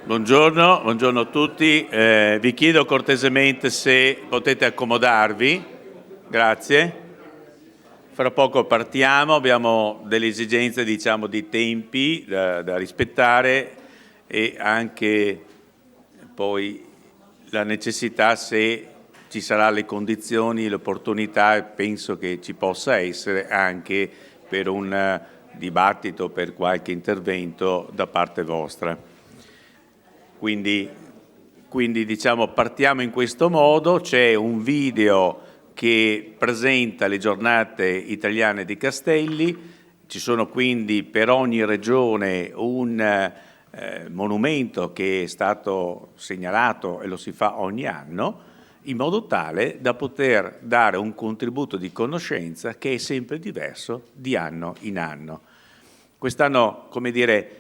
Buongiorno, buongiorno a tutti. Vi chiedo cortesemente se potete accomodarvi. Grazie. Fra poco partiamo, abbiamo delle esigenze, diciamo, di tempi da rispettare e anche poi la necessità, se ci saranno le condizioni, l'opportunità, penso che ci possa essere anche per un dibattito, per qualche intervento da parte vostra. Quindi diciamo partiamo in questo modo. C'è un video che presenta le giornate italiane di Castelli, ci sono quindi per ogni regione un monumento che è stato segnalato e lo si fa ogni anno, in modo tale da poter dare un contributo di conoscenza che è sempre diverso di anno in anno. Quest'anno, come dire,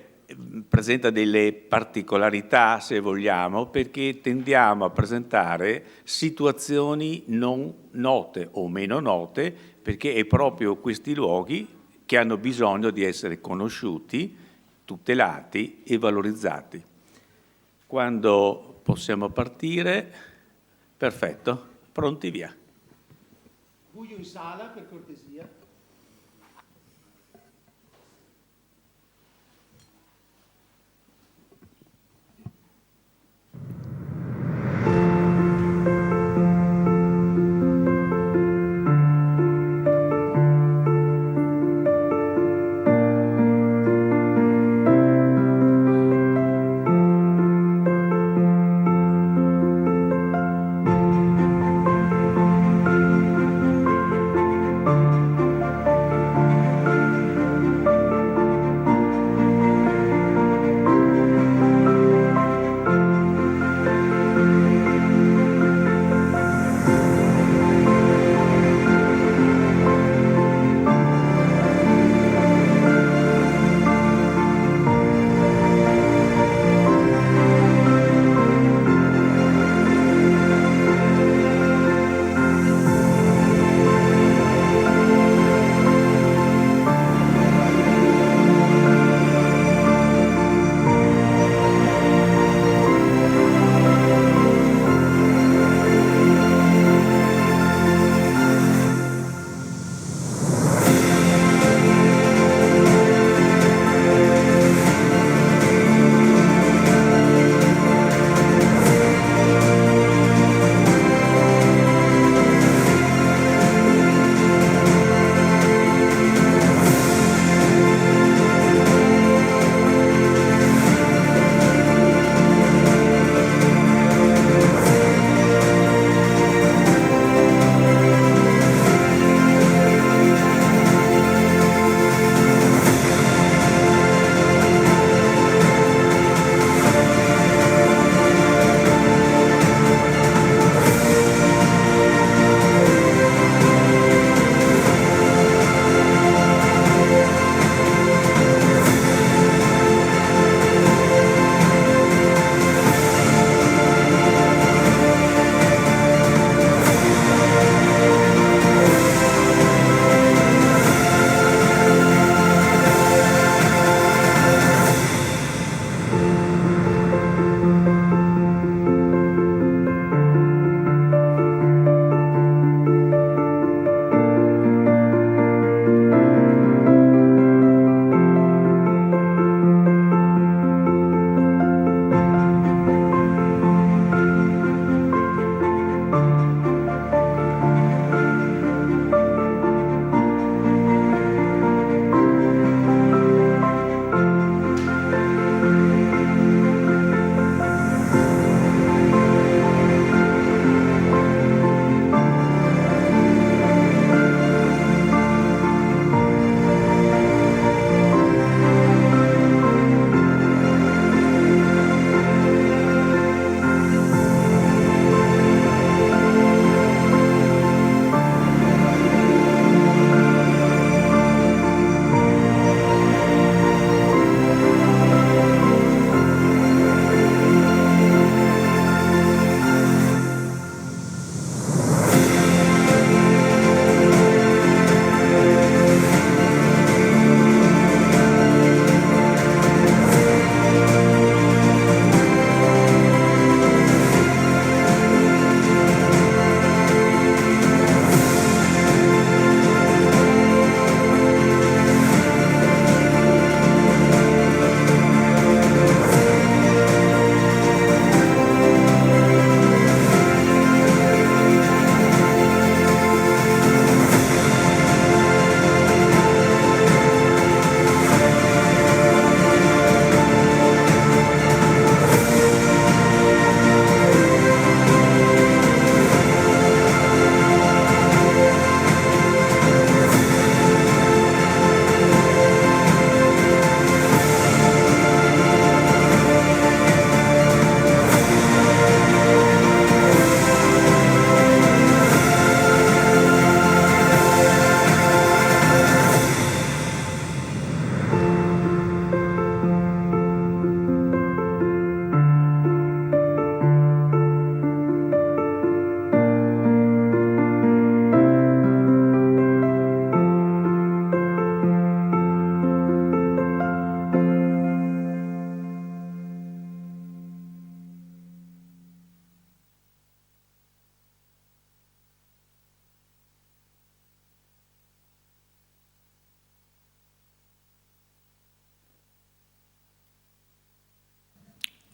presenta delle particolarità, se vogliamo, perché tendiamo a presentare situazioni non note o meno note, perché è proprio questi luoghi che hanno bisogno di essere conosciuti, tutelati e valorizzati. Quando possiamo partire? Perfetto, pronti, via. Buio in sala, per cortesia.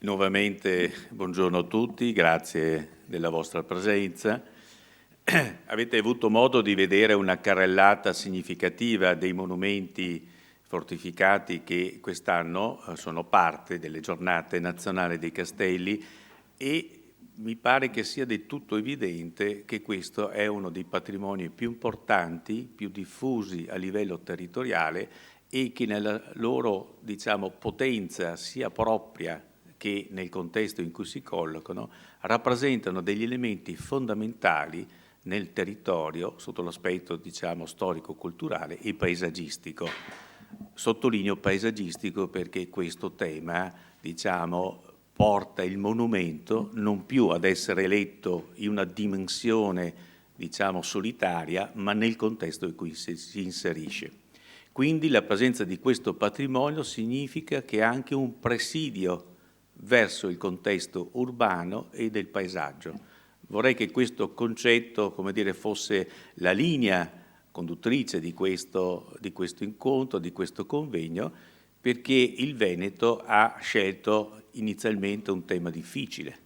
Nuovamente buongiorno a tutti, grazie della vostra presenza. Avete avuto modo di vedere una carrellata significativa dei monumenti fortificati che quest'anno sono parte delle giornate nazionali dei castelli e mi pare che sia del tutto evidente che questo è uno dei patrimoni più importanti, più diffusi a livello territoriale e che nella loro, diciamo, potenza sia propria che nel contesto in cui si collocano, rappresentano degli elementi fondamentali nel territorio sotto l'aspetto, diciamo, storico-culturale e paesaggistico. Sottolineo paesaggistico perché questo tema, diciamo, porta il monumento non più ad essere letto in una dimensione, diciamo, solitaria, ma nel contesto in cui si inserisce. Quindi la presenza di questo patrimonio significa che è anche un presidio verso il contesto urbano e del paesaggio. Vorrei che questo concetto, come dire, fosse la linea conduttrice di questo incontro, di questo convegno, perché il Veneto ha scelto inizialmente un tema difficile,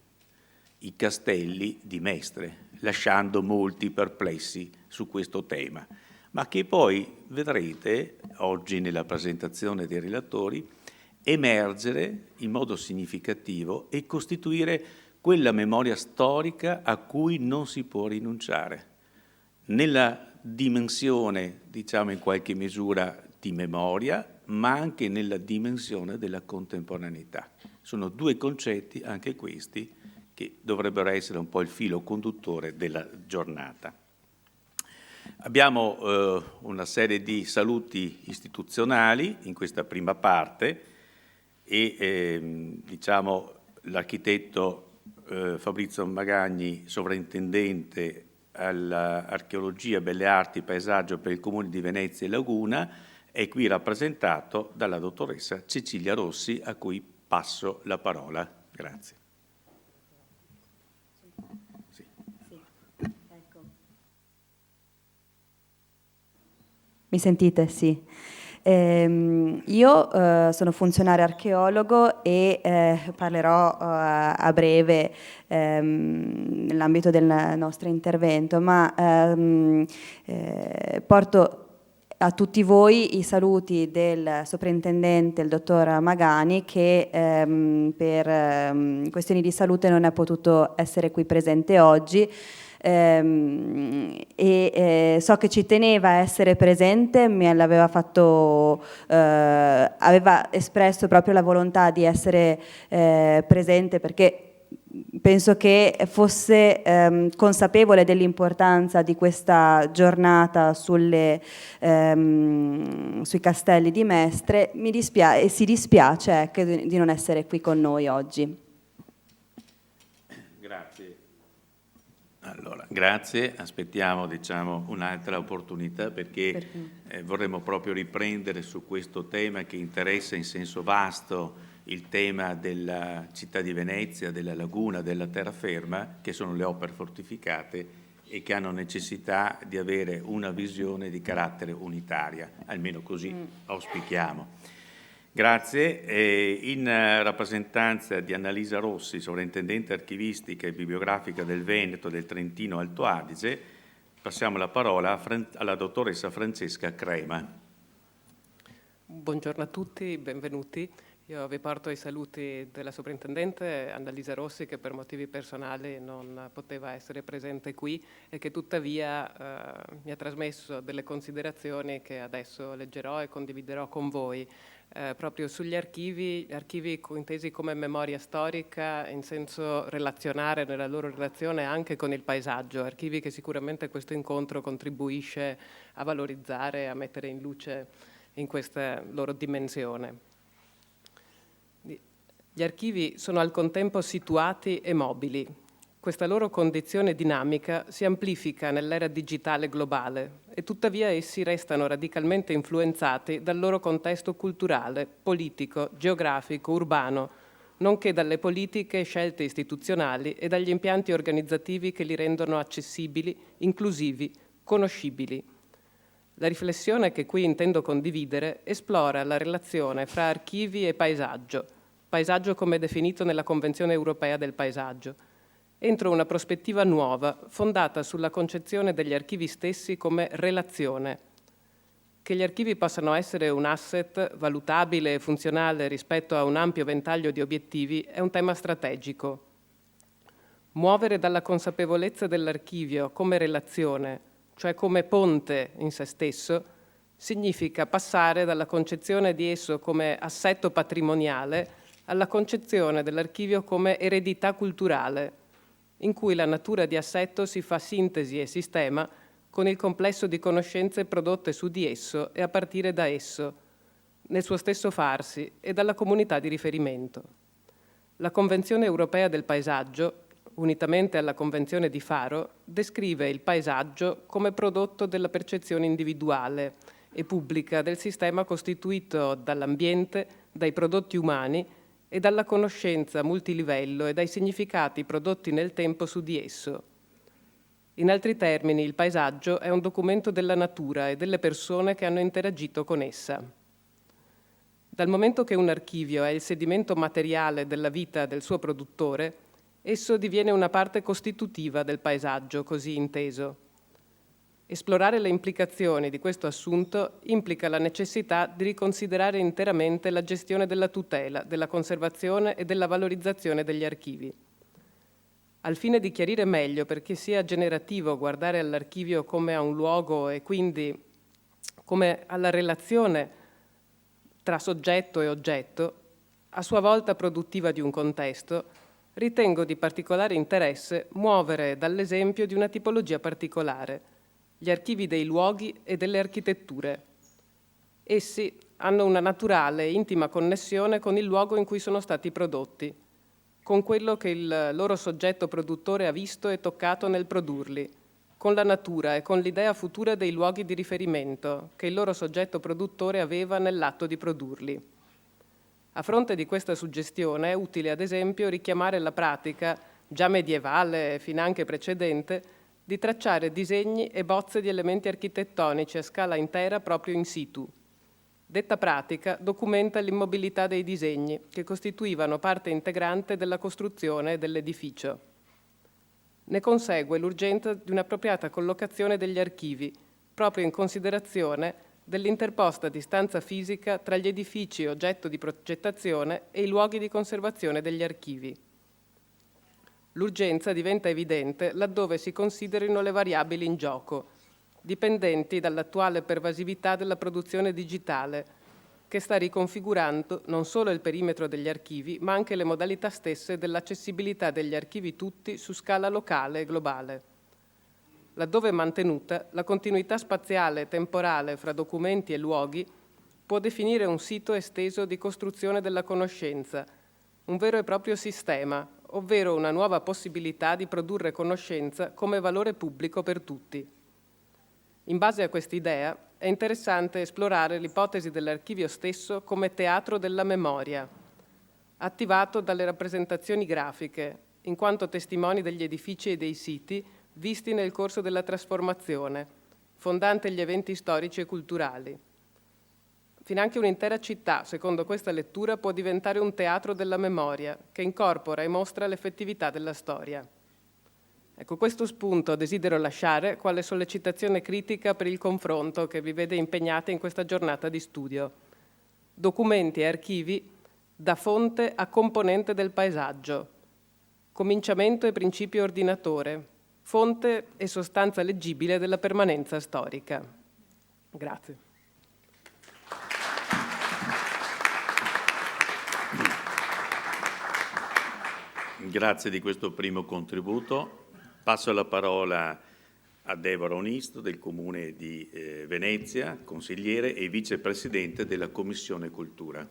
i castelli di Mestre, lasciando molti perplessi su questo tema, ma che poi vedrete oggi nella presentazione dei relatori emergere in modo significativo e costituire quella memoria storica a cui non si può rinunciare, nella dimensione, diciamo in qualche misura, di memoria, ma anche nella dimensione della contemporaneità. Sono due concetti, anche questi, che dovrebbero essere un po' il filo conduttore della giornata. Abbiamo una serie di saluti istituzionali in questa prima parte e diciamo l'architetto Fabrizio Magagni, sovrintendente all'archeologia, belle arti, paesaggio per il Comune di Venezia e Laguna, è qui rappresentato dalla dottoressa Cecilia Rossi, a cui passo la parola. Grazie. Sì, ecco. Mi sentite? Sì. Io sono funzionario archeologo e parlerò a breve nell'ambito del nostro intervento, ma porto a tutti voi i saluti del soprintendente, il dottor Magani, che per questioni di salute non è potuto essere qui presente oggi. So che ci teneva a essere presente, aveva espresso proprio la volontà di essere presente perché penso che fosse consapevole dell'importanza di questa giornata sui castelli di Mestre. Si dispiace di non essere qui con noi oggi. Grazie. Allora, grazie, aspettiamo, diciamo, un'altra opportunità perché vorremmo proprio riprendere su questo tema che interessa in senso vasto il tema della città di Venezia, della laguna, della terraferma, che sono le opere fortificate e che hanno necessità di avere una visione di carattere unitaria, almeno così auspichiamo. Grazie. In rappresentanza di Annalisa Rossi, sovrintendente archivistica e bibliografica del Veneto, del Trentino Alto Adige, passiamo la parola alla dottoressa Francesca Crema. Buongiorno a tutti, benvenuti. Io vi porto i saluti della sovrintendente Annalisa Rossi, che per motivi personali non poteva essere presente qui e che tuttavia mi ha trasmesso delle considerazioni che adesso leggerò e condividerò con voi. Proprio sugli archivi intesi come memoria storica in senso relazionare, nella loro relazione anche con il paesaggio, archivi che sicuramente questo incontro contribuisce a valorizzare, a mettere in luce in questa loro dimensione. Gli archivi sono al contempo situati e mobili. Questa loro condizione dinamica si amplifica nell'era digitale globale e tuttavia essi restano radicalmente influenzati dal loro contesto culturale, politico, geografico, urbano, nonché dalle politiche scelte istituzionali e dagli impianti organizzativi che li rendono accessibili, inclusivi, conoscibili. La riflessione che qui intendo condividere esplora la relazione fra archivi e paesaggio, paesaggio come definito nella Convenzione europea del paesaggio, entro una prospettiva nuova, fondata sulla concezione degli archivi stessi come relazione. Che gli archivi possano essere un asset valutabile e funzionale rispetto a un ampio ventaglio di obiettivi è un tema strategico. Muovere dalla consapevolezza dell'archivio come relazione, cioè come ponte in se stesso, significa passare dalla concezione di esso come assetto patrimoniale alla concezione dell'archivio come eredità culturale, in cui la natura di assetto si fa sintesi e sistema con il complesso di conoscenze prodotte su di esso e a partire da esso, nel suo stesso farsi e dalla comunità di riferimento. La Convenzione europea del paesaggio, unitamente alla Convenzione di Faro, descrive il paesaggio come prodotto della percezione individuale e pubblica del sistema costituito dall'ambiente, dai prodotti umani e dalla conoscenza multilivello e dai significati prodotti nel tempo su di esso. In altri termini, il paesaggio è un documento della natura e delle persone che hanno interagito con essa. Dal momento che un archivio è il sedimento materiale della vita del suo produttore, esso diviene una parte costitutiva del paesaggio, così inteso. Esplorare le implicazioni di questo assunto implica la necessità di riconsiderare interamente la gestione della tutela, della conservazione e della valorizzazione degli archivi. Al fine di chiarire meglio perché sia generativo guardare all'archivio come a un luogo e quindi come alla relazione tra soggetto e oggetto, a sua volta produttiva di un contesto, ritengo di particolare interesse muovere dall'esempio di una tipologia particolare, gli archivi dei luoghi e delle architetture. Essi hanno una naturale e intima connessione con il luogo in cui sono stati prodotti, con quello che il loro soggetto produttore ha visto e toccato nel produrli, con la natura e con l'idea futura dei luoghi di riferimento che il loro soggetto produttore aveva nell'atto di produrli. A fronte di questa suggestione è utile, ad esempio, richiamare la pratica, già medievale e finanche precedente, di tracciare disegni e bozze di elementi architettonici a scala intera proprio in situ. Detta pratica documenta l'immobilità dei disegni, che costituivano parte integrante della costruzione dell'edificio. Ne consegue l'urgenza di un'appropriata collocazione degli archivi, proprio in considerazione dell'interposta distanza fisica tra gli edifici oggetto di progettazione e i luoghi di conservazione degli archivi. L'urgenza diventa evidente laddove si considerino le variabili in gioco, dipendenti dall'attuale pervasività della produzione digitale, che sta riconfigurando non solo il perimetro degli archivi, ma anche le modalità stesse dell'accessibilità degli archivi tutti su scala locale e globale. Laddove mantenuta, la continuità spaziale e temporale fra documenti e luoghi può definire un sito esteso di costruzione della conoscenza, un vero e proprio sistema, ovvero una nuova possibilità di produrre conoscenza come valore pubblico per tutti. In base a quest'idea è interessante esplorare l'ipotesi dell'archivio stesso come teatro della memoria, attivato dalle rappresentazioni grafiche, in quanto testimoni degli edifici e dei siti visti nel corso della trasformazione, fondante gli eventi storici e culturali. Finanche un'intera città, secondo questa lettura, può diventare un teatro della memoria, che incorpora e mostra l'effettività della storia. Ecco, questo spunto desidero lasciare quale sollecitazione critica per il confronto che vi vede impegnati in questa giornata di studio. Documenti e archivi da fonte a componente del paesaggio, cominciamento e principio ordinatore, fonte e sostanza leggibile della permanenza storica. Grazie. Grazie di questo primo contributo. Passo la parola a Deborah Onisto del Comune di Venezia, consigliere e vicepresidente della Commissione Cultura.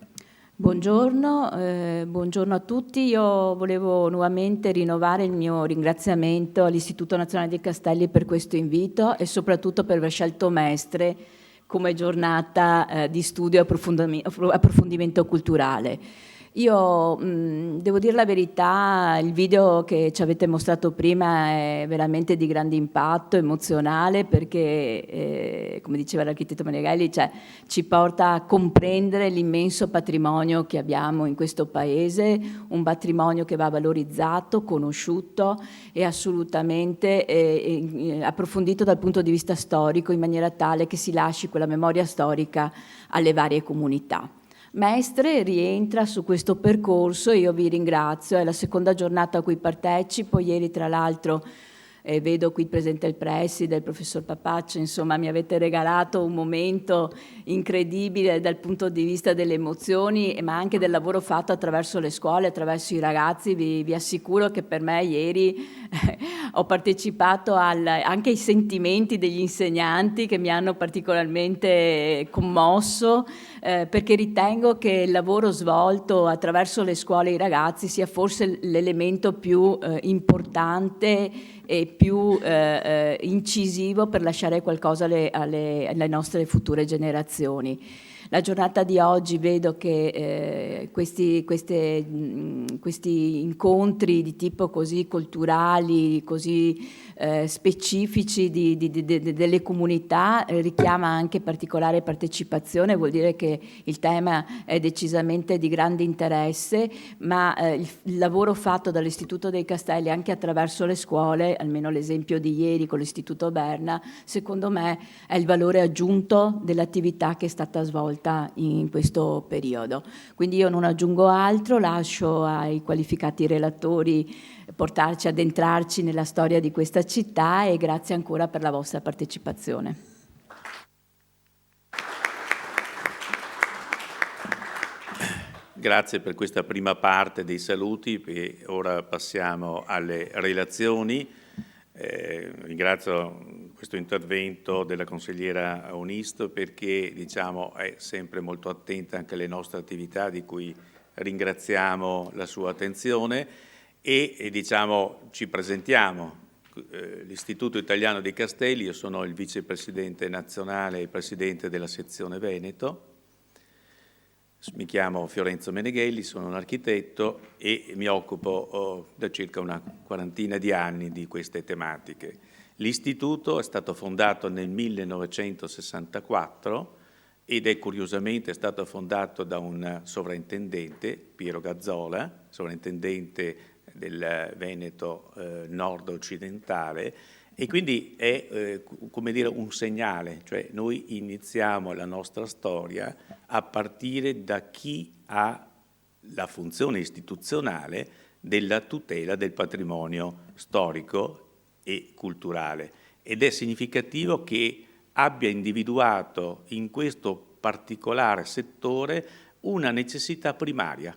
Buongiorno, buongiorno a tutti. Io volevo nuovamente rinnovare il mio ringraziamento all'Istituto Nazionale dei Castelli per questo invito e soprattutto per aver scelto Mestre come giornata di studio e approfondimento culturale. Io devo dire la verità, il video che ci avete mostrato prima è veramente di grande impatto emozionale perché, come diceva l'architetto Menegheli, cioè, ci porta a comprendere l'immenso patrimonio che abbiamo in questo paese, un patrimonio che va valorizzato, conosciuto e assolutamente approfondito dal punto di vista storico in maniera tale che si lasci quella memoria storica alle varie comunità. Mestre rientra su questo percorso, io vi ringrazio, è la seconda giornata a cui partecipo, ieri tra l'altro vedo qui presente il preside, il professor Papaccio, insomma mi avete regalato un momento incredibile dal punto di vista delle emozioni ma anche del lavoro fatto attraverso le scuole, attraverso i ragazzi. Vi assicuro che per me ieri ho partecipato anche ai sentimenti degli insegnanti che mi hanno particolarmente commosso perché ritengo che il lavoro svolto attraverso le scuole e i ragazzi sia forse l'elemento più importante e più incisivo per lasciare qualcosa alle nostre future generazioni. La giornata di oggi vedo che questi incontri di tipo così culturali, così specifici delle comunità richiama anche particolare partecipazione, vuol dire che il tema è decisamente di grande interesse, ma il lavoro fatto dall'Istituto dei Castelli anche attraverso le scuole, almeno l'esempio di ieri con l'Istituto Berna, secondo me è il valore aggiunto dell'attività che è stata svolta in questo periodo. Quindi io non aggiungo altro, lascio ai qualificati relatori portarci, addentrarci nella storia di questa città e grazie ancora per la vostra partecipazione. Grazie per questa prima parte dei saluti e ora passiamo alle relazioni. Ringrazio questo intervento della consigliera Onisto perché diciamo, è sempre molto attenta anche alle nostre attività di cui ringraziamo la sua attenzione e diciamo, ci presentiamo. L'Istituto Italiano dei Castelli, io sono il vicepresidente nazionale e presidente della sezione Veneto. Mi chiamo Fiorenzo Meneghelli, sono un architetto e mi occupo da circa una quarantina di anni di queste tematiche. L'istituto è stato fondato nel 1964 ed è curiosamente stato fondato da un sovrintendente, Piero Gazzola, sovrintendente del Veneto nord-occidentale, e quindi è come dire un segnale, cioè noi iniziamo la nostra storia a partire da chi ha la funzione istituzionale della tutela del patrimonio storico e culturale ed è significativo che abbia individuato in questo particolare settore una necessità primaria,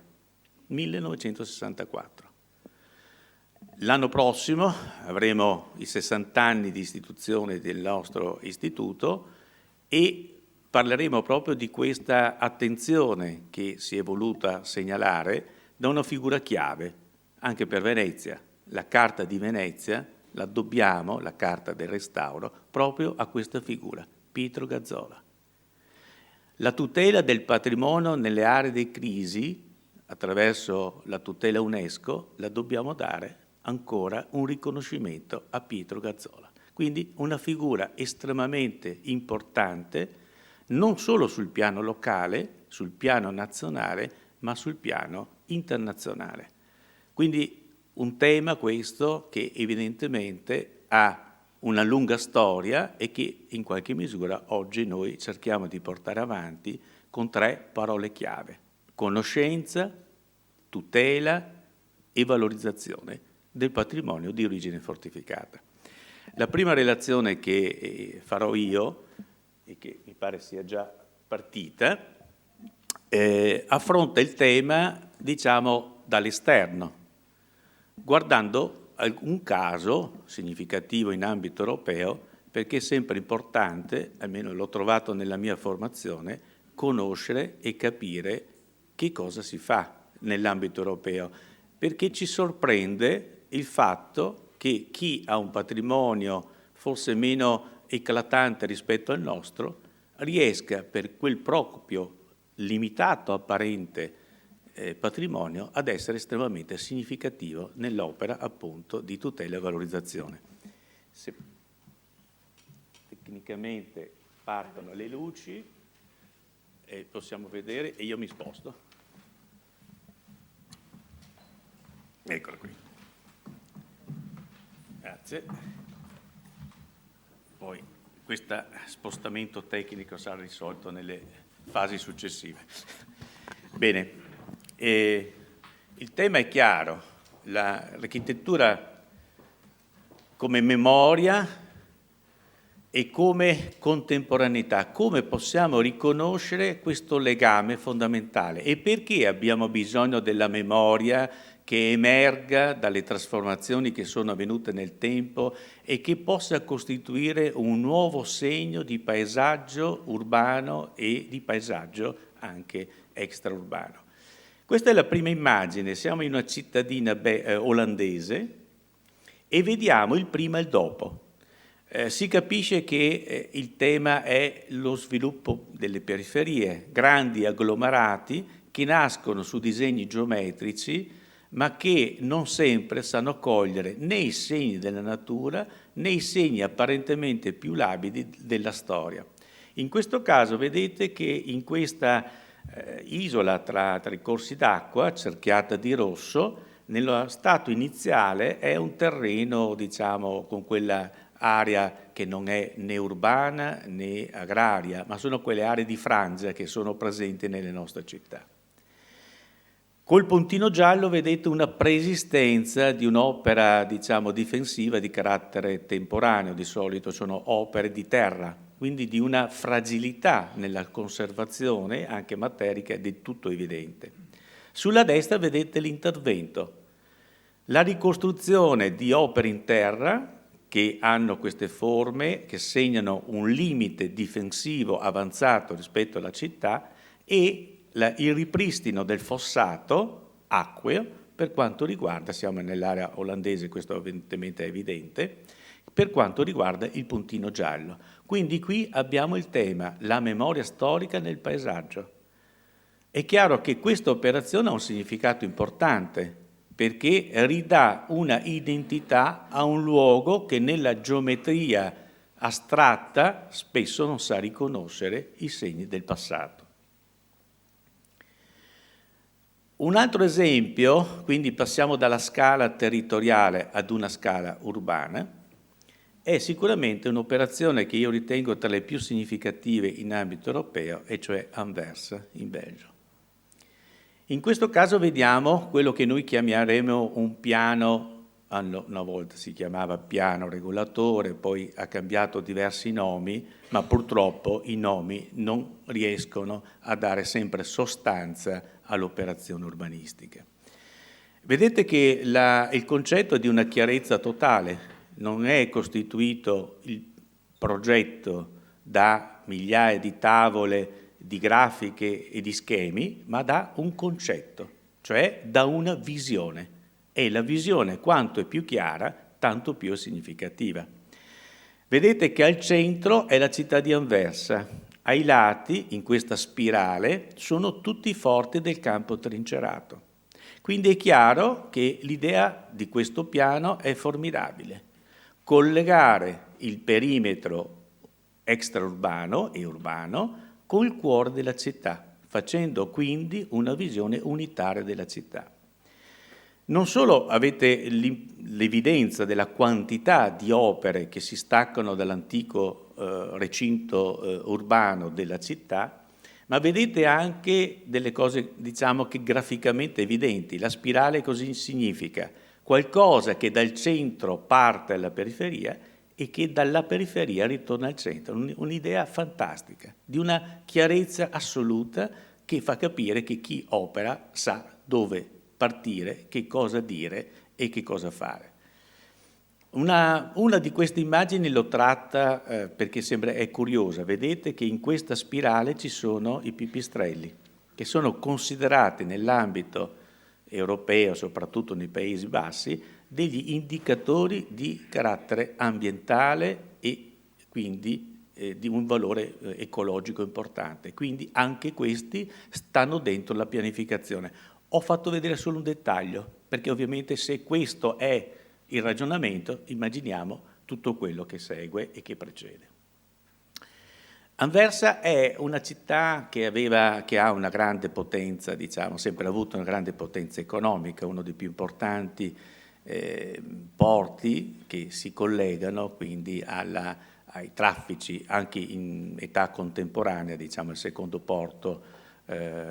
1964. L'anno prossimo avremo i 60 anni di istituzione del nostro istituto e parleremo proprio di questa attenzione che si è voluta segnalare da una figura chiave anche per Venezia. La Carta di Venezia la dobbiamo, la Carta del Restauro, proprio a questa figura, Pietro Gazzola. La tutela del patrimonio nelle aree di crisi, attraverso la tutela UNESCO, la dobbiamo dare ancora un riconoscimento a Pietro Gazzola. Quindi una figura estremamente importante, non solo sul piano locale, sul piano nazionale, ma sul piano internazionale. Quindi un tema questo che evidentemente ha una lunga storia e che in qualche misura oggi noi cerchiamo di portare avanti con 3 parole chiave: conoscenza, tutela e valorizzazione del patrimonio di origine fortificata. La prima relazione che farò io, e che mi pare sia già partita, affronta il tema, diciamo, dall'esterno, guardando un caso significativo in ambito europeo, perché è sempre importante, almeno l'ho trovato nella mia formazione, conoscere e capire che cosa si fa nell'ambito europeo, perché ci sorprende il fatto che chi ha un patrimonio forse meno eclatante rispetto al nostro riesca per quel proprio limitato apparente patrimonio ad essere estremamente significativo nell'opera appunto di tutela e valorizzazione. Se tecnicamente partono le luci, possiamo vedere, e io mi sposto. Eccolo qui. Grazie. Poi questo spostamento tecnico sarà risolto nelle fasi successive. Bene, il tema è chiaro, l'architettura come memoria e come contemporaneità, come possiamo riconoscere questo legame fondamentale e perché abbiamo bisogno della memoria che emerga dalle trasformazioni che sono avvenute nel tempo e che possa costituire un nuovo segno di paesaggio urbano e di paesaggio anche extraurbano. Questa è la prima immagine, siamo in una cittadina olandese e vediamo il prima e il dopo. Si capisce che il tema è lo sviluppo delle periferie, grandi agglomerati che nascono su disegni geometrici ma che non sempre sanno cogliere né i segni della natura né i segni apparentemente più labili della storia. In questo caso vedete che in questa isola tra i corsi d'acqua, cerchiata di rosso, nello stato iniziale è un terreno, diciamo, con quella area che non è né urbana né agraria, ma sono quelle aree di frangia che sono presenti nelle nostre città. Col puntino giallo vedete una preesistenza di un'opera, diciamo, difensiva di carattere temporaneo, di solito sono opere di terra, quindi di una fragilità nella conservazione, anche materica, del tutto evidente. Sulla destra vedete l'intervento, la ricostruzione di opere in terra che hanno queste forme, che segnano un limite difensivo avanzato rispetto alla città e il ripristino del fossato acqueo per quanto riguarda, siamo nell'area olandese, questo evidentemente è evidente, per quanto riguarda il puntino giallo. Quindi qui abbiamo il tema, la memoria storica nel paesaggio. È chiaro che questa operazione ha un significato importante perché ridà una identità a un luogo che nella geometria astratta spesso non sa riconoscere i segni del passato. Un altro esempio, quindi passiamo dalla scala territoriale ad una scala urbana, è sicuramente un'operazione che io ritengo tra le più significative in ambito europeo, e cioè Anversa, in Belgio. In questo caso vediamo quello che noi chiameremo un piano, una volta si chiamava piano regolatore, poi ha cambiato diversi nomi, ma purtroppo i nomi non riescono a dare sempre sostanza all'operazione urbanistica. Vedete che il concetto è di una chiarezza totale, non è costituito il progetto da migliaia di tavole, di grafiche e di schemi, ma da un concetto, cioè da una visione. E la visione, quanto è più chiara, tanto più è significativa. Vedete che al centro è la città di Anversa. Ai lati, in questa spirale, sono tutti i forti del campo trincerato. Quindi è chiaro che l'idea di questo piano è formidabile. Collegare il perimetro extraurbano e urbano col cuore della città, facendo quindi una visione unitaria della città. Non solo avete l'evidenza della quantità di opere che si staccano dall'antico recinto urbano della città, ma vedete anche delle cose, diciamo, che graficamente evidenti. La spirale così significa qualcosa che dal centro parte alla periferia e che dalla periferia ritorna al centro. Un'idea fantastica, di una chiarezza assoluta che fa capire che chi opera sa dove partire, che cosa dire e che cosa fare. Una di queste immagini l'ho tratta perché è curiosa. Vedete che in questa spirale ci sono i pipistrelli, che sono considerati nell'ambito europeo, soprattutto nei Paesi Bassi, degli indicatori di carattere ambientale e quindi di un valore ecologico importante. Quindi anche questi stanno dentro la pianificazione. Ho fatto vedere solo un dettaglio, perché ovviamente se questo è il ragionamento, immaginiamo tutto quello che segue e che precede. Anversa è una città che ha una grande potenza, diciamo, sempre avuto una grande potenza economica, uno dei più importanti porti che si collegano quindi ai traffici anche in età contemporanea, diciamo il secondo porto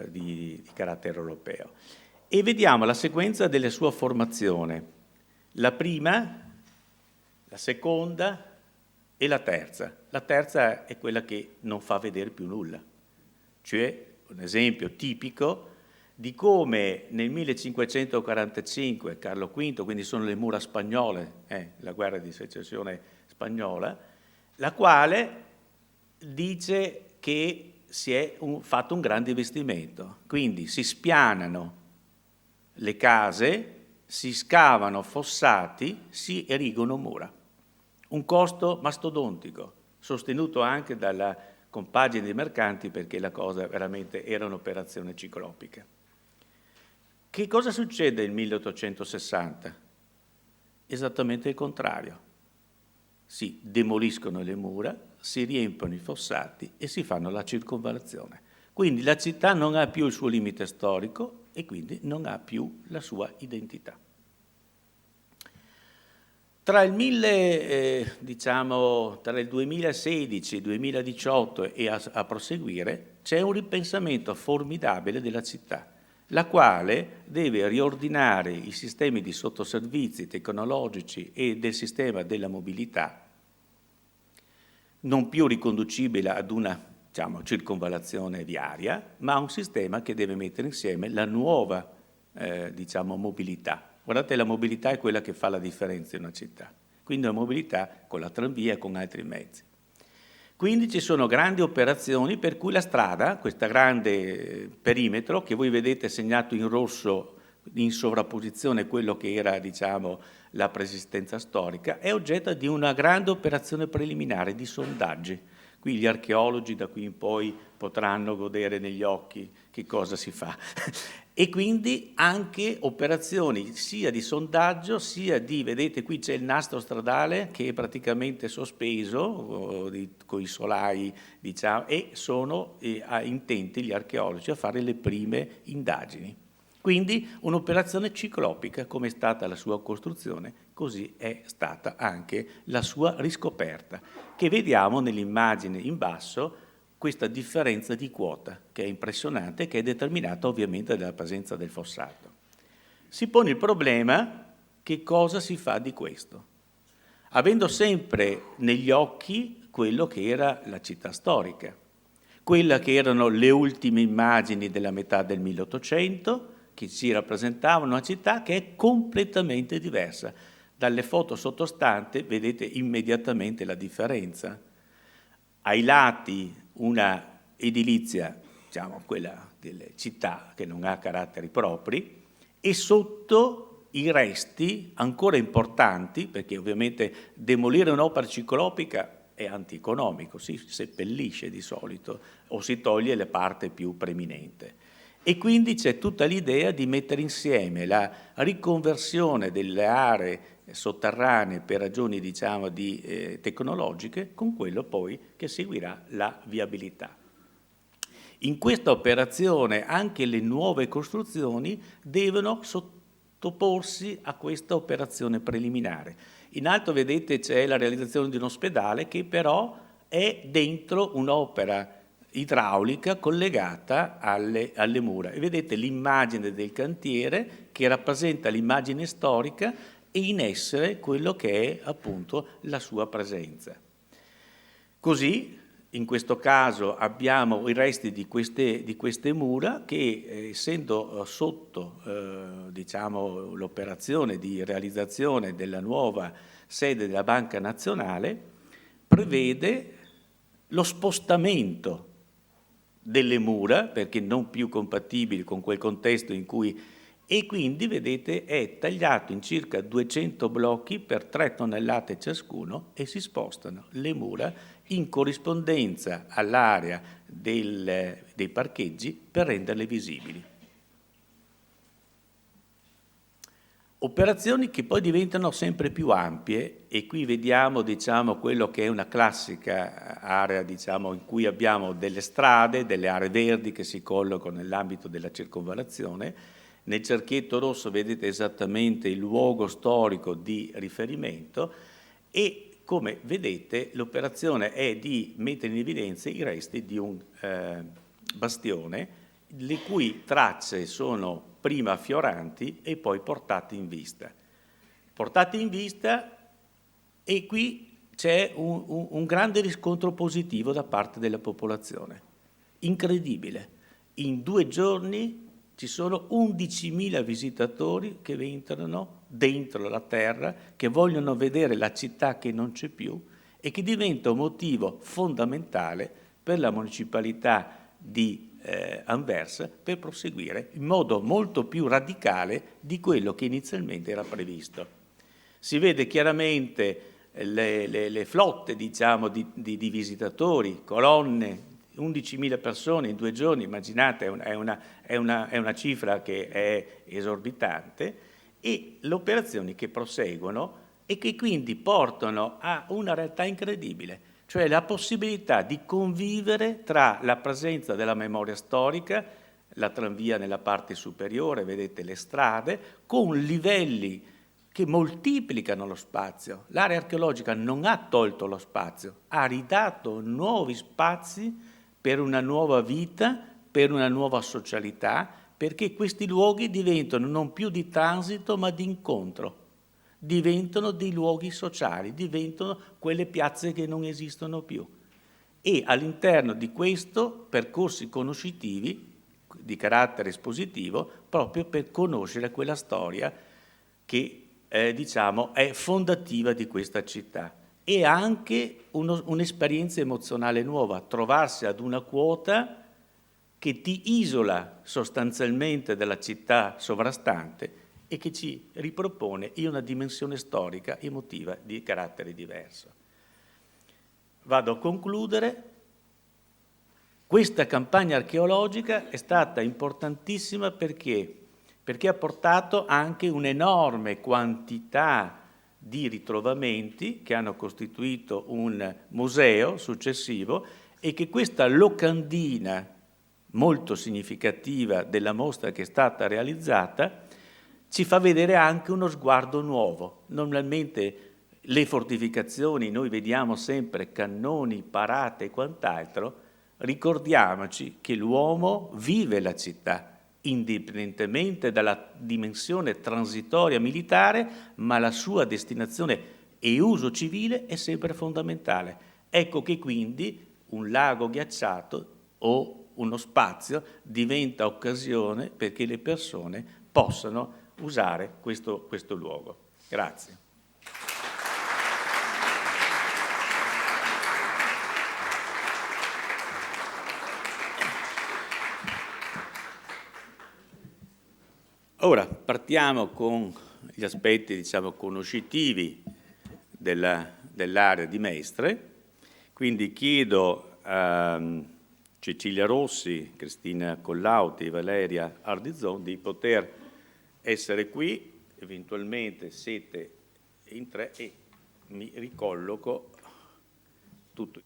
di carattere europeo. E vediamo la sequenza della sua formazione, la prima, la seconda e la terza. La terza è quella che non fa vedere più nulla, cioè un esempio tipico di come nel 1545 Carlo V, quindi sono le mura spagnole, la guerra di secessione spagnola, la quale dice che si è fatto un grande investimento, quindi si spianano le case, si scavano fossati, si erigono mura. Un costo mastodontico, sostenuto anche dalla compagine dei mercanti perché la cosa veramente era un'operazione ciclopica. Che cosa succede nel 1860? Esattamente il contrario. Si demoliscono le mura, si riempiono i fossati e si fanno la circonvallazione. Quindi la città non ha più il suo limite storico e quindi non ha più la sua identità. Tra il 2016 e il 2018 e a proseguire c'è un ripensamento formidabile della città, la quale deve riordinare i sistemi di sottoservizi tecnologici e del sistema della mobilità, non più riconducibile ad una circonvallazione viaria, ma a un sistema che deve mettere insieme la nuova mobilità. Guardate, la mobilità è quella che fa la differenza in una città, quindi la mobilità con la tranvia e con altri mezzi. Quindi ci sono grandi operazioni per cui la strada, questo grande perimetro che voi vedete segnato in rosso in sovrapposizione quello che era la preesistenza storica, è oggetto di una grande operazione preliminare di sondaggi. Qui gli archeologi da qui in poi potranno godere negli occhi che cosa si fa. E quindi anche operazioni sia di sondaggio sia di, vedete qui c'è il nastro stradale che è praticamente sospeso con i solai, e sono intenti gli archeologi a fare le prime indagini. Quindi un'operazione ciclopica, come è stata la sua costruzione, così è stata anche la sua riscoperta, che vediamo nell'immagine in basso, questa differenza di quota, che è impressionante, che è determinata ovviamente dalla presenza del fossato. Si pone il problema, che cosa si fa di questo? Avendo sempre negli occhi quello che era la città storica, quella che erano le ultime immagini della metà del 1800, che ci rappresentavano una città che è completamente diversa. Dalle foto sottostanti vedete immediatamente la differenza. Ai lati una edilizia, quella delle città che non ha caratteri propri, e sotto i resti ancora importanti, perché ovviamente demolire un'opera ciclopica è antieconomico, si seppellisce di solito o si toglie la parte più preminente. E quindi c'è tutta l'idea di mettere insieme la riconversione delle aree sotterranee per ragioni tecnologiche con quello poi che seguirà la viabilità. In questa operazione anche le nuove costruzioni devono sottoporsi a questa operazione preliminare. In alto vedete c'è la realizzazione di un ospedale che però è dentro un'opera idraulica collegata alle mura. E vedete l'immagine del cantiere che rappresenta l'immagine storica e in essere quello che è appunto la sua presenza. Così, in questo caso, abbiamo i resti di queste mura che, essendo sotto l'operazione di realizzazione della nuova sede della Banca Nazionale, prevede lo spostamento delle mura, perché non più compatibili con quel contesto in cui, e quindi vedete è tagliato in circa 200 blocchi per 3 tonnellate ciascuno e si spostano le mura in corrispondenza all'area dei parcheggi per renderle visibili. Operazioni che poi diventano sempre più ampie, e qui vediamo, diciamo, quello che è una classica area, diciamo, in cui abbiamo delle strade, delle aree verdi che si collocano nell'ambito della circonvallazione. Nel cerchietto rosso vedete esattamente il luogo storico di riferimento, e come vedete l'operazione è di mettere in evidenza i resti di un bastione, le cui tracce sono prima affioranti e poi portate in vista. Portate in vista, e qui c'è un grande riscontro positivo da parte della popolazione. Incredibile. In 2 giorni ci sono 11.000 visitatori che entrano dentro la terra, che vogliono vedere la città che non c'è più e che diventa un motivo fondamentale per la municipalità di Anversa per proseguire in modo molto più radicale di quello che inizialmente era previsto. Si vede chiaramente le flotte, diciamo, di visitatori, colonne, 11.000 persone in 2 giorni, immaginate, è una cifra che è esorbitante, e le operazioni che proseguono e che quindi portano a una realtà incredibile, cioè la possibilità di convivere tra la presenza della memoria storica, la tranvia nella parte superiore, vedete le strade, con livelli che moltiplicano lo spazio. L'area archeologica non ha tolto lo spazio, ha ridato nuovi spazi per una nuova vita, per una nuova socialità, perché questi luoghi diventano non più di transito ma di incontro, diventano dei luoghi sociali, diventano quelle piazze che non esistono più. E all'interno di questo percorsi conoscitivi di carattere espositivo, proprio per conoscere quella storia che diciamo è fondativa di questa città. E anche un'esperienza emozionale nuova, trovarsi ad una quota che ti isola sostanzialmente dalla città sovrastante e che ci ripropone in una dimensione storica, emotiva, di carattere diverso. Vado a concludere. Questa campagna archeologica è stata importantissima perché ha portato anche un'enorme quantità di ritrovamenti che hanno costituito un museo successivo, e che questa locandina molto significativa della mostra che è stata realizzata ci fa vedere anche uno sguardo nuovo. Normalmente le fortificazioni, noi vediamo sempre cannoni, parate e quant'altro. Ricordiamoci che l'uomo vive la città, indipendentemente dalla dimensione transitoria militare, ma la sua destinazione e uso civile è sempre fondamentale. Ecco che quindi un lago ghiacciato o uno spazio diventa occasione perché le persone possano usare questo luogo. Grazie. Ora partiamo con gli aspetti, diciamo, conoscitivi dell'area di Mestre. Quindi chiedo a Cecilia Rossi, Cristina Collauti e Valeria Ardizon di poter essere qui, eventualmente siete in 3 e mi ricolloco tutto.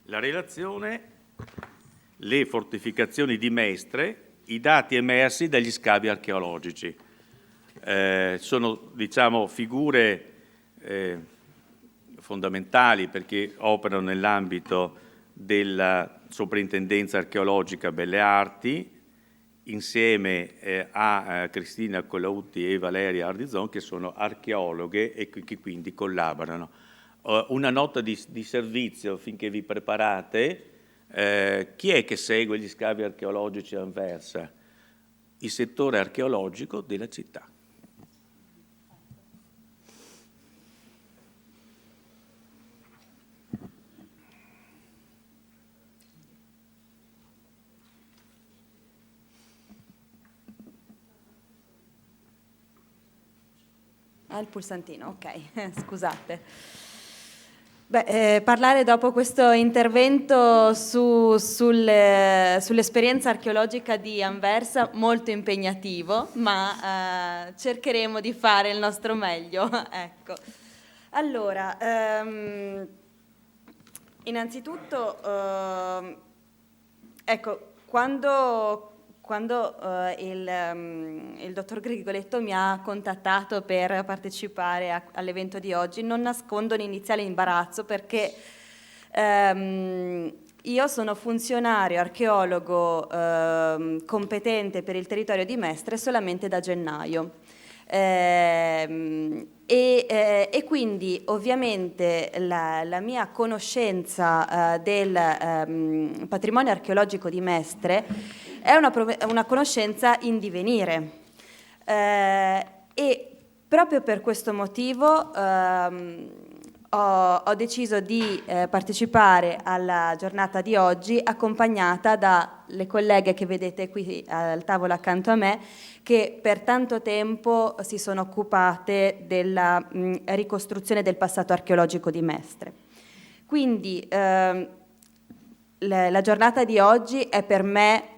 La relazione, le fortificazioni di Mestre, i dati emersi dagli scavi archeologici. Sono, diciamo, figure fondamentali perché operano nell'ambito della Soprintendenza Archeologica Belle Arti, insieme a Cristina Collauti e Valeria Ardizon, che sono archeologhe e che quindi collaborano. Una nota di servizio finché vi preparate. Chi è che segue gli scavi archeologici a Anversa? Il settore archeologico della città. Ah, il pulsantino, ok, scusate. Beh, parlare dopo questo intervento sull'esperienza archeologica di Anversa, molto impegnativo, ma cercheremo di fare il nostro meglio. Ecco. Allora, innanzitutto, ecco, quando il dottor Grigoletto mi ha contattato per partecipare all'evento di oggi, non nascondo un iniziale imbarazzo perché io sono funzionario archeologo competente per il territorio di Mestre solamente da gennaio. E quindi ovviamente la mia conoscenza del patrimonio archeologico di Mestre è una conoscenza in divenire, e proprio per questo motivo ho deciso di partecipare alla giornata di oggi accompagnata dalle colleghe che vedete qui al tavolo accanto a me, che per tanto tempo si sono occupate della ricostruzione del passato archeologico di Mestre. Quindi la giornata di oggi è per me,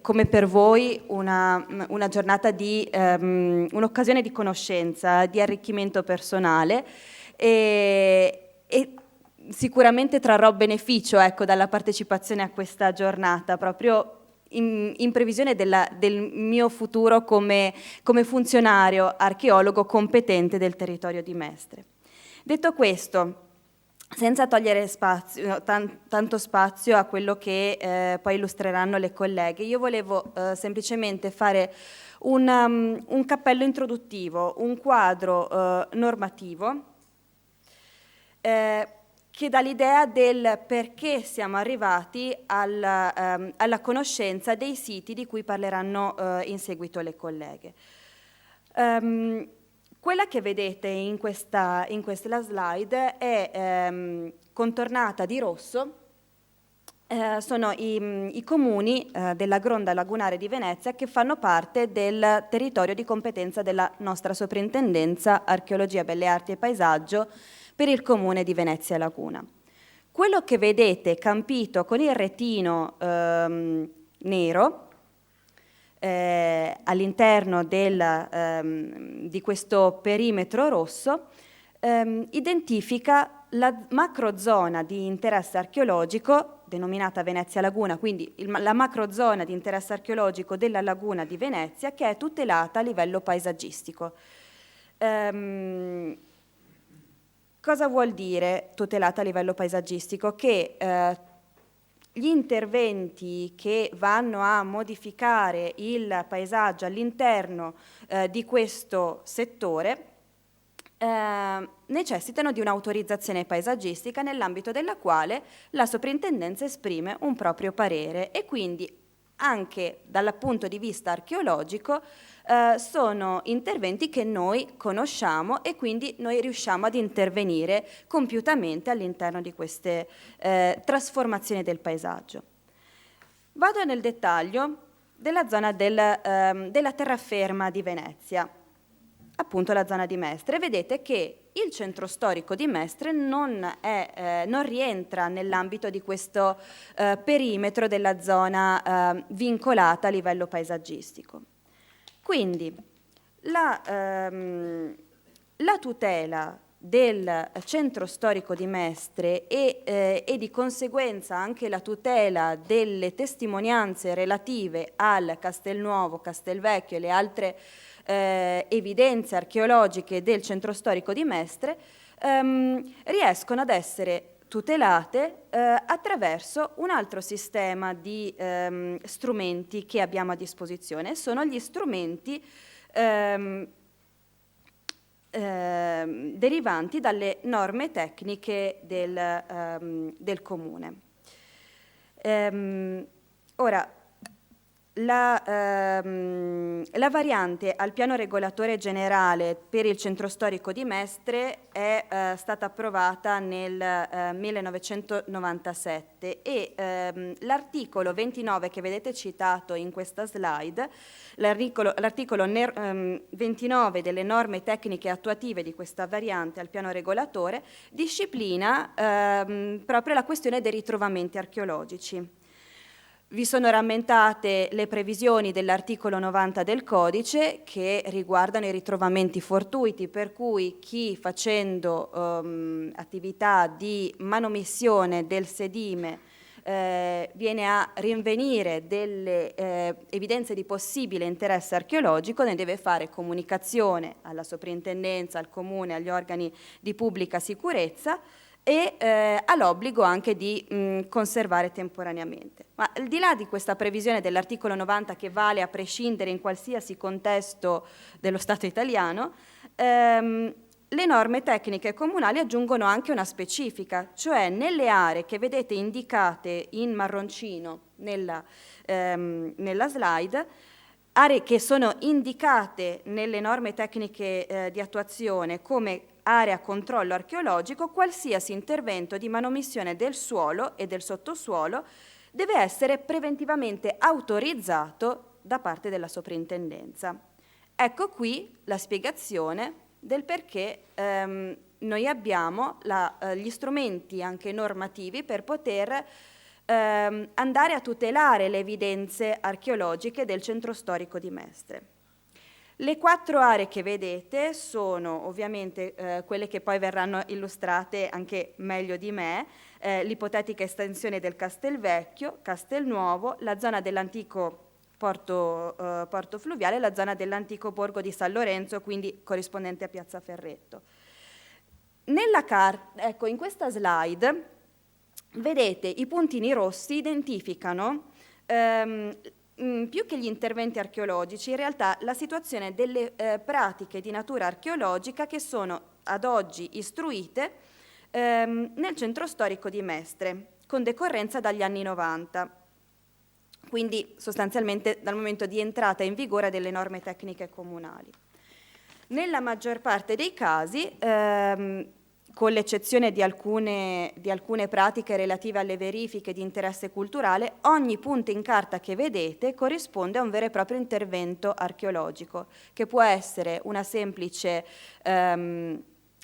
come per voi, una giornata di un'occasione di conoscenza, di arricchimento personale, e sicuramente trarrò beneficio, ecco, dalla partecipazione a questa giornata, proprio in previsione del mio futuro come funzionario archeologo competente del territorio di Mestre. Detto questo, senza togliere tanto spazio a quello che poi illustreranno le colleghe, io volevo semplicemente fare un cappello introduttivo, un quadro normativo che dà l'idea del perché siamo arrivati alla conoscenza dei siti di cui parleranno in seguito le colleghe. Quella che vedete in questa slide è contornata di rosso, sono i comuni della Gronda lagunare di Venezia che fanno parte del territorio di competenza della nostra soprintendenza Archeologia, Belle Arti e Paesaggio per il comune di Venezia Laguna. Quello che vedete campito con il retino nero all'interno di questo perimetro rosso identifica la macrozona di interesse archeologico denominata Venezia Laguna, quindi la macrozona di interesse archeologico della laguna di Venezia, che è tutelata a livello paesaggistico. Cosa vuol dire tutelata a livello paesaggistico? Che gli interventi che vanno a modificare il paesaggio all'interno di questo settore necessitano di un'autorizzazione paesaggistica nell'ambito della quale la soprintendenza esprime un proprio parere, e quindi anche dal punto di vista archeologico sono interventi che noi conosciamo e quindi noi riusciamo ad intervenire compiutamente all'interno di queste trasformazioni del paesaggio. Vado nel dettaglio della zona della terraferma di Venezia, appunto la zona di Mestre. Vedete che il centro storico di Mestre non rientra nell'ambito di questo perimetro della zona vincolata a livello paesaggistico. Quindi la tutela del centro storico di Mestre e di conseguenza anche la tutela delle testimonianze relative al Castelnuovo, Castelvecchio e le altre evidenze archeologiche del centro storico di Mestre riescono ad essere tutelate attraverso un altro sistema di strumenti che abbiamo a disposizione. Sono gli strumenti derivanti dalle norme tecniche del Comune. Ora, La variante al piano regolatore generale per il centro storico di Mestre è stata approvata nel 1997 e l'articolo 29 che vedete citato in questa slide, l'articolo 29 delle norme tecniche attuative di questa variante al piano regolatore disciplina proprio la questione dei ritrovamenti archeologici. Vi sono rammentate le previsioni dell'articolo 90 del codice che riguardano i ritrovamenti fortuiti, per cui chi facendo attività di manomissione del sedime viene a rinvenire delle evidenze di possibile interesse archeologico, ne deve fare comunicazione alla soprintendenza, al comune, agli organi di pubblica sicurezza e ha l'obbligo anche di conservare temporaneamente. Ma al di là di questa previsione dell'articolo 90 che vale a prescindere in qualsiasi contesto dello Stato italiano, le norme tecniche comunali aggiungono anche una specifica, cioè nelle aree che vedete indicate in marroncino nella slide, aree che sono indicate nelle norme tecniche di attuazione come area controllo archeologico, qualsiasi intervento di manomissione del suolo e del sottosuolo deve essere preventivamente autorizzato da parte della soprintendenza. Ecco qui la spiegazione del perché noi abbiamo gli strumenti anche normativi per poter andare a tutelare le evidenze archeologiche del centro storico di Mestre. Le 4 aree che vedete sono ovviamente quelle che poi verranno illustrate anche meglio di me, l'ipotetica estensione del Castelvecchio, Castelnuovo, la zona dell'antico porto fluviale e la zona dell'antico borgo di San Lorenzo, quindi corrispondente a Piazza Ferretto. Ecco, in questa slide vedete i puntini rossi identificano più che gli interventi archeologici, in realtà la situazione delle pratiche di natura archeologica che sono ad oggi istruite nel centro storico di Mestre, con decorrenza dagli anni 90, quindi sostanzialmente dal momento di entrata in vigore delle norme tecniche comunali. Nella maggior parte dei casi, con l'eccezione di alcune pratiche relative alle verifiche di interesse culturale, ogni punto in carta che vedete corrisponde a un vero e proprio intervento archeologico, che può essere una semplice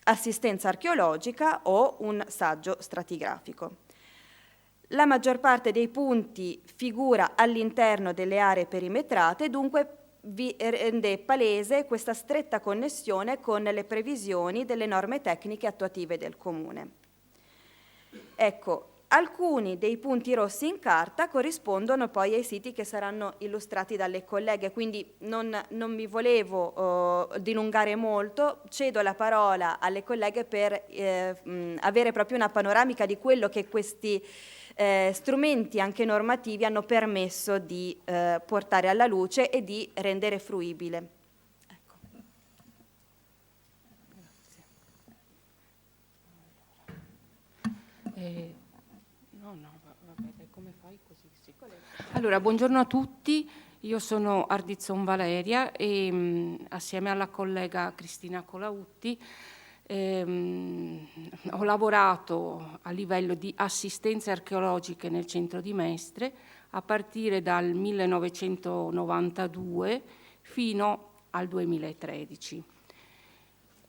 assistenza archeologica o un saggio stratigrafico. La maggior parte dei punti figura all'interno delle aree perimetrate, dunque vi rende palese questa stretta connessione con le previsioni delle norme tecniche attuative del Comune. Ecco, alcuni dei punti rossi in carta corrispondono poi ai siti che saranno illustrati dalle colleghe, quindi non mi volevo dilungare molto, cedo la parola alle colleghe per avere proprio una panoramica di quello che questi strumenti anche normativi hanno permesso di portare alla luce e di rendere fruibile. Ecco. Allora, buongiorno a tutti, io sono Ardizzon Valeria e assieme alla collega Cristina Colautti ho lavorato a livello di assistenze archeologiche nel centro di Mestre a partire dal 1992 fino al 2013.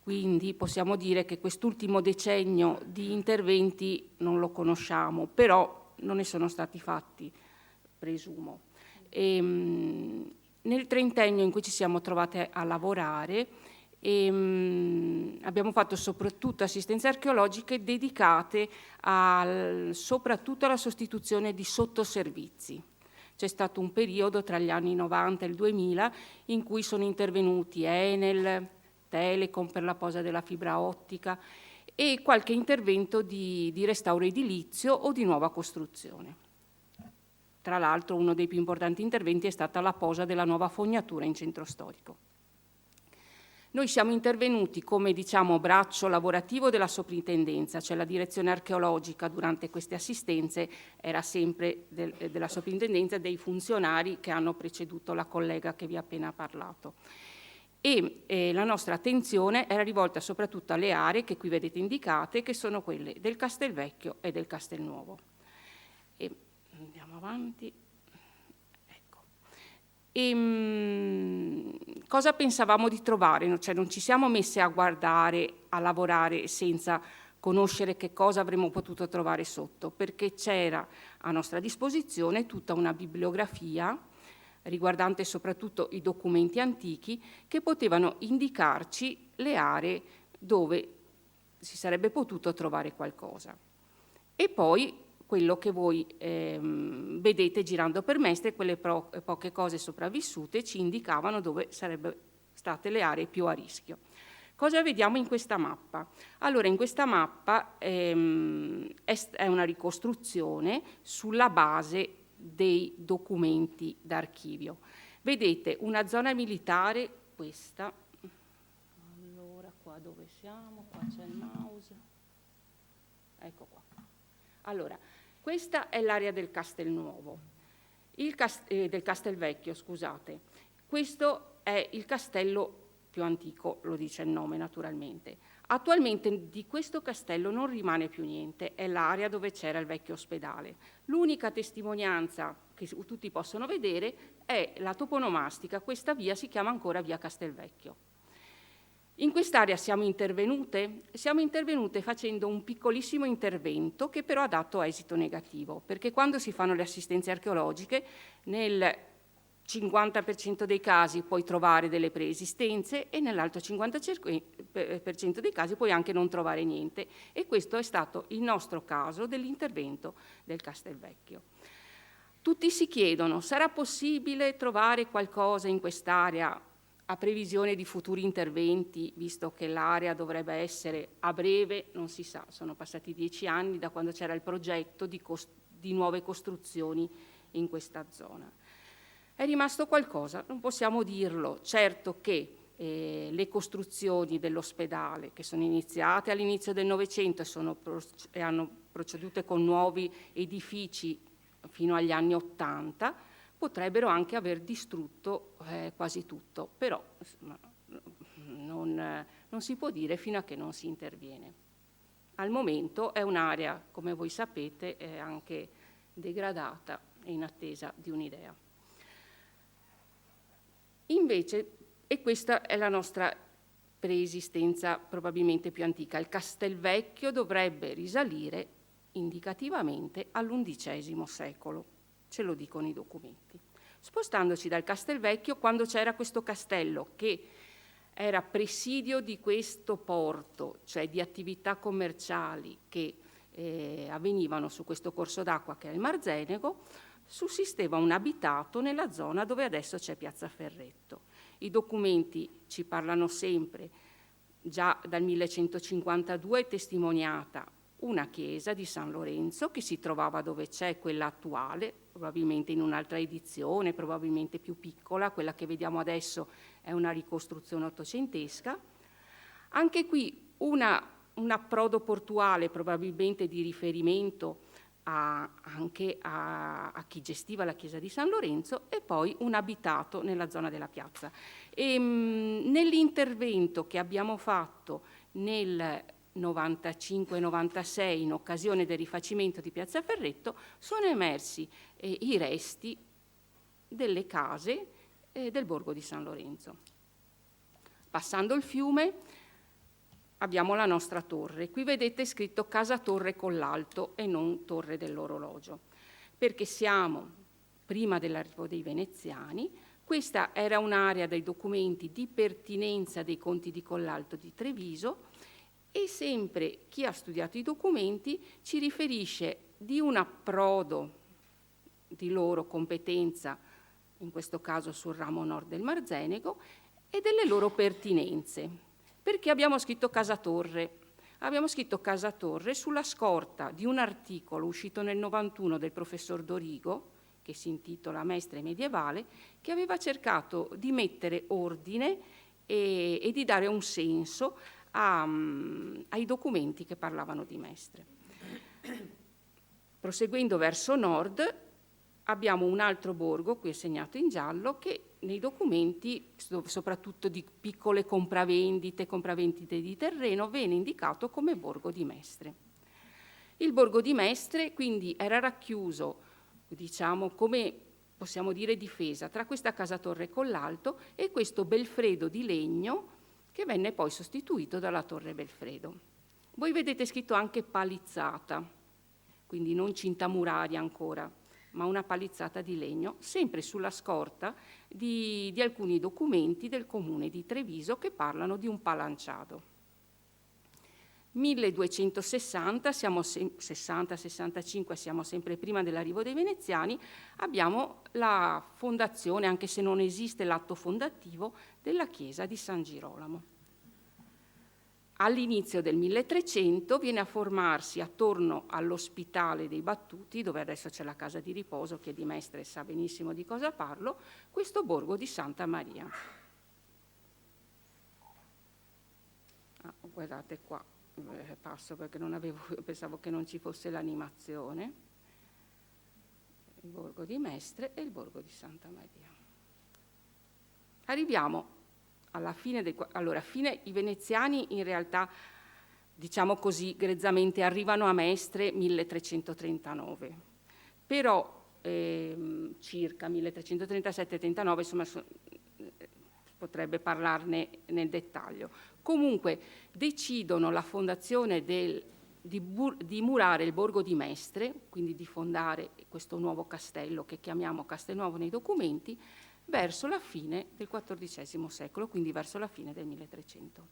Quindi possiamo dire che quest'ultimo decennio di interventi non lo conosciamo, però non ne sono stati fatti, presumo. Nel trentennio in cui ci siamo trovate a lavorare abbiamo fatto soprattutto assistenze archeologiche dedicate soprattutto alla sostituzione di sottoservizi. C'è stato un periodo tra gli anni 90 e il 2000 in cui sono intervenuti Enel, Telecom per la posa della fibra ottica e qualche intervento di restauro edilizio o di nuova costruzione. Tra l'altro uno dei più importanti interventi è stata la posa della nuova fognatura in centro storico. Noi siamo intervenuti come, diciamo, braccio lavorativo della soprintendenza, cioè la direzione archeologica durante queste assistenze era sempre della soprintendenza, dei funzionari che hanno preceduto la collega che vi ha appena parlato. E la nostra attenzione era rivolta soprattutto alle aree che qui vedete indicate, che sono quelle del Castelvecchio e del Castelnuovo. E andiamo avanti. Cosa pensavamo di trovare? Cioè, non ci siamo messe a guardare, a lavorare senza conoscere che cosa avremmo potuto trovare sotto, perché c'era a nostra disposizione tutta una bibliografia riguardante soprattutto i documenti antichi che potevano indicarci le aree dove si sarebbe potuto trovare qualcosa. E poi quello che voi vedete girando per Mestre, quelle poche cose sopravvissute, ci indicavano dove sarebbero state le aree più a rischio. Cosa vediamo in questa mappa? Allora, in questa mappa è una ricostruzione sulla base dei documenti d'archivio. Vedete una zona militare, questa, allora qua dove siamo? Qua c'è il mouse, ecco qua. Allora, questa è l'area del Castelnuovo, del Castelvecchio, scusate. Questo è il castello più antico, lo dice il nome naturalmente. Attualmente di questo castello non rimane più niente, è l'area dove c'era il vecchio ospedale. L'unica testimonianza che tutti possono vedere è la toponomastica, questa via si chiama ancora via Castelvecchio. In quest'area siamo intervenute facendo un piccolissimo intervento che però ha dato esito negativo, perché quando si fanno le assistenze archeologiche nel 50% dei casi puoi trovare delle preesistenze e nell'altro 50% dei casi puoi anche non trovare niente, e questo è stato il nostro caso dell'intervento del Castelvecchio. Tutti si chiedono: sarà possibile trovare qualcosa in quest'area a previsione di futuri interventi, visto che l'area dovrebbe essere a breve, non si sa, sono passati 10 anni da quando c'era il progetto di nuove costruzioni in questa zona. È rimasto qualcosa, non possiamo dirlo. Certo che le costruzioni dell'ospedale, che sono iniziate all'inizio del Novecento e hanno procedute con nuovi edifici fino agli anni '80, potrebbero anche aver distrutto quasi tutto, però non si può dire fino a che non si interviene. Al momento è un'area, come voi sapete, è anche degradata e in attesa di un'idea. Invece, e questa è la nostra preesistenza probabilmente più antica, il Castelvecchio dovrebbe risalire indicativamente all'XI secolo. Ce lo dicono i documenti. Spostandoci dal Castelvecchio, quando c'era questo castello che era presidio di questo porto, cioè di attività commerciali che avvenivano su questo corso d'acqua che è il Marzenego, sussisteva un abitato nella zona dove adesso c'è Piazza Ferretto. I documenti ci parlano sempre, già dal 1152 è testimoniata una chiesa di San Lorenzo che si trovava dove c'è quella attuale, probabilmente in un'altra edizione, probabilmente più piccola, quella che vediamo adesso è una ricostruzione ottocentesca. Anche qui un approdo portuale, probabilmente di riferimento anche a chi gestiva la chiesa di San Lorenzo, e poi un abitato nella zona della piazza. Nell'intervento che abbiamo fatto nel 95-96 in occasione del rifacimento di Piazza Ferretto sono emersi i resti delle case del borgo di San Lorenzo. Passando il fiume abbiamo la nostra torre. Qui vedete scritto Casa Torre Collalto e non Torre dell'Orologio, perché siamo prima dell'arrivo dei veneziani. Questa era un'area dei documenti di pertinenza dei conti di Collalto di Treviso, e sempre chi ha studiato i documenti ci riferisce di un approdo di loro competenza, in questo caso sul ramo nord del Marzenego, e delle loro pertinenze. Perché abbiamo scritto Casa Torre? Abbiamo scritto Casa Torre sulla scorta di un articolo uscito nel 91 del professor Dorigo, che si intitola Mestre medievale, che aveva cercato di mettere ordine e di dare un senso ai documenti che parlavano di Mestre. Proseguendo verso nord abbiamo un altro borgo, qui è segnato in giallo, che nei documenti, soprattutto di piccole compravendite di terreno, viene indicato come borgo di Mestre. Il borgo di Mestre quindi era racchiuso, diciamo, come possiamo dire difesa tra questa casa torre Collalto e questo belfredo di legno che venne poi sostituito dalla torre Belfredo. Voi vedete scritto anche palizzata, quindi non cinta muraria ancora, ma una palizzata di legno, sempre sulla scorta di alcuni documenti del comune di Treviso che parlano di un palanciado. 1260, 60-65, siamo sempre prima dell'arrivo dei veneziani, abbiamo la fondazione, anche se non esiste l'atto fondativo, della chiesa di San Girolamo. All'inizio del 1300 viene a formarsi attorno all'ospitale dei Battuti, dove adesso c'è la casa di riposo, che di Mestre sa benissimo di cosa parlo, questo borgo di Santa Maria. Guardate qua, passo perché pensavo che non ci fosse l'animazione. Il borgo di Mestre e il borgo di Santa Maria. Arriviamo alla fine i veneziani in realtà, diciamo così grezzamente, arrivano a Mestre 1339, però circa 1337-39, insomma potrebbe parlarne nel dettaglio. Comunque decidono la fondazione di murare il borgo di Mestre, quindi di fondare questo nuovo castello che chiamiamo Castelnuovo nei documenti, verso la fine del XIV secolo, quindi verso la fine del 1300.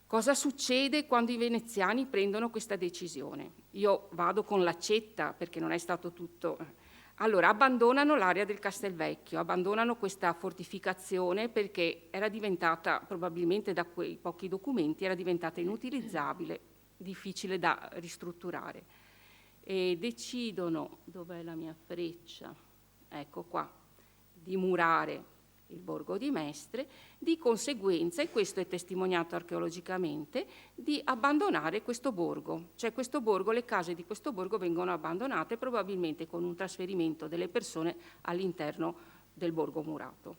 Cosa succede quando i veneziani prendono questa decisione? Io vado con l'accetta perché non è stato tutto. Allora, abbandonano l'area del Castelvecchio, abbandonano questa fortificazione perché era diventata, probabilmente da quei pochi documenti, era diventata inutilizzabile, difficile da ristrutturare. E decidono, dov'è la mia freccia? Ecco qua, di murare il borgo di Mestre, di conseguenza, e questo è testimoniato archeologicamente, di abbandonare questo borgo. Cioè questo borgo, le case di questo borgo vengono abbandonate probabilmente con un trasferimento delle persone all'interno del borgo murato.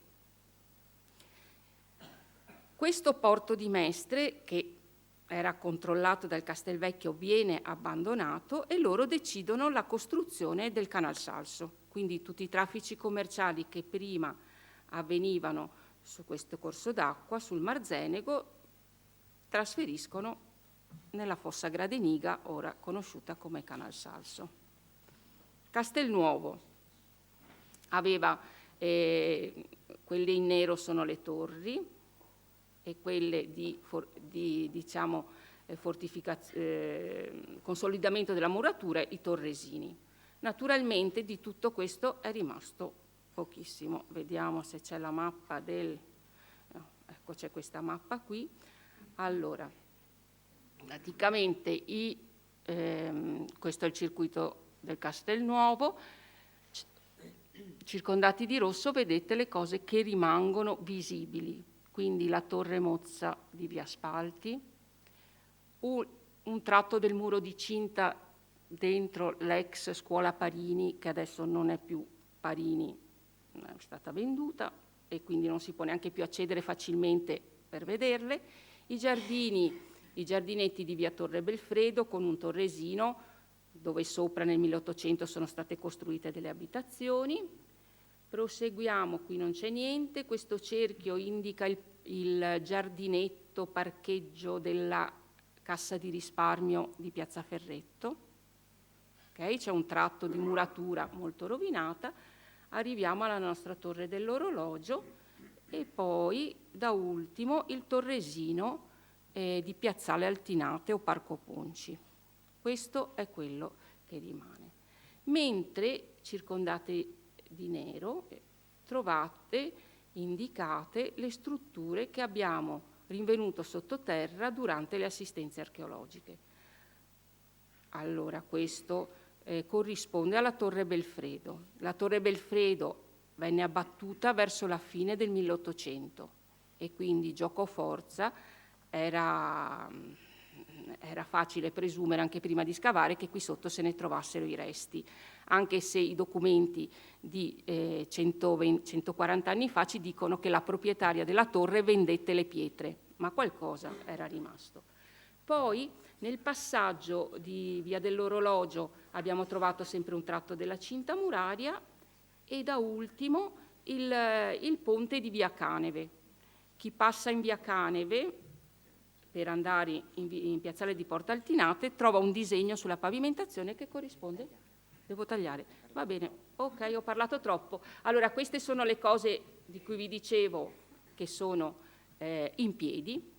Questo porto di Mestre, che era controllato dal Castelvecchio, viene abbandonato e loro decidono la costruzione del Canal Salso. Quindi tutti i traffici commerciali che prima avvenivano su questo corso d'acqua, sul Marzenego, trasferiscono nella fossa Gradeniga, ora conosciuta come Canal Salso. Castelnuovo aveva, quelle in nero sono le torri e quelle di consolidamento della muratura, i torresini. Naturalmente di tutto questo è rimasto pochissimo. Vediamo se c'è la mappa ecco, c'è questa mappa qui. Allora, praticamente questo è il circuito del Castelnuovo. Circondati di rosso vedete le cose che rimangono visibili, quindi la torre mozza di Via Spalti, un tratto del muro di cinta dentro l'ex scuola Parini, che adesso non è più Parini, è stata venduta e quindi non si può neanche più accedere facilmente per vederle, i giardinetti di Via Torre Belfredo con un torresino dove sopra nel 1800 sono state costruite delle abitazioni. Proseguiamo, qui non c'è niente, questo cerchio indica il giardinetto parcheggio della Cassa di risparmio di Piazza Ferretto. Okay, c'è un tratto di muratura molto rovinata. Arriviamo alla nostra torre dell'orologio e poi da ultimo il torresino di Piazzale Altinate o Parco Ponci. Questo è quello che rimane. Mentre circondate di nero trovate indicate le strutture che abbiamo rinvenuto sottoterra durante le assistenze archeologiche. Allora questo corrisponde alla Torre Belfredo. La Torre Belfredo venne abbattuta verso la fine del 1800, e quindi giocoforza, era facile presumere anche prima di scavare che qui sotto se ne trovassero i resti, anche se i documenti di 140 anni fa ci dicono che la proprietaria della torre vendette le pietre, ma qualcosa era rimasto. Poi nel passaggio di Via dell'Orologio abbiamo trovato sempre un tratto della cinta muraria e da ultimo il ponte di Via Caneve. Chi passa in Via Caneve per andare in piazzale di Porta Altinate trova un disegno sulla pavimentazione che corrisponde. Devo tagliare? Va bene, ok, ho parlato troppo. Allora, queste sono le cose di cui vi dicevo che sono in piedi,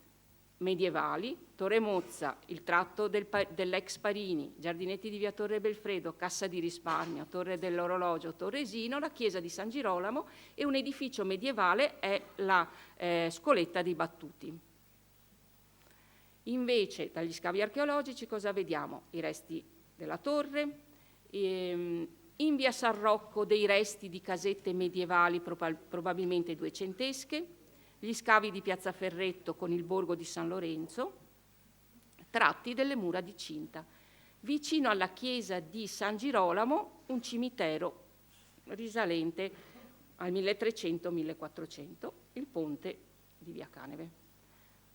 medievali, Torre Mozza, il tratto dell'ex Parini, giardinetti di Via Torre Belfredo, Cassa di Risparmio, Torre dell'Orologio, Torresino, la chiesa di San Girolamo e un edificio medievale è la Scoletta dei Battuti. Invece dagli scavi archeologici cosa vediamo? I resti della torre, in via San Rocco dei resti di casette medievali probabilmente duecentesche, gli scavi di piazza Ferretto con il borgo di San Lorenzo, tratti delle mura di cinta. Vicino alla chiesa di San Girolamo un cimitero risalente al 1300-1400, il ponte di Via Caneve.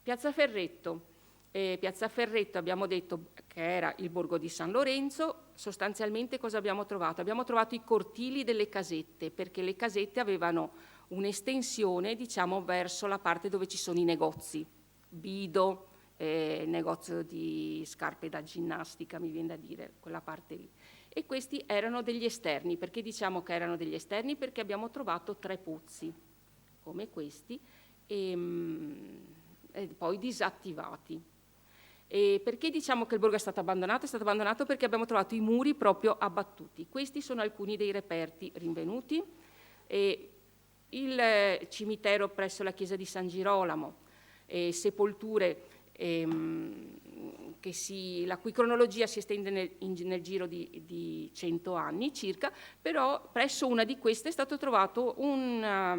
Piazza Ferretto abbiamo detto che era il borgo di San Lorenzo. Sostanzialmente cosa abbiamo trovato? Abbiamo trovato i cortili delle casette, perché le casette avevano un'estensione, diciamo, verso la parte dove ci sono i negozi, Bido, negozio di scarpe da ginnastica, mi viene da dire, quella parte lì. E questi erano degli esterni. Perché diciamo che erano degli esterni? Perché abbiamo trovato 3 pozzi, come questi, e poi disattivati. E perché diciamo che il borgo è stato abbandonato? È stato abbandonato perché abbiamo trovato i muri proprio abbattuti. Questi sono alcuni dei reperti rinvenuti. Il cimitero presso la chiesa di San Girolamo, sepolture la cui cronologia si estende nel giro di 100 anni circa, però presso una di queste è stato trovato una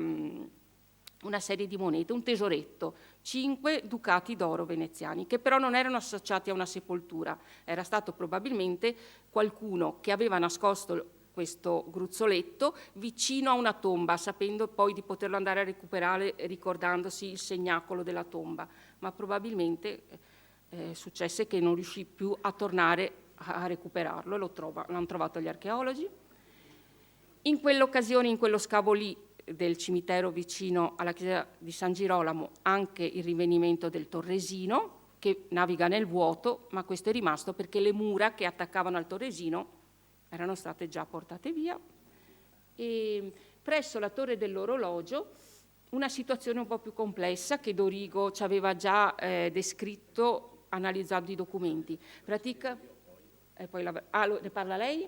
serie di monete, un tesoretto, 5 ducati d'oro veneziani, che però non erano associati a una sepoltura, era stato probabilmente qualcuno che aveva nascosto questo gruzzoletto vicino a una tomba, sapendo poi di poterlo andare a recuperare ricordandosi il segnacolo della tomba, ma probabilmente successe che non riuscì più a tornare a recuperarlo, l'hanno trovato gli archeologi. In quell'occasione, in quello scavo lì del cimitero vicino alla chiesa di San Girolamo, anche il rinvenimento del Torresino, che naviga nel vuoto, ma questo è rimasto perché le mura che attaccavano al Torresino erano state già portate via. E presso la Torre dell'Orologio una situazione un po' più complessa che Dorigo ci aveva già descritto analizzando i documenti. Ne parla lei?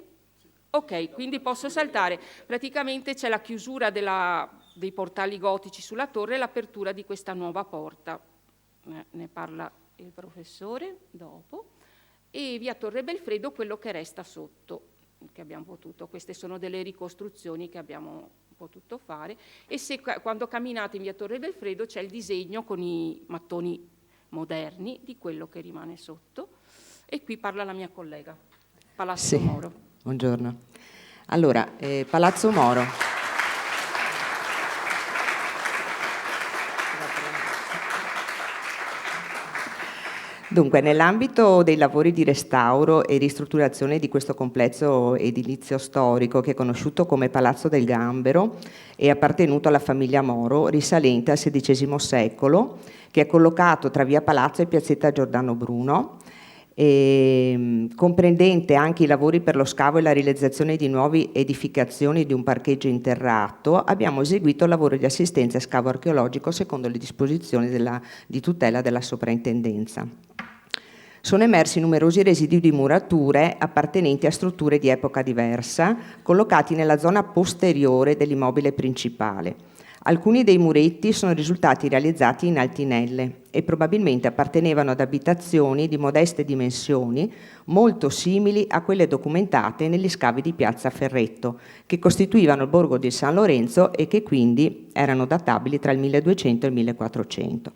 Ok, quindi posso saltare. Praticamente c'è la chiusura dei portali gotici sulla torre e l'apertura di questa nuova porta. Ne parla il professore dopo. E via Torre Belfredo quello che resta sotto, che abbiamo potuto. Queste sono delle ricostruzioni che abbiamo potuto fare. E quando camminate in via Torre Belfredo c'è il disegno con i mattoni moderni di quello che rimane sotto. E qui parla la mia collega, Palazzo Moro. Buongiorno. Allora, Palazzo Moro. Dunque, nell'ambito dei lavori di restauro e ristrutturazione di questo complesso edilizio storico, che è conosciuto come Palazzo del Gambero, è appartenuto alla famiglia Moro, risalente al XVI secolo, che è collocato tra via Palazzo e piazzetta Giordano Bruno, comprendente anche i lavori per lo scavo e la realizzazione di nuove edificazioni di un parcheggio interrato. Abbiamo eseguito lavori di assistenza e scavo archeologico secondo le disposizioni di tutela della soprintendenza. Sono emersi numerosi residui di murature appartenenti a strutture di epoca diversa, collocati nella zona posteriore dell'immobile principale. Alcuni dei muretti sono risultati realizzati in altinelle e probabilmente appartenevano ad abitazioni di modeste dimensioni, molto simili a quelle documentate negli scavi di Piazza Ferretto, che costituivano il borgo di San Lorenzo e che quindi erano databili tra il 1200 e il 1400.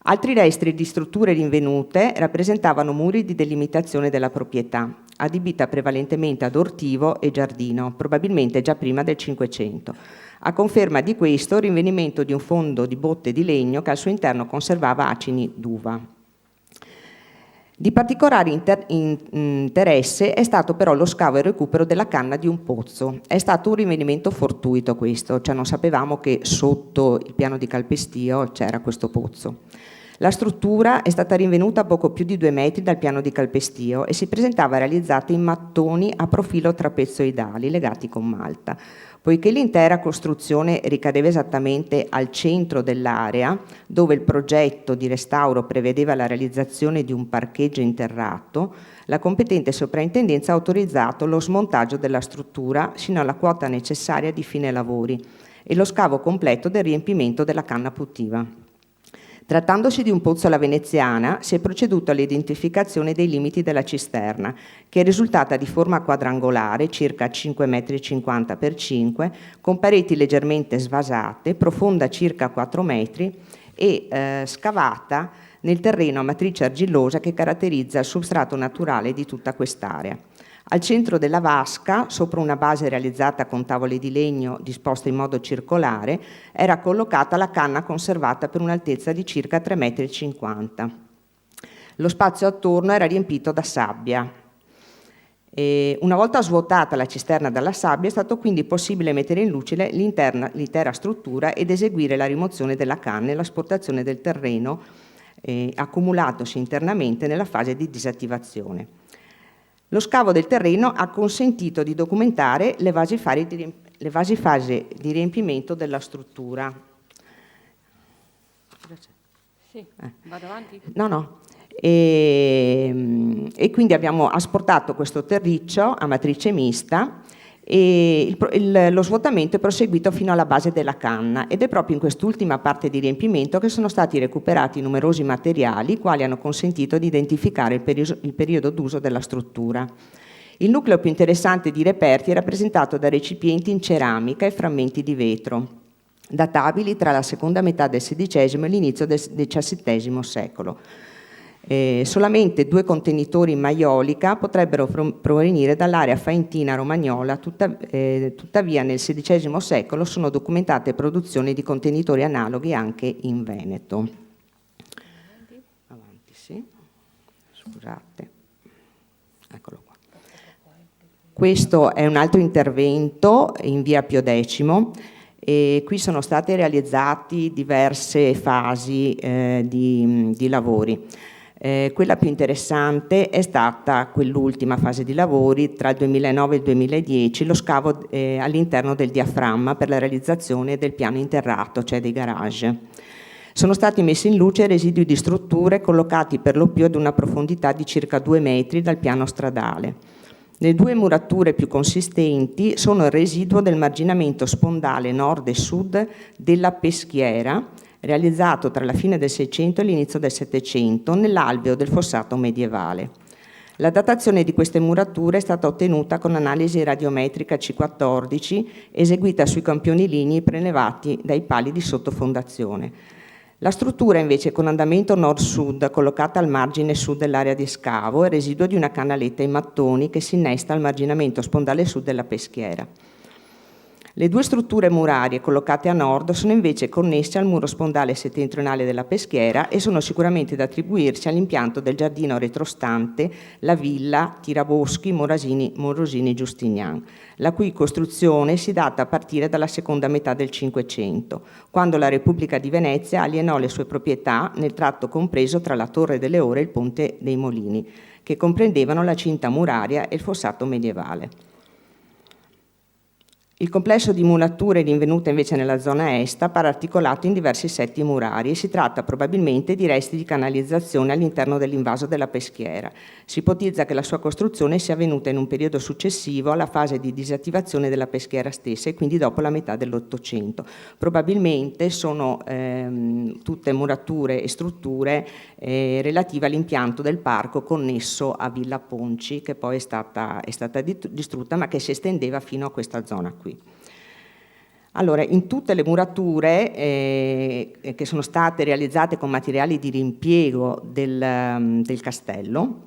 Altri resti di strutture rinvenute rappresentavano muri di delimitazione della proprietà, adibita prevalentemente ad ortivo e giardino, probabilmente già prima del Cinquecento. A conferma di questo, il rinvenimento di un fondo di botte di legno che al suo interno conservava acini d'uva. Di particolare interesse è stato però lo scavo e il recupero della canna di un pozzo. È stato un rinvenimento fortuito questo, cioè non sapevamo che sotto il piano di calpestio c'era questo pozzo. La struttura è stata rinvenuta a poco più di 2 metri dal piano di calpestio e si presentava realizzata in mattoni a profilo trapezoidali legati con malta. Poiché l'intera costruzione ricadeva esattamente al centro dell'area, dove il progetto di restauro prevedeva la realizzazione di un parcheggio interrato, la competente soprintendenza ha autorizzato lo smontaggio della struttura sino alla quota necessaria di fine lavori e lo scavo completo del riempimento della canna puttiva. Trattandosi di un pozzo alla veneziana, si è proceduto all'identificazione dei limiti della cisterna, che è risultata di forma quadrangolare, circa 5,50 m per 5, con pareti leggermente svasate, profonda circa 4 metri e scavata nel terreno a matrice argillosa che caratterizza il substrato naturale di tutta quest'area. Al centro della vasca, sopra una base realizzata con tavole di legno disposte in modo circolare, era collocata la canna conservata per un'altezza di circa 3,50 m. Lo spazio attorno era riempito da sabbia. Una volta svuotata la cisterna dalla sabbia è stato quindi possibile mettere in luce l'intera struttura ed eseguire la rimozione della canna e l'asportazione del terreno accumulatosi internamente nella fase di disattivazione. Lo scavo del terreno ha consentito di documentare le vasi fasi di riempimento della struttura. Sì, vado avanti? No. E quindi abbiamo asportato questo terriccio a matrice mista e lo svuotamento è proseguito fino alla base della canna ed è proprio in quest'ultima parte di riempimento che sono stati recuperati numerosi materiali i quali hanno consentito di identificare il periodo d'uso della struttura. Il nucleo più interessante di reperti è rappresentato da recipienti in ceramica e frammenti di vetro, databili tra la seconda metà del XVI e l'inizio del XVII secolo. Solamente 2 contenitori in maiolica potrebbero provenire dall'area faentina romagnola, tuttavia nel XVI secolo sono documentate produzioni di contenitori analoghi anche in Veneto. Avanti, sì. Scusate. Eccolo qua. Questo è un altro intervento in via Pio X. E qui sono state realizzate diverse fasi di lavori. Quella più interessante è stata quell'ultima fase di lavori tra il 2009 e il 2010, lo scavo all'interno del diaframma per la realizzazione del piano interrato, cioè dei garage. Sono stati messi in luce residui di strutture collocati per lo più ad una profondità di circa 2 metri dal piano stradale. Le 2 murature più consistenti sono il residuo del marginamento spondale nord e sud della Peschiera, realizzato tra la fine del Seicento e l'inizio del Settecento nell'alveo del fossato medievale. La datazione di queste murature è stata ottenuta con analisi radiometrica C14 eseguita sui campioni lignei prelevati dai pali di sottofondazione. La struttura invece con andamento nord-sud, collocata al margine sud dell'area di scavo, è residuo di una canaletta in mattoni che si innesta al marginamento spondale sud della Peschiera. Le 2 strutture murarie collocate a nord sono invece connesse al muro spondale settentrionale della Peschiera e sono sicuramente da attribuirsi all'impianto del giardino retrostante la villa Tiraboschi Morosini Giustinian, la cui costruzione si data a partire dalla seconda metà del Cinquecento, quando la Repubblica di Venezia alienò le sue proprietà nel tratto compreso tra la Torre delle Ore e il Ponte dei Molini, che comprendevano la cinta muraria e il fossato medievale. Il complesso di murature rinvenute invece nella zona est appare articolato in diversi setti murari e si tratta probabilmente di resti di canalizzazione all'interno dell'invaso della peschiera. Si ipotizza che la sua costruzione sia avvenuta in un periodo successivo alla fase di disattivazione della peschiera stessa e quindi dopo la metà dell'Ottocento. Probabilmente sono tutte murature e strutture relative all'impianto del parco connesso a Villa Ponci, che poi è stata distrutta ma che si estendeva fino a questa zona qui. Allora, in tutte le murature che sono state realizzate con materiali di riimpiego del castello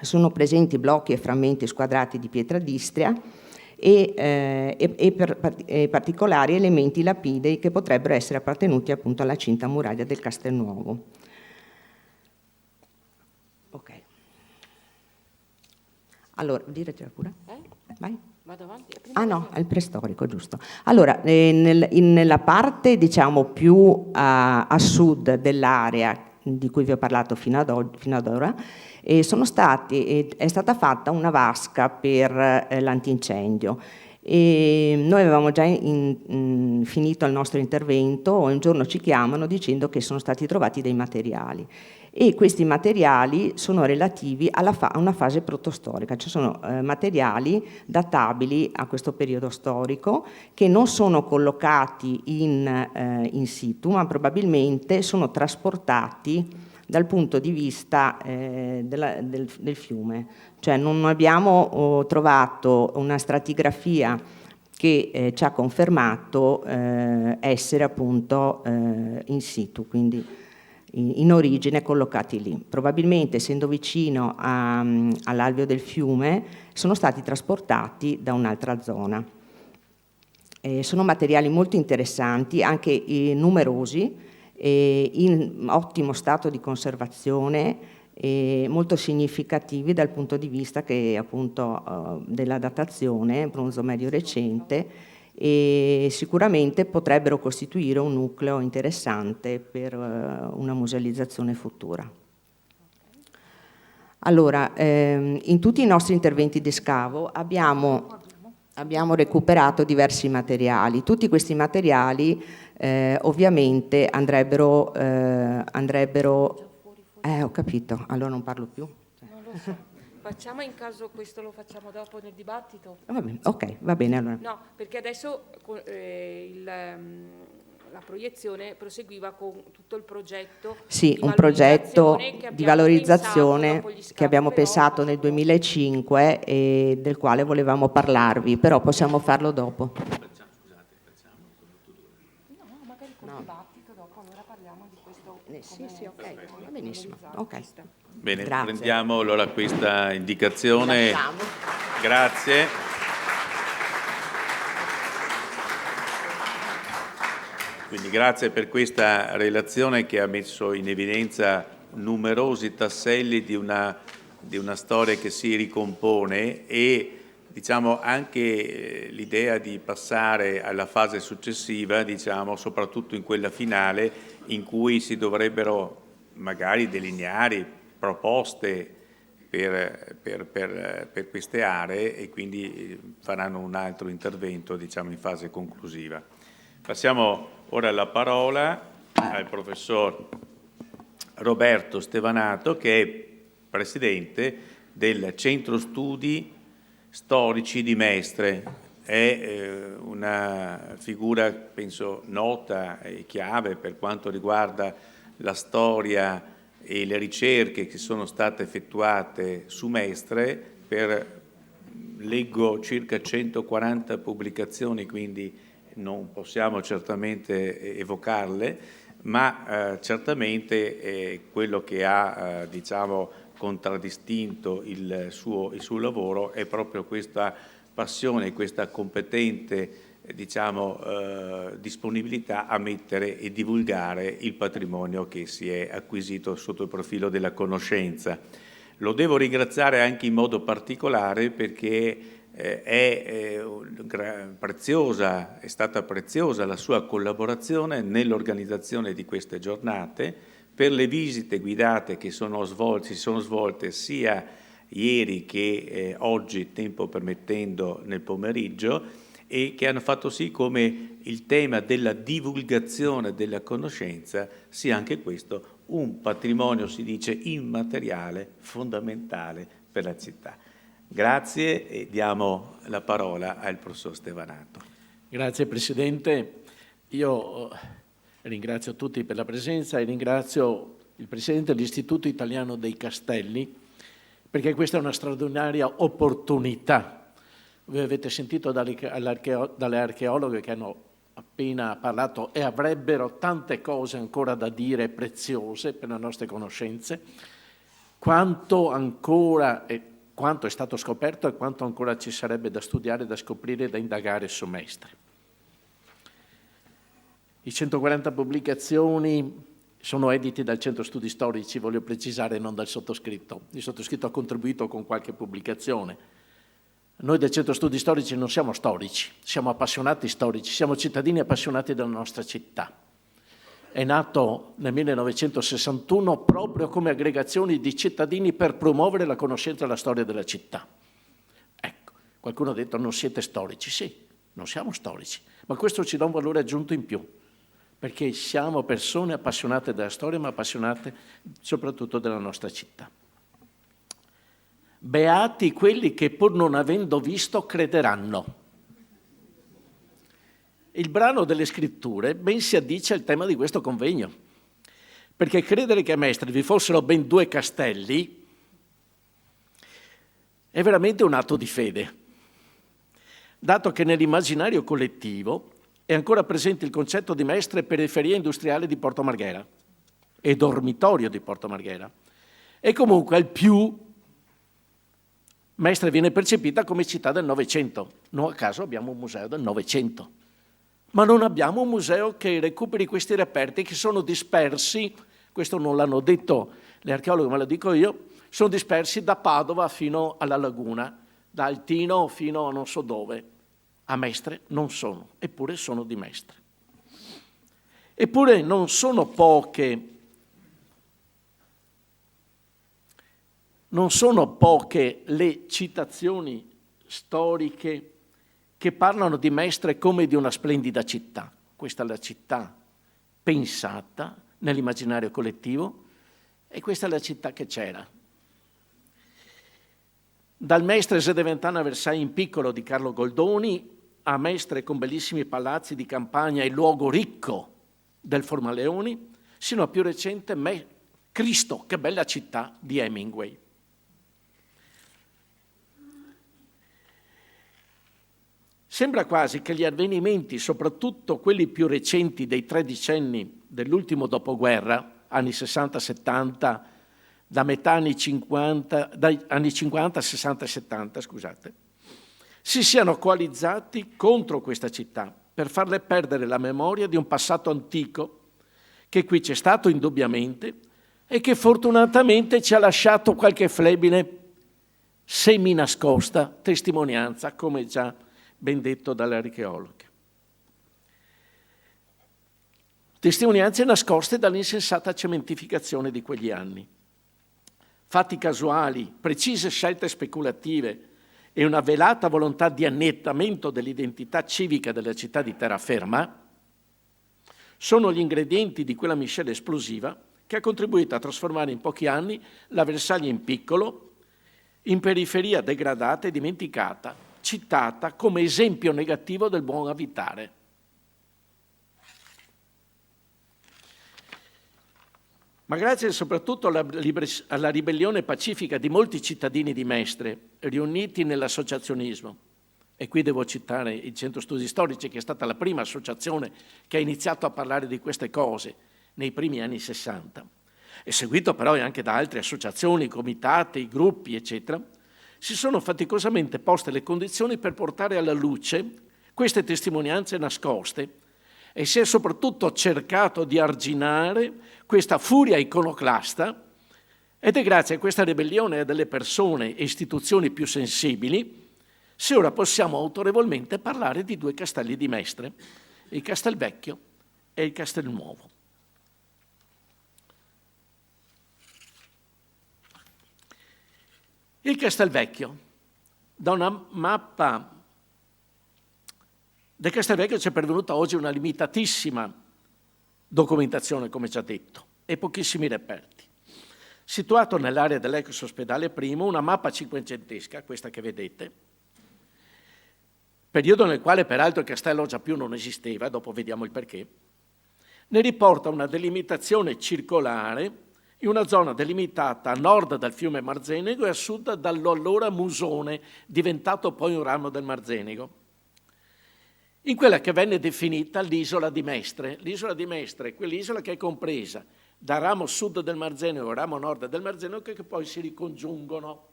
sono presenti blocchi e frammenti squadrati di pietra d'Istria e particolari elementi lapidei che potrebbero essere appartenuti appunto alla cinta muraria del Castelnuovo. Ok. Allora, diretela pure. Vai. Vado avanti. Ah no, è il preistorico, giusto. Allora, nella parte diciamo più a sud dell'area di cui vi ho parlato fino ad ora, è stata fatta una vasca per l'antincendio. E noi avevamo già finito il nostro intervento, un giorno ci chiamano dicendo che sono stati trovati dei materiali. E questi materiali sono relativi a una fase protostorica, cioè sono materiali databili a questo periodo storico che non sono collocati in situ, ma probabilmente sono trasportati dal punto di vista del fiume. Cioè non abbiamo trovato una stratigrafia che ci ha confermato essere appunto in situ, quindi in origine collocati lì. Probabilmente, essendo vicino all'alveo del fiume, sono stati trasportati da un'altra zona. Sono materiali molto interessanti, anche numerosi, in ottimo stato di conservazione, molto significativi dal punto di vista che appunto della datazione, bronzo medio recente, e sicuramente potrebbero costituire un nucleo interessante per una musealizzazione futura. Allora, in tutti i nostri interventi di scavo abbiamo recuperato diversi materiali. Tutti questi materiali ovviamente andrebbero ho capito, allora non parlo più. Non lo so. Facciamo in caso questo lo facciamo dopo nel dibattito? Va bene, ok, va bene allora. No, perché adesso la proiezione proseguiva con tutto il progetto. Sì, un progetto di valorizzazione che abbiamo pensato nel 2005 e del quale volevamo parlarvi, però possiamo farlo dopo. No, magari col dibattito dopo, allora parliamo di questo. Sì, ok, va benissimo. Ok. Bene, Grazie. prendiamo allora questa indicazione. Lasciamo. Grazie. Quindi grazie per questa relazione che ha messo in evidenza numerosi tasselli di una storia che si ricompone e diciamo anche l'idea di passare alla fase successiva, diciamo soprattutto in quella finale in cui si dovrebbero magari delineare proposte per queste aree e quindi faranno un altro intervento diciamo in fase conclusiva. Passiamo ora la parola al professor Roberto Stevanato, che è presidente del Centro Studi Storici di Mestre. È una figura, penso, nota e chiave per quanto riguarda la storia e le ricerche che sono state effettuate su Mestre leggo circa 140 pubblicazioni, quindi non possiamo certamente evocarle, ma certamente quello che ha diciamo contraddistinto il suo lavoro è proprio questa passione, questa competente diciamo disponibilità a mettere e divulgare il patrimonio che si è acquisito sotto il profilo della conoscenza. Lo devo ringraziare anche in modo particolare perché è stata preziosa la sua collaborazione nell'organizzazione di queste giornate, per le visite guidate che si sono svolte sia ieri che oggi, tempo permettendo, nel pomeriggio, e che hanno fatto sì come il tema della divulgazione della conoscenza sia anche questo un patrimonio, si dice, immateriale, fondamentale per la città. Grazie e diamo la parola al professor Stevanato. Grazie Presidente. Io ringrazio tutti per la presenza e ringrazio il Presidente dell'Istituto Italiano dei Castelli, perché questa è una straordinaria opportunità. Voi avete sentito dalle archeologhe che hanno appena parlato e avrebbero tante cose ancora da dire preziose per le nostre conoscenze, quanto ancora quanto è stato scoperto e quanto ancora ci sarebbe da studiare, da scoprire, da indagare su Mestre. I 140 pubblicazioni sono editi dal Centro Studi Storici, voglio precisare, non dal sottoscritto. Il sottoscritto ha contribuito con qualche pubblicazione. Noi del Centro Studi Storici non siamo storici, siamo appassionati storici, siamo cittadini appassionati della nostra città. È nato nel 1961 proprio come aggregazioni di cittadini per promuovere la conoscenza e la storia della città. Ecco, qualcuno ha detto non siete storici. Sì, non siamo storici, ma questo ci dà un valore aggiunto in più, perché siamo persone appassionate della storia, ma appassionate soprattutto della nostra città. Beati quelli che pur non avendo visto crederanno. Il brano delle scritture ben si addice al tema di questo convegno, perché credere che a Mestre vi fossero ben 2 castelli è veramente un atto di fede, dato che nell'immaginario collettivo è ancora presente il concetto di Mestre periferia industriale di Porto Marghera e dormitorio di Porto Marghera. E comunque al più Mestre viene percepita come città del Novecento. Non a caso abbiamo un museo del Novecento. Ma non abbiamo un museo che recuperi questi reperti che sono dispersi, questo non l'hanno detto le archeologhe, ma lo dico io, sono dispersi da Padova fino alla laguna, da Altino fino a non so dove. A Mestre non sono, eppure sono di Mestre. Eppure non sono poche le citazioni storiche che parlano di Mestre come di una splendida città. Questa è la città pensata nell'immaginario collettivo e questa è la città che c'era. Dal Mestre Sedeventana Versailles in piccolo di Carlo Goldoni a Mestre con bellissimi palazzi di campagna e luogo ricco del Formaleoni, sino a più recente Cristo, che bella città, di Hemingway. Sembra quasi che gli avvenimenti, soprattutto quelli più recenti dei 3 decenni dell'ultimo dopoguerra, anni 60-70, da metà anni 50, dai anni 50, 60 e 70, scusate, si siano coalizzati contro questa città per farle perdere la memoria di un passato antico che qui c'è stato indubbiamente e che fortunatamente ci ha lasciato qualche flebile semi-nascosta testimonianza, come già ben detto dalle archeologhe. Testimonianze nascoste dall'insensata cementificazione di quegli anni. Fatti casuali, precise scelte speculative e una velata volontà di annettamento dell'identità civica della città di terraferma sono gli ingredienti di quella miscela esplosiva che ha contribuito a trasformare in pochi anni la Versailles in piccolo, in periferia degradata e dimenticata, citata come esempio negativo del buon abitare. Ma grazie soprattutto alla ribellione pacifica di molti cittadini di Mestre riuniti nell'associazionismo, e qui devo citare il Centro Studi Storici, che è stata la prima associazione che ha iniziato a parlare di queste cose nei primi anni 60, e seguito però anche da altre associazioni, comitati, gruppi, eccetera, si sono faticosamente poste le condizioni per portare alla luce queste testimonianze nascoste e si è soprattutto cercato di arginare questa furia iconoclasta, ed è grazie a questa ribellione e a delle persone e istituzioni più sensibili se ora possiamo autorevolmente parlare di 2 castelli di Mestre, il Castelvecchio e il Castelnuovo. Il Castelvecchio, da una mappa Del Castelvecchio c'è pervenuta oggi una limitatissima documentazione, come già detto, e pochissimi reperti. Situato nell'area dell'ex ospedale primo, una mappa cinquecentesca, questa che vedete, periodo nel quale peraltro il castello già più non esisteva, dopo vediamo il perché, ne riporta una delimitazione circolare in una zona delimitata a nord dal fiume Marzenego e a sud dall'allora Musone, diventato poi un ramo del Marzenego, in quella che venne definita l'isola di Mestre. L'isola di Mestre è quell'isola che è compresa da ramo sud del Marzenego e ramo nord del Marzenego che poi si ricongiungono.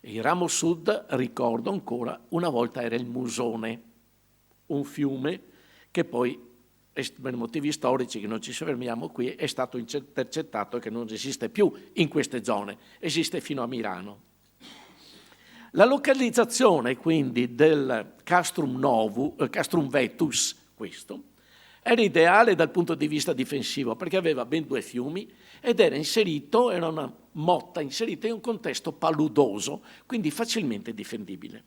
Il ramo sud, ricordo ancora, una volta era il Musone, un fiume che poi, per motivi storici che non ci soffermiamo qui, è stato intercettato e che non esiste più in queste zone, esiste fino a Milano. La localizzazione quindi del Castrum Vetus, questo, era ideale dal punto di vista difensivo perché aveva ben 2 fiumi ed era una motta inserita in un contesto paludoso, quindi facilmente difendibile.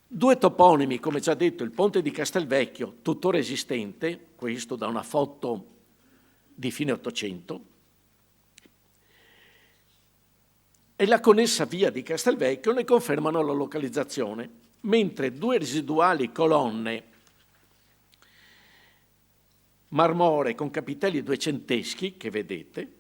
2 toponimi, come già detto, il ponte di Castelvecchio, tuttora esistente, questo da una foto di fine 800, e la connessa via di Castelvecchio ne confermano la localizzazione, mentre 2 residuali colonne marmoree con capitelli duecenteschi, che vedete,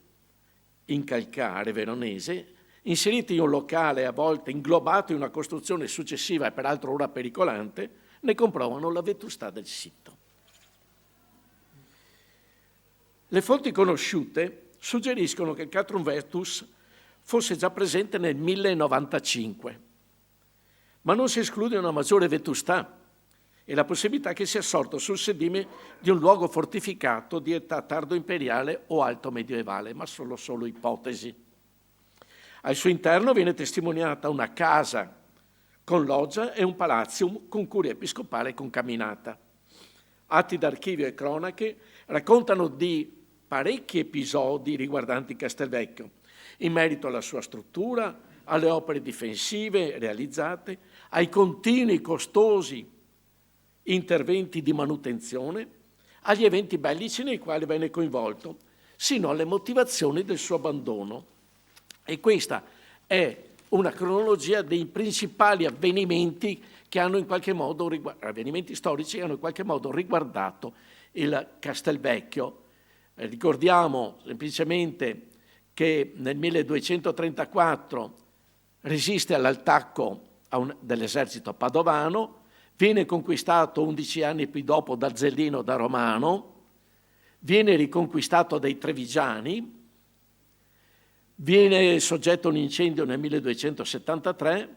in calcare veronese, inseriti in un locale a volte inglobato in una costruzione successiva e peraltro ora pericolante, ne comprovano la vetustà del sito. Le fonti conosciute suggeriscono che il Castrum Vetus fosse già presente nel 1095, ma non si esclude una maggiore vetustà e la possibilità che sia sorto sul sedime di un luogo fortificato di età tardo imperiale o alto medievale, ma sono solo ipotesi. Al suo interno viene testimoniata una casa con loggia e un palazium con curia episcopale con camminata. Atti d'archivio e cronache raccontano di parecchi episodi riguardanti Castelvecchio, in merito alla sua struttura, alle opere difensive realizzate, ai continui costosi interventi di manutenzione, agli eventi bellici nei quali venne coinvolto, sino alle motivazioni del suo abbandono. E questa è una cronologia dei principali avvenimenti che hanno in qualche modo avvenimenti storici che hanno in qualche modo riguardato il Castelvecchio. Ricordiamo semplicemente che nel 1234 resiste all'attacco dell'esercito padovano, viene conquistato 11 anni più dopo da Zellino da Romano, viene riconquistato dai Trevigiani, viene soggetto a un incendio nel 1273,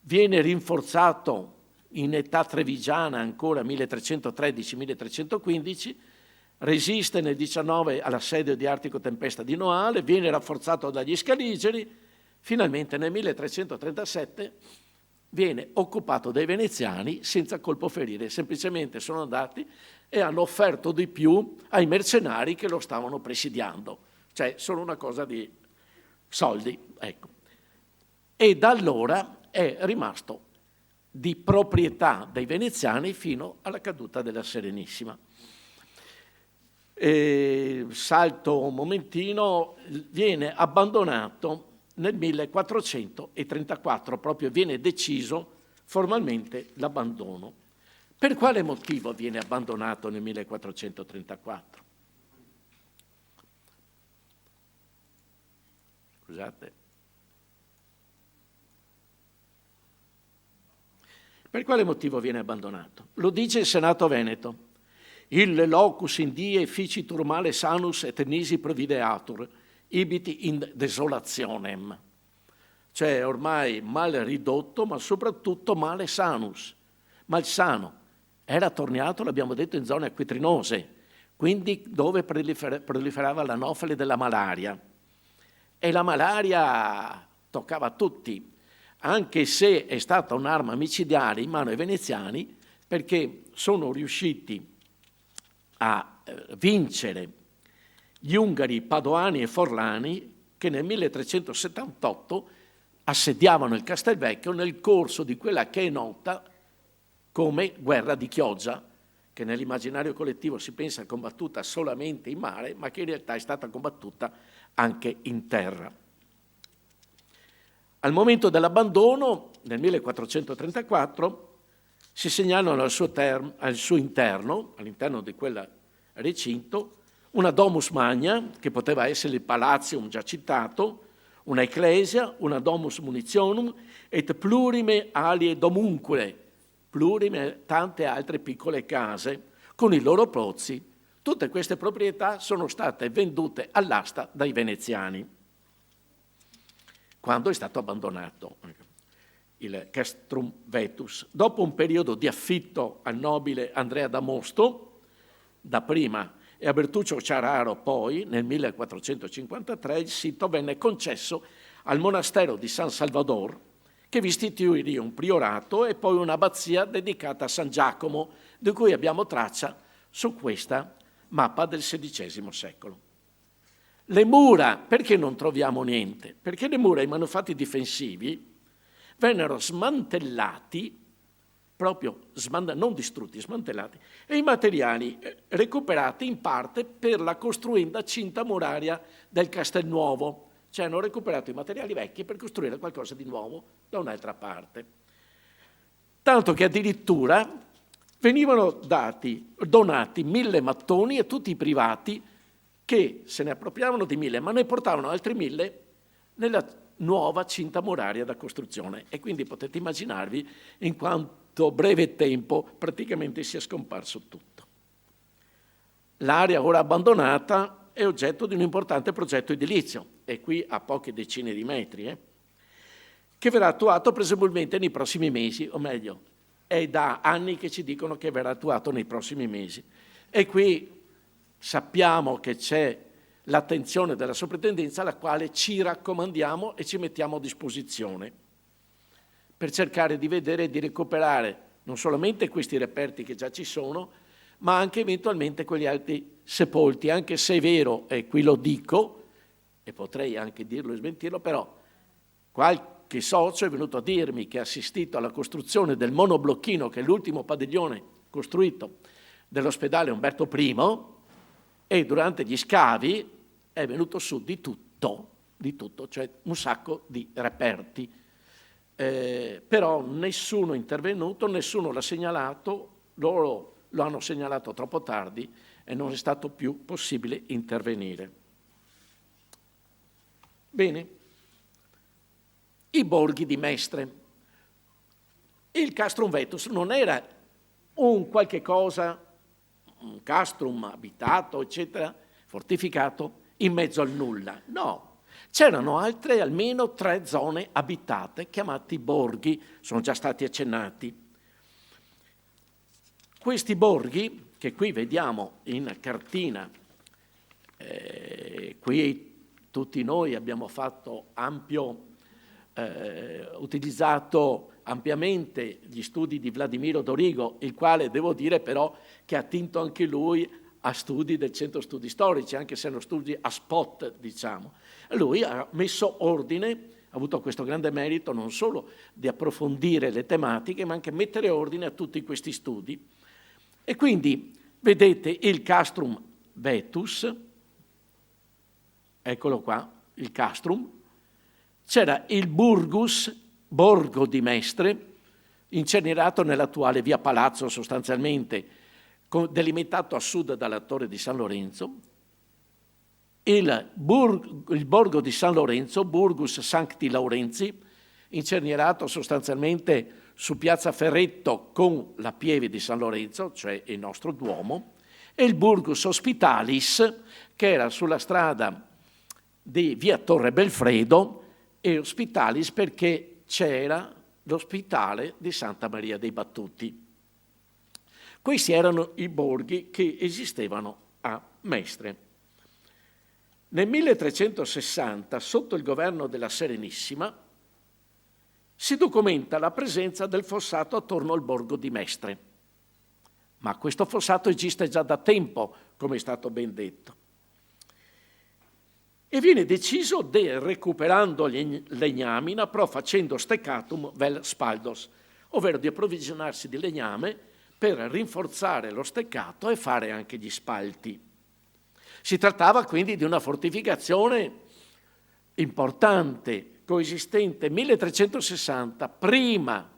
viene rinforzato in età trevigiana ancora 1313-1315, resiste nel 19 all'assedio di Artico Tempesta di Noale, viene rafforzato dagli Scaligeri, finalmente nel 1337 viene occupato dai veneziani senza colpo ferire, semplicemente sono andati e hanno offerto di più ai mercenari che lo stavano presidiando, cioè solo una cosa di soldi, ecco. E da allora è rimasto di proprietà dei veneziani fino alla caduta della Serenissima. Salto un momentino, viene abbandonato nel 1434, proprio viene deciso formalmente l'abbandono. Per quale motivo viene abbandonato nel 1434? Scusate. Per quale motivo viene abbandonato? Lo dice il Senato Veneto. Il locus in die ficitur male sanus et nisi provideatur, ibiti in desolationem. Cioè ormai male ridotto, ma soprattutto male sanus, malsano. Era attorniato, l'abbiamo detto, in zone acquitrinose, quindi dove proliferava l'anofele della malaria. E la malaria toccava a tutti, anche se è stata un'arma micidiale in mano ai veneziani, perché sono riusciti a vincere gli ungari padoani e forlani che nel 1378 assediavano il Castelvecchio nel corso di quella che è nota come guerra di Chioggia, che nell'immaginario collettivo si pensa combattuta solamente in mare, ma che in realtà è stata combattuta anche in terra. Al momento dell'abbandono, nel 1434, si segnalano al suo interno, all'interno di quel recinto, una domus magna, che poteva essere il palazium già citato, una ecclesia, una domus munitionum, et plurime alie domuncule, plurime tante altre piccole case, con i loro pozzi. Tutte queste proprietà sono state vendute all'asta dai veneziani, quando è stato abbandonato il Castrum Vetus. Dopo un periodo di affitto al nobile Andrea da Mosto, dapprima, e a Bertuccio Ciararo poi, nel 1453, il sito venne concesso al monastero di San Salvador, che vi istituì un priorato e poi un'abbazia dedicata a San Giacomo, di cui abbiamo traccia su questa mappa del XVI secolo. Le mura, perché non troviamo niente? Perché le mura e i manufatti difensivi vennero smantellati, proprio non distrutti, smantellati, e i materiali recuperati in parte per la costruenda cinta muraria del Castelnuovo, cioè hanno recuperato i materiali vecchi per costruire qualcosa di nuovo da un'altra parte. Tanto che addirittura venivano donati 1000 mattoni a tutti i privati che se ne appropriavano di 1000, ma ne portavano altri 1000 nella nuova cinta muraria da costruzione. E quindi potete immaginarvi in quanto breve tempo praticamente sia scomparso tutto. L'area ora abbandonata è oggetto di un importante progetto edilizio, e qui a poche decine di metri, che verrà attuato presumibilmente nei prossimi mesi, o meglio, è da anni che ci dicono che verrà attuato nei prossimi mesi. E qui sappiamo che c'è l'attenzione della soprintendenza, alla quale ci raccomandiamo e ci mettiamo a disposizione per cercare di vedere e di recuperare non solamente questi reperti che già ci sono, ma anche eventualmente quegli altri sepolti, anche se è vero, e qui lo dico, e potrei anche dirlo e smentirlo, però qualche socio è venuto a dirmi che ha assistito alla costruzione del monoblocchino, che è l'ultimo padiglione costruito dell'ospedale Umberto I, e durante gli scavi è venuto su di tutto, cioè un sacco di reperti. Però nessuno è intervenuto, nessuno l'ha segnalato, loro lo hanno segnalato troppo tardi e non è stato più possibile intervenire. Bene, i borghi di Mestre. Il Castrum Vetus non era un qualche cosa, un castrum abitato, eccetera, fortificato, in mezzo al nulla. No, c'erano altre, almeno 3 zone abitate, chiamati borghi, sono già stati accennati. Questi borghi, che qui vediamo in cartina, qui tutti noi abbiamo fatto utilizzato ampiamente gli studi di Vladimiro Dorigo, il quale devo dire però che ha attinto anche lui a studi del Centro Studi Storici, anche se erano studi a spot, diciamo. Lui ha messo ordine, ha avuto questo grande merito non solo di approfondire le tematiche, ma anche mettere ordine a tutti questi studi. E quindi vedete il Castrum Vetus, eccolo qua, il Castrum, c'era il Burgus, borgo di Mestre, incenerato nell'attuale via Palazzo sostanzialmente, delimitato a sud dalla torre di San Lorenzo, il borgo di San Lorenzo, Burgus Sancti Laurenzi, incenerato sostanzialmente su piazza Ferretto con la pieve di San Lorenzo, cioè il nostro Duomo, e il Burgus Hospitalis, che era sulla strada di via Torre Belfredo, e Hospitalis perché c'era l'ospitale di Santa Maria dei Battuti. Questi erano i borghi che esistevano a Mestre. Nel 1360, sotto il governo della Serenissima, si documenta la presenza del fossato attorno al borgo di Mestre. Ma questo fossato esiste già da tempo, come è stato ben detto. e viene deciso de recuperando gli legnamina pro facendo steccatum vel spaldos, ovvero di approvvigionarsi di legname per rinforzare lo steccato e fare anche gli spalti. Si trattava quindi di una fortificazione importante, coesistente, 1360, prima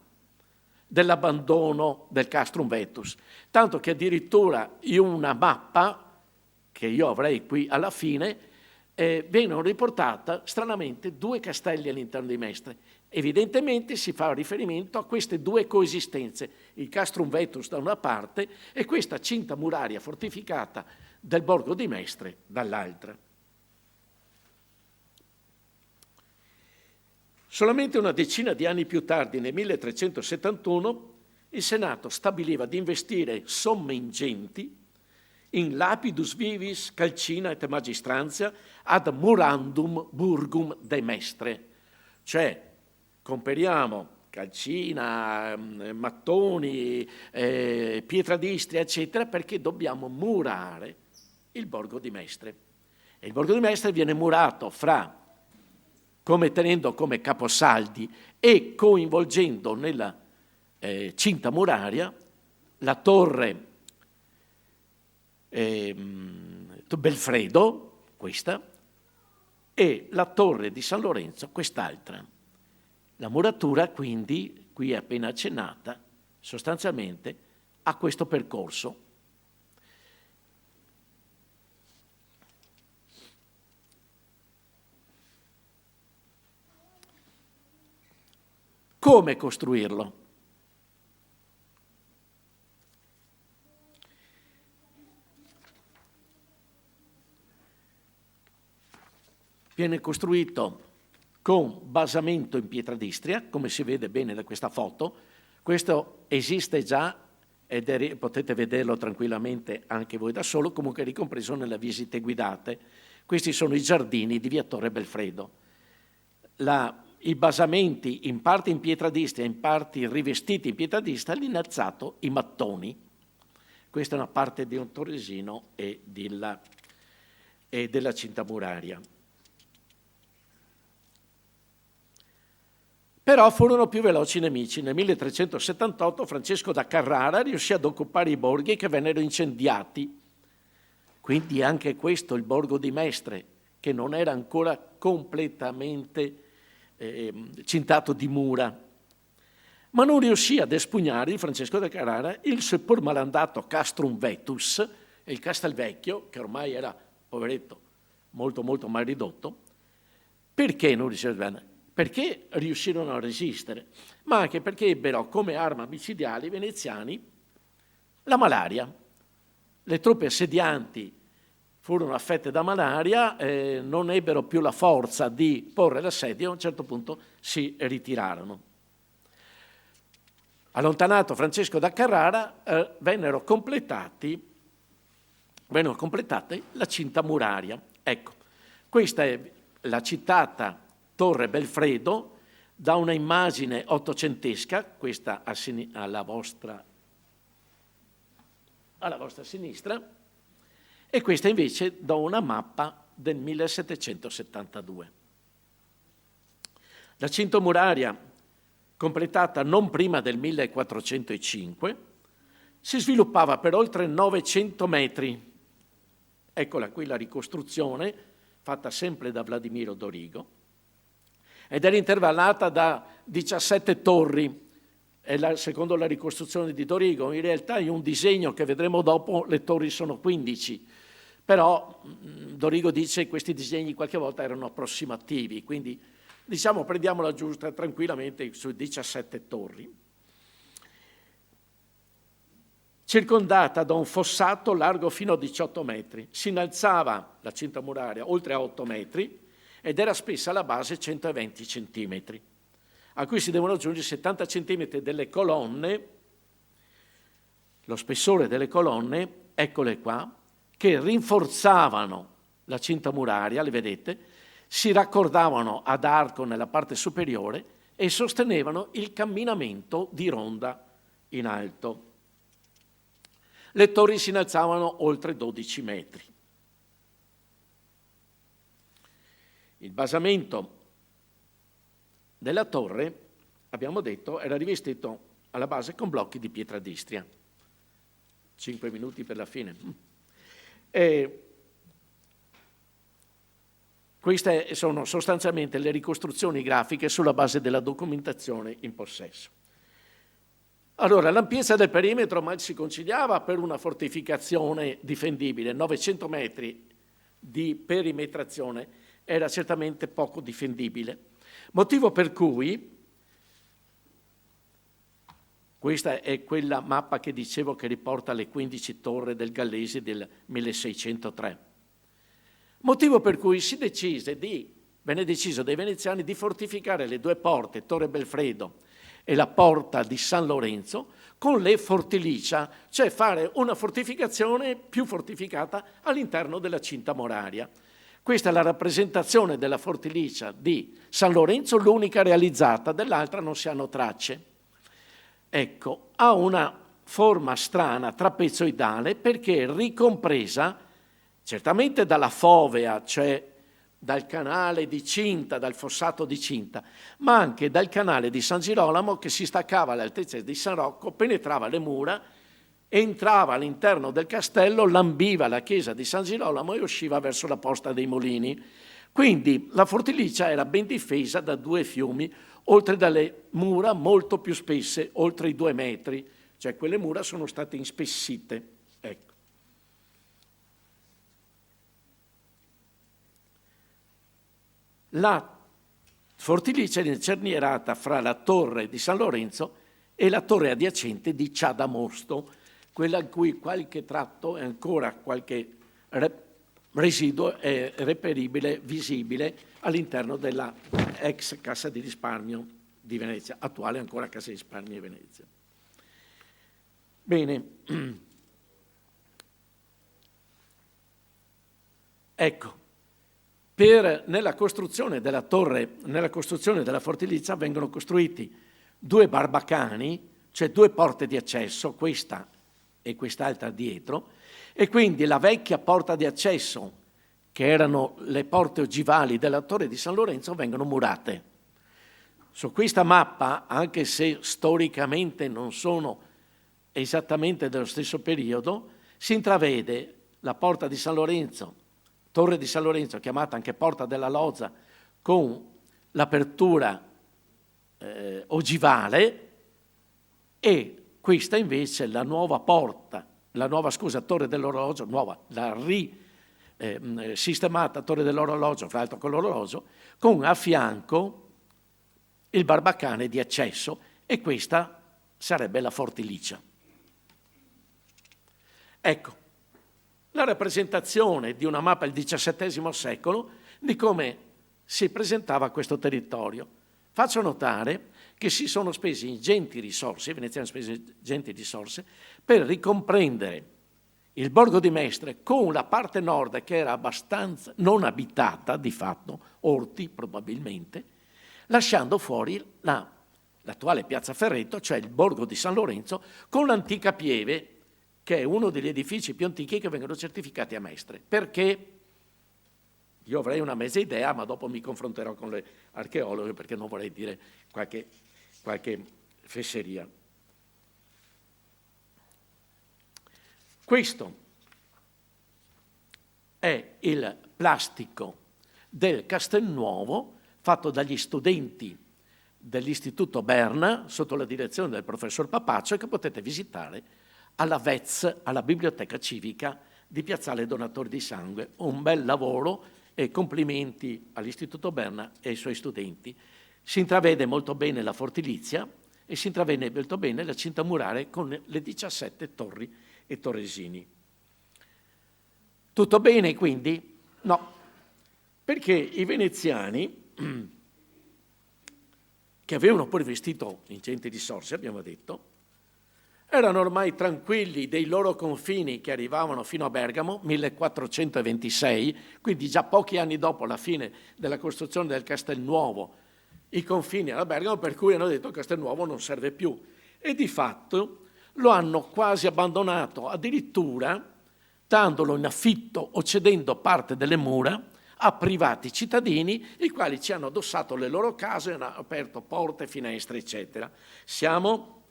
dell'abbandono del Castrum Vetus, tanto che addirittura in una mappa, che io avrei qui alla fine, vengono riportate stranamente 2 castelli all'interno di Mestre. Evidentemente si fa riferimento a queste 2 coesistenze, il Castrum Vetus da una parte e questa cinta muraria fortificata del borgo di Mestre dall'altra. Solamente una decina di anni più tardi, nel 1371, il Senato stabiliva di investire somme ingenti in lapidus vivis calcina et magistrantia ad murandum burgum de Mestre, cioè comperiamo calcina, mattoni, pietra d'Istria, eccetera, perché dobbiamo murare il borgo di Mestre. E il borgo di Mestre viene murato tenendo come caposaldi e coinvolgendo nella cinta muraria la torre Belfredo, questa, e la torre di San Lorenzo, quest'altra. La muratura, quindi, qui è appena accennata, sostanzialmente ha questo percorso. Come costruirlo? Viene costruito con basamento in pietra d'Istria, come si vede bene da questa foto. Questo esiste già ed potete vederlo tranquillamente anche voi da solo, comunque è ricompreso nelle visite guidate. Questi sono i giardini di via Torre Belfredo. I basamenti in parte in pietra d'Istria, in parte rivestiti in pietra d'Istria, hanno innalzato i mattoni. Questa è una parte di un torresino e della cinta muraria. Però furono più veloci i nemici. Nel 1378 Francesco da Carrara riuscì ad occupare i borghi che vennero incendiati. Quindi anche questo, il borgo di Mestre, che non era ancora completamente cintato di mura. Ma non riuscì ad espugnare di Francesco da Carrara il seppur malandato Castrum Vetus, il Castelvecchio, che ormai era, poveretto, molto molto mal ridotto. Perché non riuscì a bene? Perché riuscirono a resistere, ma anche perché ebbero come arma micidiale i veneziani la malaria. Le truppe assedianti furono affette da malaria, non ebbero più la forza di porre l'assedio, a un certo punto si ritirarono. Allontanato Francesco da Carrara, vennero completate la cinta muraria. Ecco, questa è la citata Torre Belfredo, da una immagine ottocentesca, questa alla vostra sinistra, e questa invece da una mappa del 1772. La cinta muraria, completata non prima del 1405, si sviluppava per oltre 900 metri. Eccola qui la ricostruzione, fatta sempre da Vladimiro Dorigo, ed era intervallata da 17 torri, secondo la ricostruzione di Dorigo. In realtà in un disegno che vedremo dopo le torri sono 15, però Dorigo dice che questi disegni qualche volta erano approssimativi, quindi diciamo prendiamola giusta tranquillamente sui 17 torri. Circondata da un fossato largo fino a 18 metri, si innalzava la cinta muraria oltre a 8 metri, ed era spessa alla base 120 centimetri, a cui si devono aggiungere 70 centimetri delle colonne, lo spessore delle colonne, eccole qua, che rinforzavano la cinta muraria, le vedete, si raccordavano ad arco nella parte superiore e sostenevano il camminamento di ronda in alto. Le torri si innalzavano oltre 12 metri. Il basamento della torre, abbiamo detto, era rivestito alla base con blocchi di pietra d'Istria. 5 minuti per la fine. Queste sono sostanzialmente le ricostruzioni grafiche sulla base della documentazione in possesso. Allora, l'ampiezza del perimetro mai si conciliava per una fortificazione difendibile. 900 metri di perimetrazione era certamente poco difendibile. Motivo per cui, questa è quella mappa che dicevo che riporta le 15 torri del Gallese del 1603, motivo per cui venne deciso dai veneziani di fortificare le due porte, Torre Belfredo e la porta di San Lorenzo, con le fortilicia, cioè fare una fortificazione più fortificata all'interno della cinta muraria. Questa è la rappresentazione della fortilicia di San Lorenzo, l'unica realizzata, dell'altra non si hanno tracce. Ecco, ha una forma strana, trapezoidale, perché è ricompresa certamente dalla fovea, cioè dal canale di Cinta, dal fossato di Cinta, ma anche dal canale di San Girolamo che si staccava all'altezza di San Rocco, penetrava le mura, entrava all'interno del castello, lambiva la chiesa di San Girolamo e usciva verso la Posta dei Molini. Quindi la fortilicia era ben difesa da due fiumi, oltre dalle mura molto più spesse, oltre i 2 metri, cioè quelle mura sono state inspessite. Ecco. La fortilicia era incernierata fra la torre di San Lorenzo e la torre adiacente di Ciadamosto, quella in cui qualche tratto e ancora qualche residuo è reperibile, visibile all'interno della ex Cassa di Risparmio di Venezia, attuale ancora Cassa di Risparmio di Venezia. Bene, ecco, nella costruzione della torre, nella costruzione della fortilicia vengono costruiti 2 barbacani, cioè 2 porte di accesso, questa e quest'altra dietro, e quindi la vecchia porta di accesso, che erano le porte ogivali della torre di San Lorenzo, vengono murate. Su questa mappa, anche se storicamente non sono esattamente dello stesso periodo, si intravede la porta di San Lorenzo, torre di San Lorenzo, chiamata anche Porta della Lozza, con l'apertura ogivale, e questa invece la nuova porta, torre dell'orologio, sistemata torre dell'orologio, fra l'altro con l'orologio, con a fianco il barbacane di accesso, e questa sarebbe la fortilicia. Ecco, la rappresentazione di una mappa del XVII secolo di come si presentava questo territorio. Faccio notare che si sono spesi ingenti risorse, i veneziani hanno speso ingenti risorse, per ricomprendere il borgo di Mestre con la parte nord che era abbastanza non abitata, di fatto, orti probabilmente, lasciando fuori l'attuale piazza Ferretto, cioè il borgo di San Lorenzo, con l'antica Pieve, che è uno degli edifici più antichi che vengono certificati a Mestre. Perché? Io avrei una mezza idea, ma dopo mi confronterò con le archeologhe, perché non vorrei dire qualche fesseria. Questo è il plastico del Castelnuovo fatto dagli studenti dell'Istituto Berna sotto la direzione del professor Papaccio, che potete visitare alla VEZ, alla Biblioteca Civica di Piazzale Donatori di Sangue. Un bel lavoro e complimenti all'Istituto Berna e ai suoi studenti. Si intravede molto bene la fortilizia e si intravede molto bene la cinta muraria con le 17 torri e torresini. Tutto bene quindi? No, perché i veneziani, che avevano poi investito ingenti risorse, abbiamo detto, erano ormai tranquilli dei loro confini che arrivavano fino a Bergamo, 1426, quindi già pochi anni dopo la fine della costruzione del Castelnuovo, i confini a Bergamo, per cui hanno detto che Castelnuovo non serve più. E di fatto lo hanno quasi abbandonato, addirittura dandolo in affitto o cedendo parte delle mura a privati cittadini, i quali ci hanno addossato le loro case, hanno aperto porte, finestre, eccetera. Siamo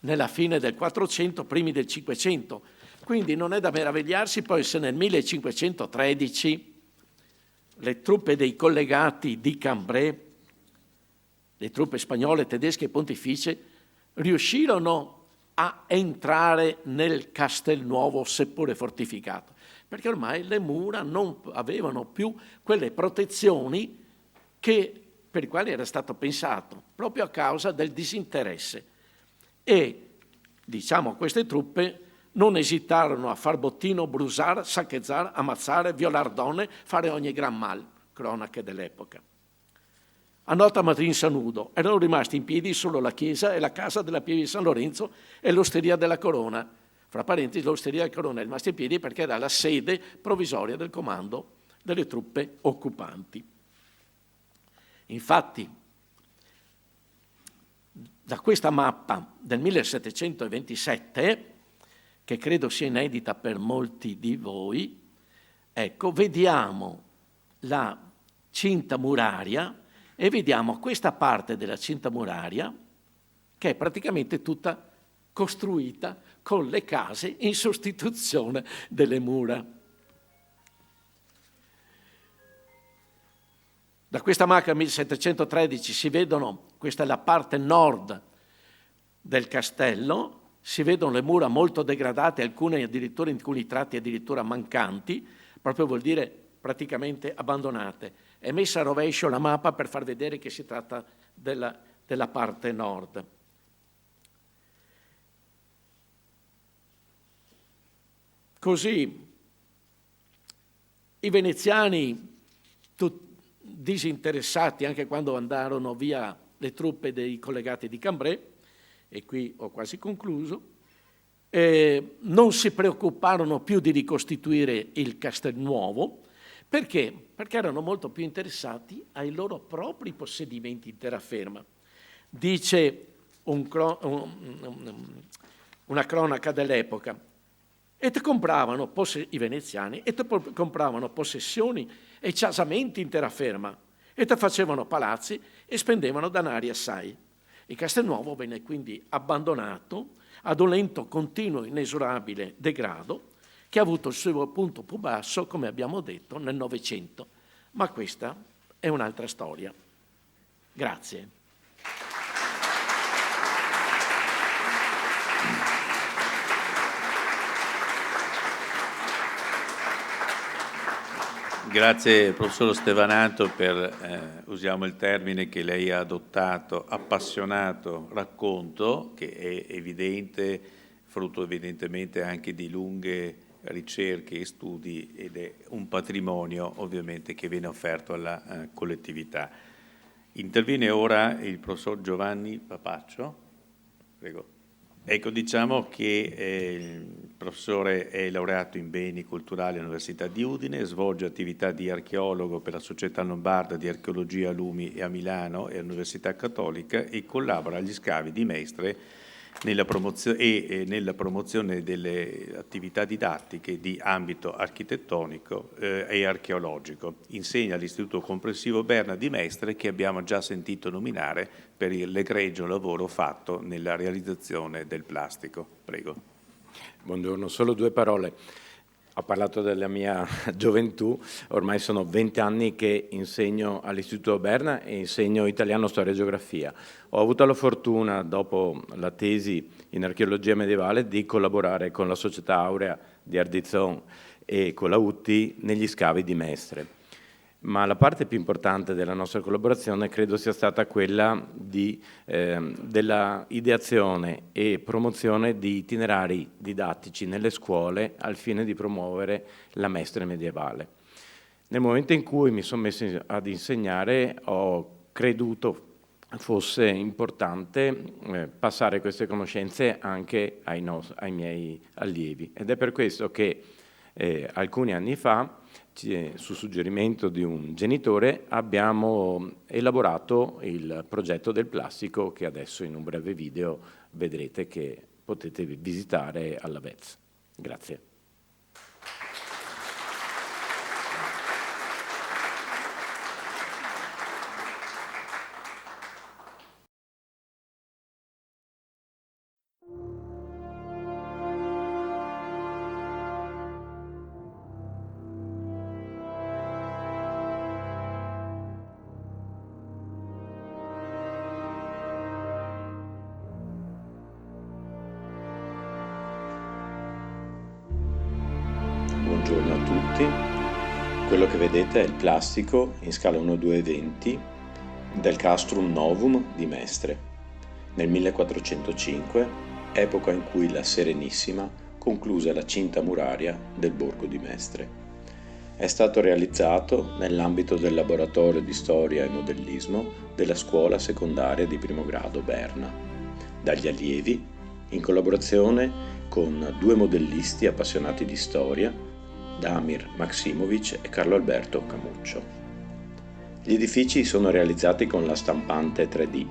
nella fine del 400, primi del 500, quindi non è da meravigliarsi poi se nel 1513 le truppe dei collegati di Cambrai, le truppe spagnole, tedesche e pontificie, riuscirono a entrare nel Castelnuovo seppure fortificato, perché ormai le mura non avevano più quelle protezioni per i quali era stato pensato, proprio a causa del disinteresse. E, diciamo, queste truppe non esitarono a far bottino, brusare, sacchezzare, ammazzare, violar donne, fare ogni gran mal, cronache dell'epoca. A Nota Matrin Sanudo erano rimasti in piedi solo la chiesa e la casa della Pieve di San Lorenzo e l'osteria della Corona. Fra parentesi, l'osteria della Corona è rimasta in piedi perché era la sede provvisoria del comando delle truppe occupanti. Infatti, da questa mappa del 1727, che credo sia inedita per molti di voi, ecco, vediamo la cinta muraria e vediamo questa parte della cinta muraria che è praticamente tutta costruita con le case in sostituzione delle mura. Da questa mappa 1713 si vedono, questa è la parte nord del castello, si vedono le mura molto degradate, alcune addirittura in alcuni tratti addirittura mancanti, proprio vuol dire praticamente abbandonate. È messa a rovescio la mappa per far vedere che si tratta della parte nord. Così i veneziani, disinteressati anche quando andarono via le truppe dei collegati di Cambrai, e qui ho quasi concluso, non si preoccuparono più di ricostituire il Castelnuovo. Perché? Perché erano molto più interessati ai loro propri possedimenti in terraferma. Dice una cronaca dell'epoca, i veneziani, e compravano possessioni e ciasamenti in terraferma, e facevano palazzi e spendevano danari assai. Il Castelnuovo venne quindi abbandonato ad un lento, continuo, inesorabile degrado, che ha avuto il suo punto più basso, come abbiamo detto, nel Novecento. Ma questa è un'altra storia. Grazie. Grazie professor Stevanato per, usiamo il termine che lei ha adottato, appassionato racconto, che è evidente, frutto evidentemente anche di lunghe ricerche e studi, ed è un patrimonio ovviamente che viene offerto alla collettività. Interviene ora il professor Giovanni Papaccio. Prego. Ecco, diciamo che il professore è laureato in beni culturali all'Università di Udine, svolge attività di archeologo per la Società Lombarda di Archeologia a Lumi e a Milano e all'Università Cattolica, e collabora agli scavi di Mestre nella promozione delle attività didattiche di ambito architettonico e archeologico. Insegna all'Istituto Comprensivo Berna di Mestre, che abbiamo già sentito nominare per l'egregio lavoro fatto nella realizzazione del plastico. Prego. Buongiorno, solo due parole. Ho parlato della mia gioventù, ormai sono 20 anni che insegno all'Istituto Berna e insegno italiano, storia e geografia. Ho avuto la fortuna, dopo la tesi in archeologia medievale, di collaborare con la Società Aurea di Ardizon e con la UTI negli scavi di Mestre. Ma la parte più importante della nostra collaborazione credo sia stata quella della ideazione e promozione di itinerari didattici nelle scuole al fine di promuovere la Mestre medievale. Nel momento in cui mi sono messo ad insegnare ho creduto fosse importante passare queste conoscenze anche ai miei allievi, ed è per questo che alcuni anni fa, su suggerimento di un genitore, abbiamo elaborato il progetto del plastico, che adesso in un breve video vedrete, che potete visitare alla VEZ. Grazie. buongiorno a tutti. Quello che vedete è il plastico in scala 1:2:20 del Castrum Novum di Mestre, nel 1405, epoca in cui la Serenissima concluse la cinta muraria del borgo di Mestre. È stato realizzato nell'ambito del laboratorio di storia e modellismo della scuola secondaria di primo grado Berna, dagli allievi, in collaborazione con 2 modellisti appassionati di storia, Damir Maksimovic e Carlo Alberto Camuccio. Gli edifici sono realizzati con la stampante 3D.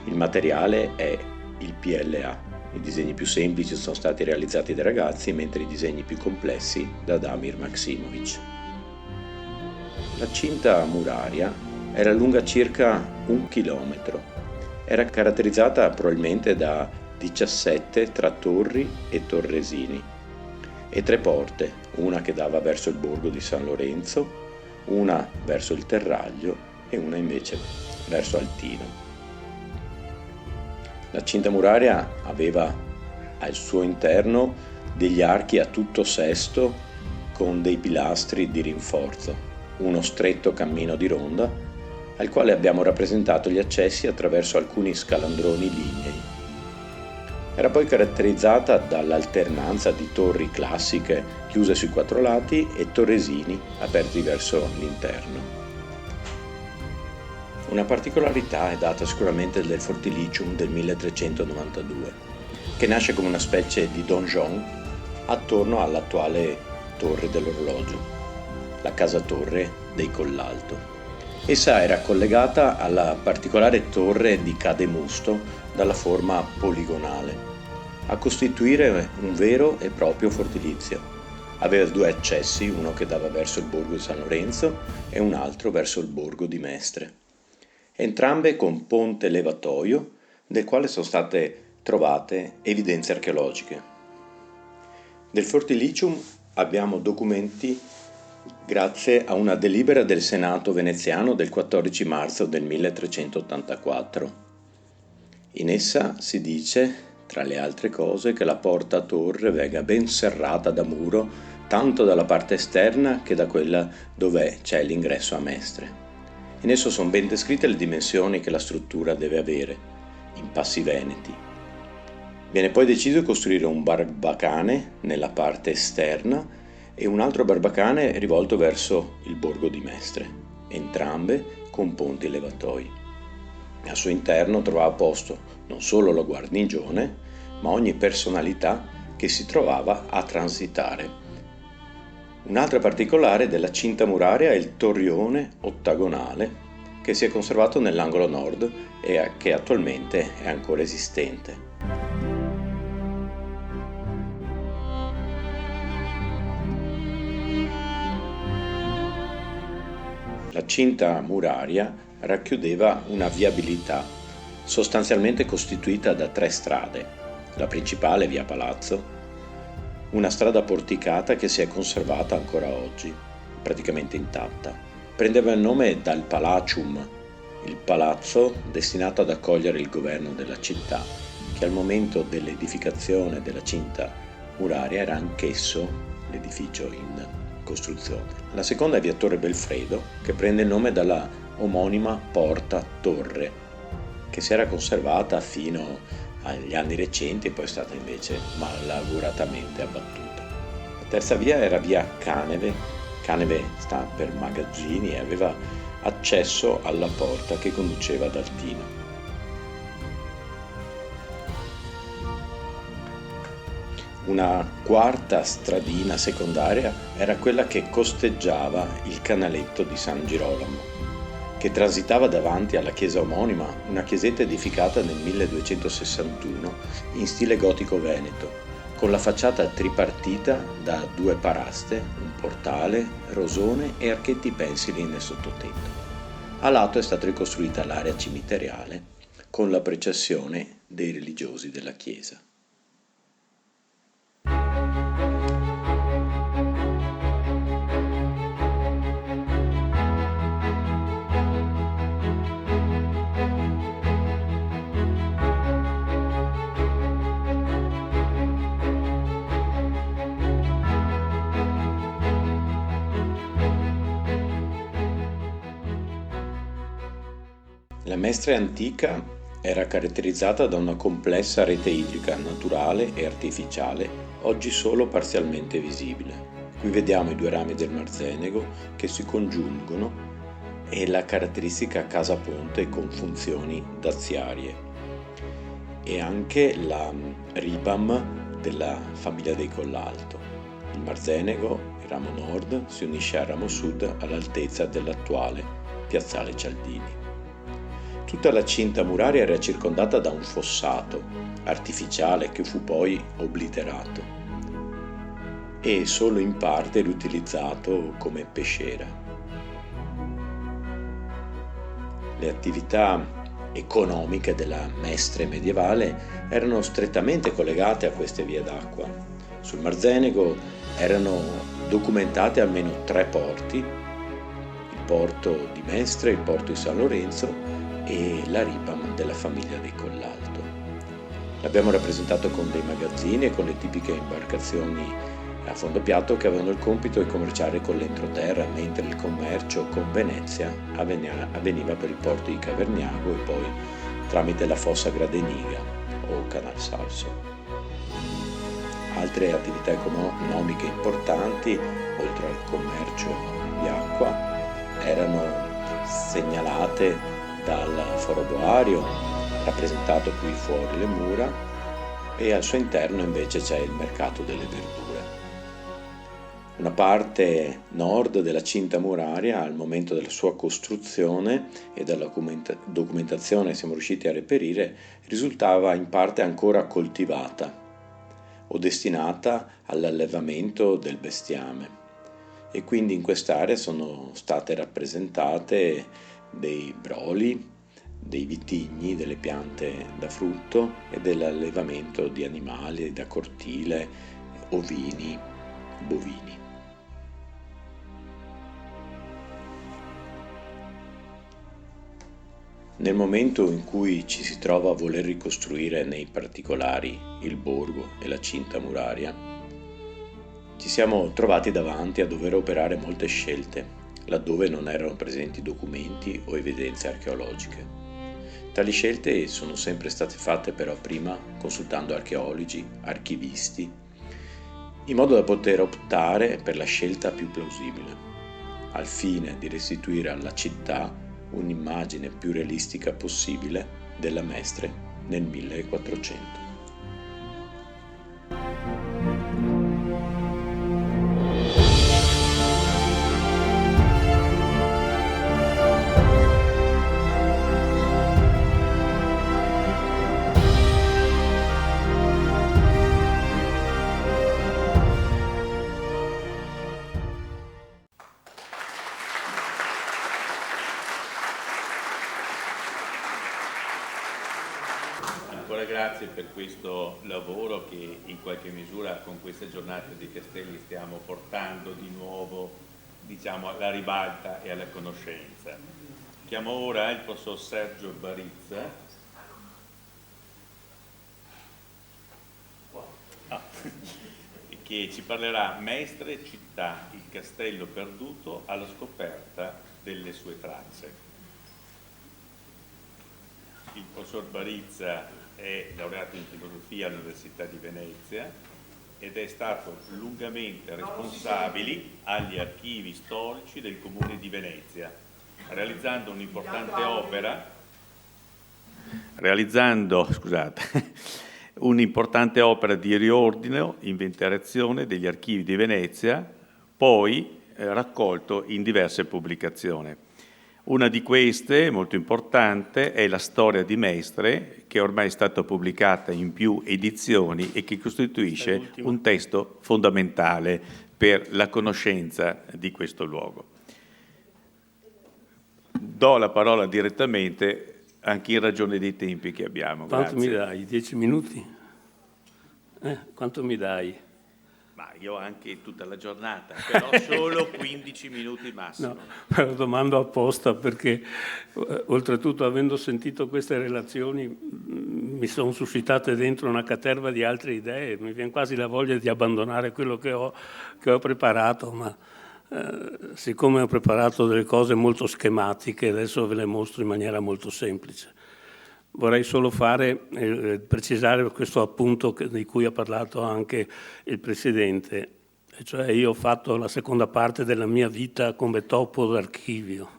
Il materiale è il PLA. I disegni più semplici sono stati realizzati dai ragazzi, mentre i disegni più complessi da Damir Maksimovic. La cinta muraria era lunga circa 1 chilometro. Era caratterizzata probabilmente da 17 tra torri e torresini e 3 porte, una che dava verso il borgo di San Lorenzo, una verso il Terraglio e una invece verso Altino. La cinta muraria aveva al suo interno degli archi a tutto sesto con dei pilastri di rinforzo, uno stretto cammino di ronda al quale abbiamo rappresentato gli accessi attraverso alcuni scalandroni lignei. Era poi caratterizzata dall'alternanza di torri classiche chiuse sui 4 lati e torresini aperti verso l'interno. Una particolarità è data sicuramente del Fortilicium del 1392, che nasce come una specie di donjon attorno all'attuale torre dell'orologio, la casa torre dei Collalto. Essa era collegata alla particolare torre di Cademusto dalla forma poligonale, a costituire un vero e proprio fortilizio. Aveva 2 accessi, uno che dava verso il borgo di San Lorenzo e un altro verso il borgo di Mestre. Entrambe con ponte levatoio, del quale sono state trovate evidenze archeologiche. Del Fortilicium abbiamo documenti grazie a una delibera del Senato veneziano del 14 marzo del 1384. In essa si dice, tra le altre cose, che la porta a torre venga ben serrata da muro tanto dalla parte esterna che da quella dove c'è l'ingresso a Mestre. In esso sono ben descritte le dimensioni che la struttura deve avere, in passi veneti. Viene poi deciso di costruire un barbacane nella parte esterna e un altro barbacane rivolto verso il borgo di Mestre, entrambe con ponti levatoi. Al suo interno trovava posto non solo la guarnigione, ma ogni personalità che si trovava a transitare. Un'altra particolare della cinta muraria è il torrione ottagonale che si è conservato nell'angolo nord e che attualmente è ancora esistente. La cinta muraria racchiudeva una viabilità sostanzialmente costituita da 3 strade, la principale via Palazzo, una strada porticata che si è conservata ancora oggi, praticamente intatta. Prendeva il nome dal Palacium, il palazzo destinato ad accogliere il governo della città, che al momento dell'edificazione della cinta muraria era anch'esso l'edificio in costruzione. La seconda è via Torre Belfredo, che prende il nome dalla omonima porta torre, che si era conservata fino agli anni recenti e poi è stata invece malauguratamente abbattuta. La terza via era via Caneve, Caneve sta per magazzini e aveva accesso alla porta che conduceva ad Altino. Una quarta stradina secondaria era quella che costeggiava il canaletto di San Girolamo, che transitava davanti alla chiesa omonima, una chiesetta edificata nel 1261 in stile gotico veneto, con la facciata tripartita da 2 paraste, un portale, rosone e archetti pensili nel sottotetto. A lato è stata ricostruita l'area cimiteriale con la processione dei religiosi della chiesa. La Mestre antica era caratterizzata da una complessa rete idrica naturale e artificiale, oggi solo parzialmente visibile. Qui vediamo i due rami del Marzenego che si congiungono e la caratteristica casa ponte con funzioni daziarie e anche la Ribam della famiglia dei Collalto. Il Marzenego, il ramo nord, si unisce al ramo sud all'altezza dell'attuale piazzale Cialdini. Tutta la cinta muraria era circondata da un fossato artificiale che fu poi obliterato e solo in parte riutilizzato come pesciera. Le attività economiche della Mestre medievale erano strettamente collegate a queste vie d'acqua. Sul Marzenego erano documentate almeno 3 porti, il porto di Mestre, il porto di San Lorenzo e la Ribam della famiglia dei Collalto. L'abbiamo rappresentato con dei magazzini e con le tipiche imbarcazioni a fondo piatto che avevano il compito di commerciare con l'entroterra, mentre il commercio con Venezia avveniva per il porto di Caverniago e poi tramite la fossa Gradeniga o Canal Salso. Altre attività economiche importanti, oltre al commercio di acqua, erano segnalate dal foro boario, rappresentato qui fuori le mura, e al suo interno invece c'è il mercato delle verdure. Una parte nord della cinta muraria, al momento della sua costruzione e dalla documentazione che siamo riusciti a reperire, risultava in parte ancora coltivata o destinata all'allevamento del bestiame, e quindi in quest'area sono state rappresentate dei broli, dei vitigni, delle piante da frutto e dell'allevamento di animali da cortile, ovini, bovini. Nel momento in cui ci si trova a voler ricostruire nei particolari il borgo e la cinta muraria, ci siamo trovati davanti a dover operare molte scelte, laddove non erano presenti documenti o evidenze archeologiche. Tali scelte sono sempre state fatte però prima consultando archeologi, archivisti, in modo da poter optare per la scelta più plausibile, al fine di restituire alla città un'immagine più realistica possibile della Mestre nel 1400. Grazie per questo lavoro che in qualche misura con queste giornate di Castelli stiamo portando di nuovo, diciamo, alla ribalta e alla conoscenza. Chiamo ora il professor Sergio Barizza, che ci parlerà Mestre città, il castello perduto alla scoperta delle sue tracce. Il professor Barizza è laureato in filosofia all'Università di Venezia ed è stato lungamente responsabile agli archivi storici del Comune di Venezia, realizzando un'importante opera di riordino, inventariazione degli archivi di Venezia, poi raccolto in diverse pubblicazioni. Una di queste, molto importante, è la Storia di Mestre, che ormai è stata pubblicata in più edizioni e che costituisce un testo fondamentale per la conoscenza di questo luogo. Do la parola direttamente, anche in ragione dei tempi che abbiamo. Quanto Grazie. mi dai? 10 minuti? Quanto mi dai? Ma io anche tutta la giornata, però solo 15 minuti massimo. No, me lo domando apposta perché oltretutto avendo sentito queste relazioni mi sono suscitate dentro una caterva di altre idee, mi viene quasi la voglia di abbandonare quello che ho preparato, ma siccome ho preparato delle cose molto schematiche, adesso ve le mostro in maniera molto semplice. Vorrei solo precisare questo appunto di cui ha parlato anche il Presidente, e cioè io ho fatto la seconda parte della mia vita come topo d'archivio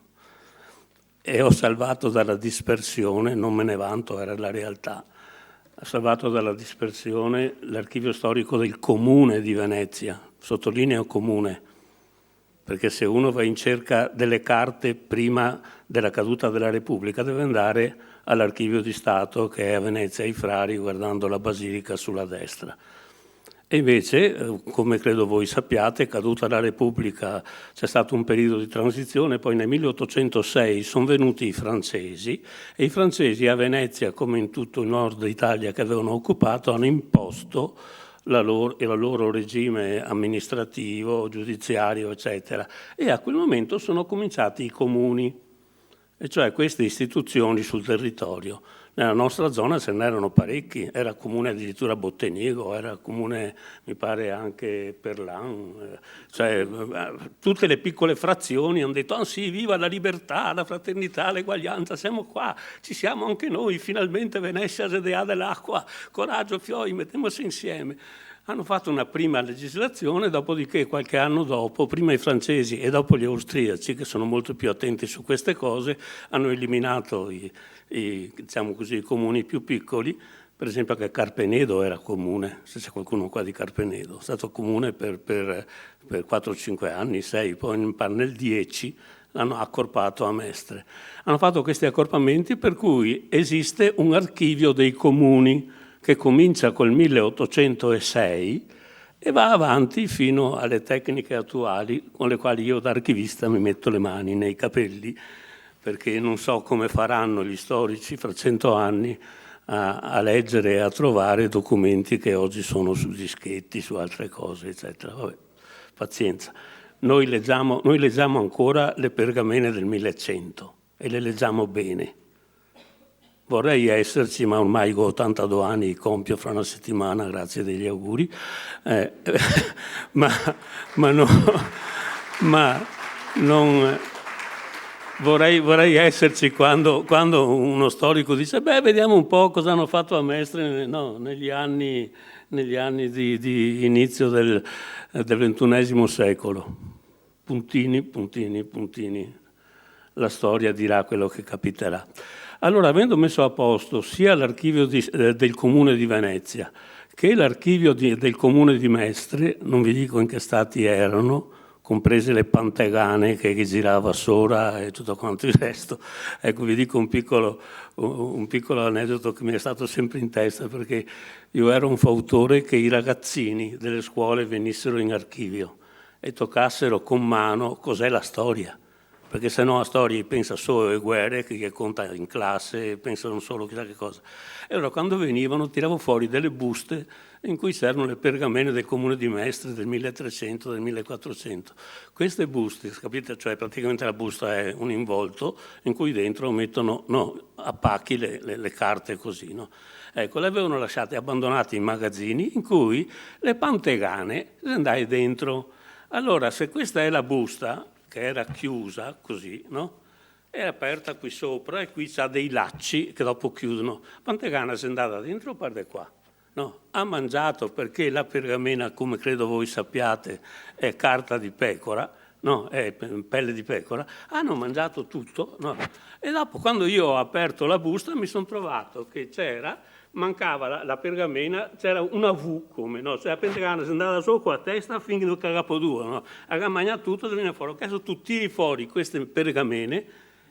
e ho salvato dalla dispersione, non me ne vanto, era la realtà, ho salvato dalla dispersione l'archivio storico del Comune di Venezia, sottolineo Comune, perché se uno va in cerca delle carte prima della caduta della Repubblica deve andare all'archivio di Stato che è a Venezia ai Frari, guardando la Basilica sulla destra. E invece, come credo voi sappiate, caduta la Repubblica c'è stato un periodo di transizione, poi nel 1806 sono venuti i francesi e i francesi a Venezia, come in tutto il nord Italia che avevano occupato, hanno imposto il loro regime amministrativo, giudiziario, eccetera. E a quel momento sono cominciati i comuni, e cioè queste istituzioni sul territorio. Nella nostra zona ce n'erano parecchi, era comune addirittura Bottenigo, era comune mi pare anche Perlan, cioè tutte le piccole frazioni hanno detto sì, viva la libertà, la fraternità, l'eguaglianza, siamo qua, ci siamo anche noi, finalmente Venezia sedea dell'acqua, coraggio fioi, mettiamoci insieme. Hanno fatto una prima legislazione, dopodiché qualche anno dopo, prima i francesi e dopo gli austriaci, che sono molto più attenti su queste cose, hanno eliminato diciamo così, i comuni più piccoli, per esempio che Carpenedo era comune, se c'è qualcuno qua di Carpenedo, è stato comune per 4-5 anni, 6, poi nel 10 l'hanno accorpato a Mestre. Hanno fatto questi accorpamenti per cui esiste un archivio dei comuni che comincia col 1806 e va avanti fino alle tecniche attuali con le quali io da archivista mi metto le mani nei capelli, perché non so come faranno gli storici fra 100 anni a leggere e a trovare documenti che oggi sono su dischetti, su altre cose, eccetera. Vabbè, pazienza. Noi leggiamo ancora le pergamene del 1100 e le leggiamo bene. Vorrei esserci, ma ormai ho 82 anni, compio fra una settimana, grazie degli auguri, non vorrei esserci quando uno storico dice vediamo un po' cosa hanno fatto a Mestre negli anni di inizio del XXI secolo. Puntini, puntini, puntini. La storia dirà quello che capiterà. Allora, avendo messo a posto sia l'archivio del Comune di Venezia che l'archivio del Comune di Mestre, non vi dico in che stati erano, comprese le pantegane che girava Sora e tutto quanto il resto. Ecco, vi dico un piccolo aneddoto che mi è stato sempre in testa, perché io ero un fautore che i ragazzini delle scuole venissero in archivio e toccassero con mano cos'è la storia. Perché se no a storia pensa solo alle guerre, che conta in classe, pensano solo chissà che cosa. E allora quando venivano tiravo fuori delle buste in cui c'erano le pergamene del Comune di Mestre del 1300, del 1400. Queste buste, capite, cioè praticamente la busta è un involto in cui dentro mettono a pacchi le carte così, no? Ecco, le avevano lasciate abbandonate in magazzini in cui le pantegane le andai dentro. Allora, se questa è la busta, che era chiusa così, no? È aperta qui sopra e qui c'ha dei lacci che dopo chiudono. Pantegana si è andata dentro, guarda qua. No, ha mangiato, perché la pergamena, come credo voi sappiate, è carta di pecora, no, è pelle di pecora. Hanno mangiato tutto, no? E dopo, quando io ho aperto la busta, mi sono trovato che mancava la pergamena, c'era una V come, no? Cioè la pentagana si andava sopra a testa finché che capo due, no? Ha mangiato tutto, viene fuori. Adesso tu tiri fuori queste pergamene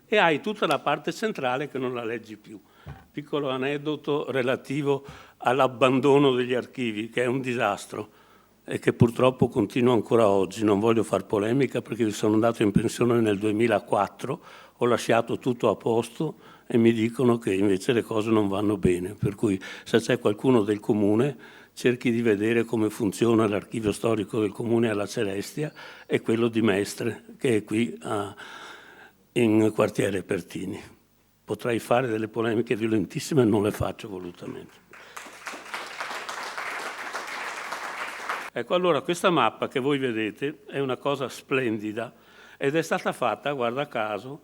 e hai tutta la parte centrale che non la leggi più. Piccolo aneddoto relativo all'abbandono degli archivi, che è un disastro e che purtroppo continua ancora oggi. Non voglio far polemica perché sono andato in pensione nel 2004, ho lasciato tutto a posto e mi dicono che invece le cose non vanno bene, per cui se c'è qualcuno del comune cerchi di vedere come funziona l'archivio storico del comune alla Celestia e quello di Mestre, che è qui in quartiere Pertini. Potrei fare delle polemiche violentissime, non le faccio volutamente. Ecco, allora questa mappa che voi vedete è una cosa splendida ed è stata fatta, guarda caso,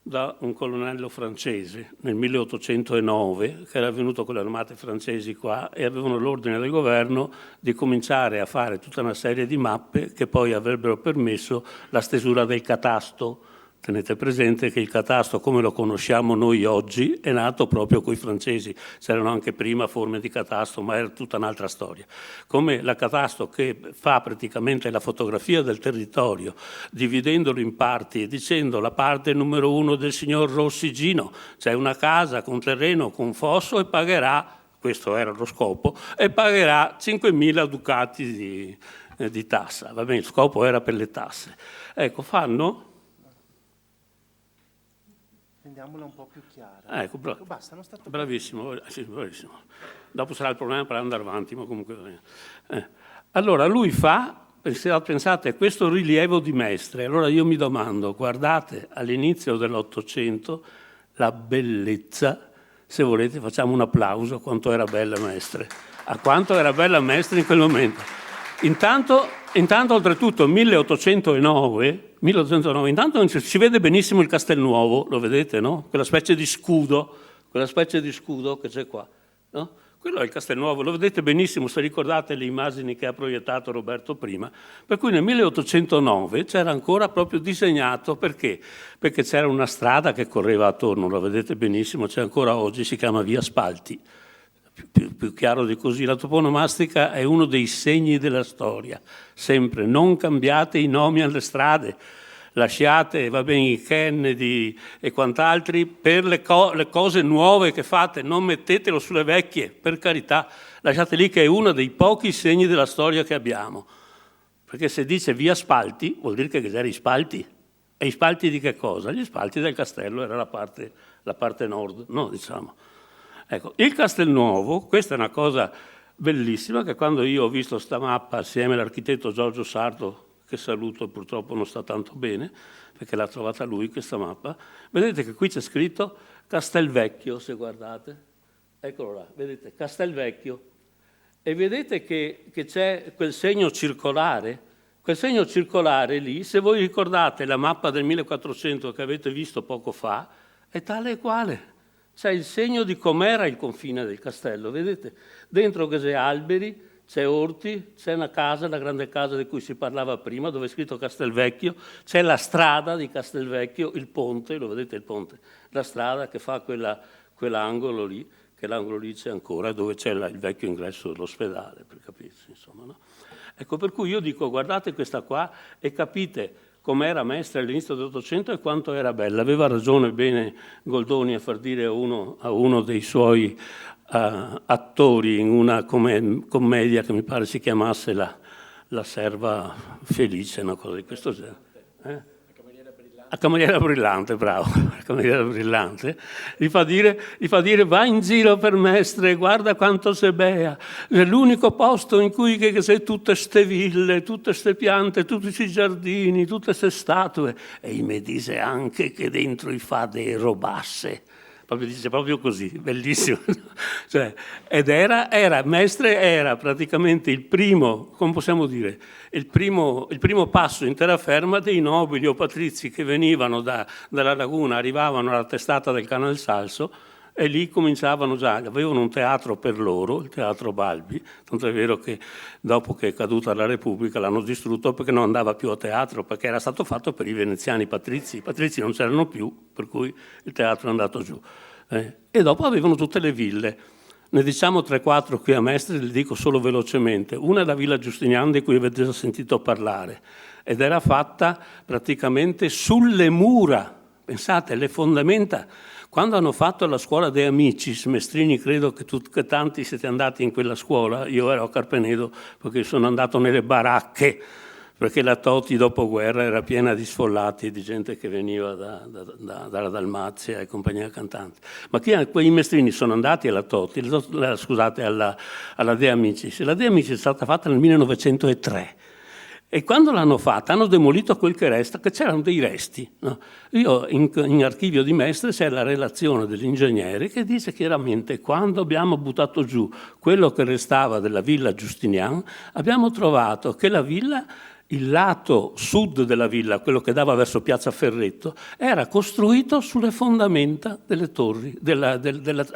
da un colonnello francese nel 1809 che era venuto con le armate francesi qua e avevano l'ordine del governo di cominciare a fare tutta una serie di mappe che poi avrebbero permesso la stesura del catasto. Tenete presente che il catasto, come lo conosciamo noi oggi, è nato proprio coi francesi. C'erano anche prima forme di catasto, ma era tutta un'altra storia. Come la catasto che fa praticamente la fotografia del territorio, dividendolo in parti e dicendo la parte numero 1 del signor Rossigino, c'è una casa con terreno, con fosso e pagherà, questo era lo scopo, e pagherà 5.000 ducati di tassa. Va bene, il scopo era per le tasse. Ecco, fanno... Rendiamola un po' più chiara. Ecco, basta, non sta troppo... bravissimo, sì, bravissimo. Dopo sarà il problema per andare avanti, ma comunque... Allora, lui fa, pensate, questo rilievo di Mestre. Allora io mi domando, guardate, all'inizio dell'Ottocento, la bellezza, se volete facciamo un applauso a quanto era bella Mestre. A quanto era bella Mestre in quel momento. Intanto oltretutto 1809, intanto si vede benissimo il Castelnuovo, lo vedete, no? Quella specie di scudo che c'è qua, no? Quello è il Castelnuovo, lo vedete benissimo se ricordate le immagini che ha proiettato Roberto prima. Per cui nel 1809 c'era ancora proprio disegnato, perché? Perché c'era una strada che correva attorno, lo vedete benissimo, c'è ancora oggi, si chiama Via Spalti. Più chiaro di così, la toponomastica è uno dei segni della storia, sempre, non cambiate i nomi alle strade, lasciate, va bene, i Kennedy e quant'altri per le cose nuove che fate, non mettetelo sulle vecchie, per carità, lasciate lì che è uno dei pochi segni della storia che abbiamo, perché se dice Via Spalti vuol dire che c'erano i spalti, e i spalti di che cosa? Gli spalti del castello, era la parte nord, no, diciamo. Ecco, il Castelnuovo, questa è una cosa bellissima che quando io ho visto sta mappa assieme all'architetto Giorgio Sardo, che saluto, purtroppo non sta tanto bene, perché l'ha trovata lui questa mappa, vedete che qui c'è scritto Castelvecchio, se guardate, eccolo là, vedete, Castelvecchio, e vedete che c'è quel segno circolare lì, se voi ricordate la mappa del 1400 che avete visto poco fa, è tale e quale. C'è il segno di com'era il confine del castello, vedete? Dentro che c'è alberi, c'è orti, c'è una casa, la grande casa di cui si parlava prima, dove è scritto Castelvecchio, c'è la strada di Castelvecchio, il ponte, lo vedete il ponte? La strada che fa quell'angolo lì, che l'angolo lì c'è ancora, dove c'è il vecchio ingresso dell'ospedale, per capirsi, insomma, no? Ecco, per cui io dico, guardate questa qua e capite com'era Mestre all'inizio dell'Ottocento e quanto era bella. Aveva ragione bene Goldoni a far dire a uno dei suoi attori in una commedia che mi pare si chiamasse La serva felice, una cosa di questo genere. La cameriera brillante, bravo, la cameriera brillante, gli fa dire va in giro per Mestre, guarda quanto sei bea, è l'unico posto in cui che sei tutte ste ville, tutte ste piante, tutti questi giardini, tutte ste statue, e mi dice anche che dentro i fa dei robasse. Proprio, dice proprio così, bellissimo. Cioè, ed Mestre era praticamente il primo, come possiamo dire, il primo passo in terraferma dei nobili o patrizi che venivano dalla laguna, arrivavano alla testata del Canal Salso e lì cominciavano già, avevano un teatro per loro, il Teatro Balbi, tanto è vero che dopo che è caduta la Repubblica l'hanno distrutto perché non andava più a teatro, perché era stato fatto per i veneziani patrizi, i patrizi non c'erano più, per cui il teatro è andato giù. E dopo avevano tutte le ville. Ne diciamo 3-4 qui a Mestre, le dico solo velocemente. Una è la Villa Giustiniana di cui avete già sentito parlare ed era fatta praticamente sulle mura, pensate, le fondamenta. Quando hanno fatto la scuola dei Amicis, Mestrini, credo che tanti siete andati in quella scuola, io ero a Carpenedo perché sono andato nelle baracche, perché la Toti dopoguerra era piena di sfollati e di gente che veniva dalla Dalmazia e compagnia cantante. Ma quei mestrini sono andati alla Toti, scusate, alla De Amicis. La De Amicis è stata fatta nel 1903 E quando l'hanno fatta hanno demolito quel che resta, che c'erano dei resti. No? Io in archivio di Mestre c'è la relazione dell'ingegnere che dice chiaramente quando abbiamo buttato giù quello che restava della villa Giustinian, abbiamo trovato che la villa, il lato sud della villa, quello che dava verso Piazza Ferretto, era costruito sulle fondamenta delle torri, della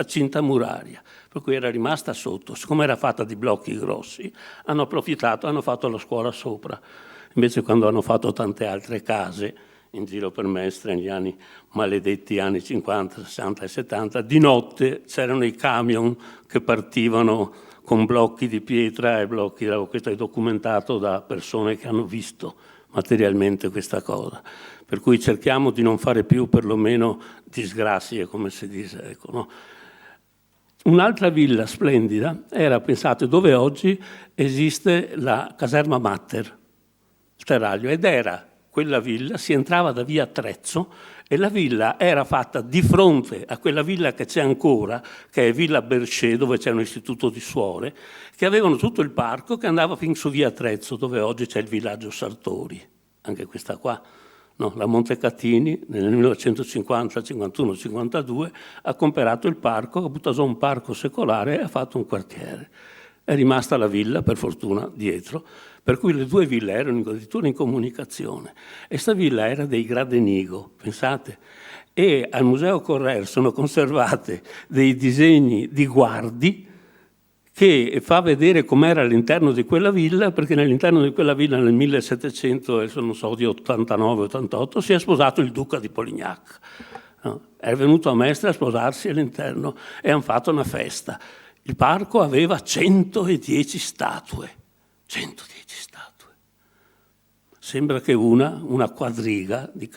cinta muraria, per cui era rimasta sotto. Siccome era fatta di blocchi grossi, hanno approfittato, hanno fatto la scuola sopra. Invece quando hanno fatto tante altre case in giro per Mestre, negli anni maledetti anni 50, 60 e 70, di notte c'erano i camion che partivano con blocchi di pietra e blocchi, questo è documentato da persone che hanno visto materialmente questa cosa. Per cui cerchiamo di non fare più perlomeno disgrazie, come si dice. Ecco, no? Un'altra villa splendida era, pensate, dove oggi esiste la caserma Matter, il terraglio, ed era quella villa, si entrava da via Trezzo e la villa era fatta di fronte a quella villa che c'è ancora, che è Villa Berchet, dove c'è un istituto di suore, che avevano tutto il parco che andava fin su via Trezzo, dove oggi c'è il villaggio Sartori, anche questa qua. No, la Montecatini nel 1950, 51, 52 ha comprato il parco, ha buttato un parco secolare e ha fatto un quartiere. È rimasta la villa, per fortuna, dietro, per cui le due ville erano addirittura in comunicazione. E sta villa era dei Gradenigo, pensate. E al Museo Correr sono conservate dei disegni di Guardi che fa vedere com'era all'interno di quella villa, perché all'interno di quella villa nel 1700, non so, di 89-88, si è sposato il duca di Polignac. No? È venuto a Mestre a sposarsi all'interno e hanno fatto una festa. Il parco aveva 110 statue. 110 statue. Sembra che una quadriga di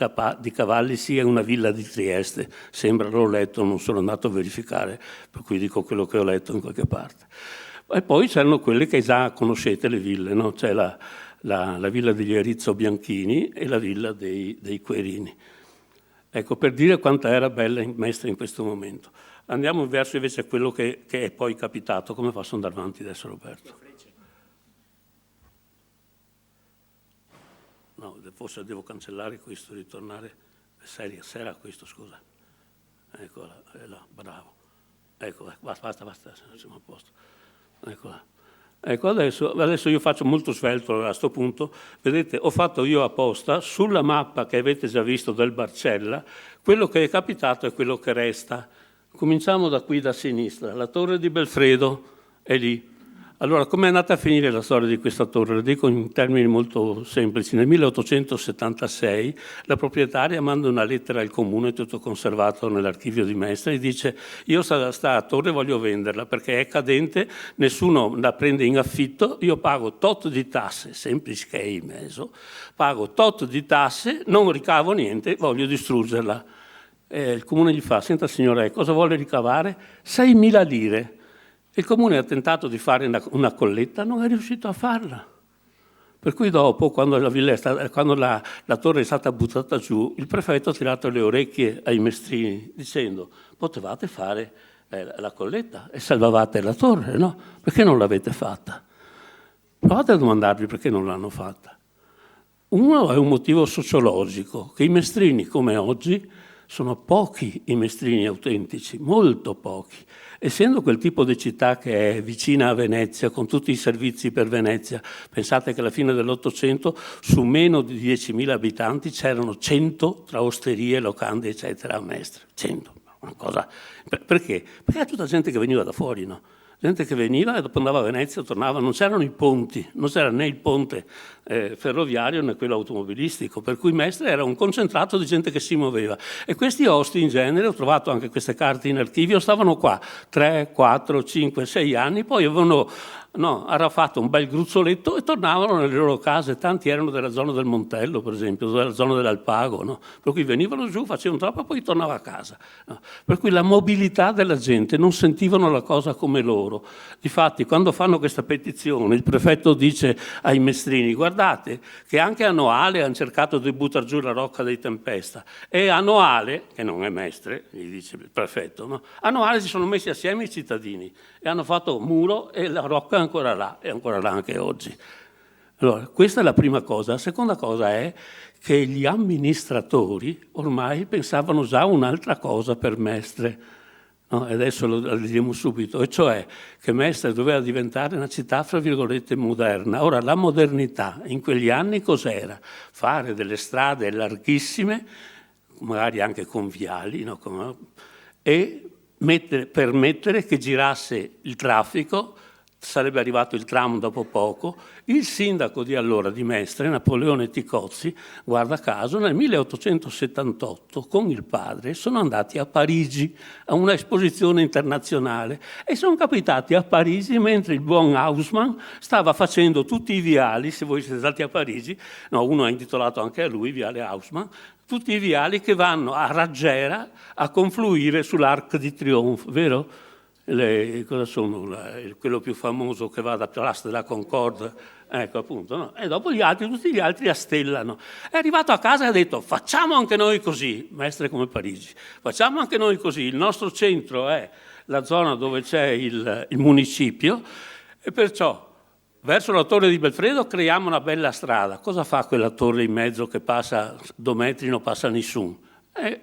cavalli sia una villa di Trieste. Sembra, l'ho letto, non sono andato a verificare, per cui dico quello che ho letto in qualche parte. E poi c'erano quelle che già conoscete, le ville, no? C'è la villa degli Erizzo Bianchini e la villa dei Querini. Ecco, per dire quanto era bella in Mestre in questo momento. Andiamo verso invece quello che è poi capitato. Come posso andare avanti adesso, Roberto? No, forse devo cancellare questo, ritornare. S'era questo, scusa. Eccola, è là, bravo. Ecco, basta, siamo a posto. Eccola. Ecco, adesso io faccio molto svelto a questo punto. Vedete, ho fatto io apposta, sulla mappa che avete già visto del Barcella, quello che è capitato è quello che resta. Cominciamo da qui, da sinistra. La torre di Belfredo è lì. Allora, com'è andata a finire la storia di questa torre? Lo dico in termini molto semplici. Nel 1876 la proprietaria manda una lettera al comune, tutto conservato nell'archivio di Mestre, e dice: io sta torre voglio venderla perché è cadente, nessuno la prende in affitto, io pago tot di tasse, semplice che è in mezzo, pago tot di tasse, non ricavo niente, voglio distruggerla. Il comune gli fa: senta signore, cosa vuole ricavare? 6.000 lire. Il comune ha tentato di fare una colletta, non è riuscito a farla. Per cui dopo, quando la torre è stata buttata giù, il prefetto ha tirato le orecchie ai mestrini dicendo: potevate fare la colletta e salvavate la torre, no? Perché non l'avete fatta? Provate a domandarvi perché non l'hanno fatta. Uno è un motivo sociologico, che i mestrini come oggi sono pochi i mestrini autentici, molto pochi. Essendo quel tipo di città che è vicina a Venezia, con tutti i servizi per Venezia, pensate che alla fine dell'Ottocento su meno di 10.000 abitanti c'erano 100 tra osterie, locande, eccetera, a Mestre. 100, una cosa. Perché? Perché era tutta gente che veniva da fuori, no? Gente che veniva e dopo andava a Venezia, tornava, non c'erano i ponti, non c'era né il ponte ferroviario né quello automobilistico, per cui Mestre era un concentrato di gente che si muoveva. E questi osti in genere, ho trovato anche queste carte in archivio, stavano qua 3, 4, 5, 6 anni, poi avevano fatto un bel gruzzoletto e tornavano nelle loro case. Tanti erano della zona del Montello, per esempio, della zona dell'Alpago, no? Per cui venivano giù, facevano troppo e poi tornavano a casa. No? Per cui la mobilità della gente, non sentivano la cosa come loro. Difatti, quando fanno questa petizione, il prefetto dice ai mestrini: guardate che anche a Noale hanno cercato di buttare giù la rocca dei Tempesta, e a Noale, che non è Mestre, gli dice il prefetto, no? A Noale si sono messi assieme i cittadini e hanno fatto muro e la rocca è ancora là anche oggi. Allora, questa è la prima cosa. La seconda cosa è che gli amministratori ormai pensavano già un'altra cosa per Mestre, no? E adesso lo diremo subito, e cioè che Mestre doveva diventare una città, fra virgolette, moderna. Ora, la modernità in quegli anni cos'era? Fare delle strade larghissime, magari anche con viali, no? E permettere che girasse il traffico. Sarebbe arrivato il tram dopo poco. Il sindaco di allora di Mestre, Napoleone Ticozzi, guarda caso, nel 1878 con il padre sono andati a Parigi a una esposizione internazionale e sono capitati a Parigi mentre il buon Haussmann stava facendo tutti i viali. Se voi siete stati a Parigi, no, uno ha intitolato anche a lui, Viale Haussmann, tutti i viali che vanno a Raggiera a confluire sull'Arc di Triomphe, vero? Cosa sono? Quello più famoso che va da Place de la Concorde, ecco appunto, no? E dopo tutti gli altri astellano. È arrivato a casa e ha detto: facciamo anche noi così, Mestre come Parigi, facciamo anche noi così, il nostro centro è la zona dove c'è il municipio e perciò verso la torre di Belfredo creiamo una bella strada. Cosa fa quella torre in mezzo che passa 2 metri, non passa nessuno?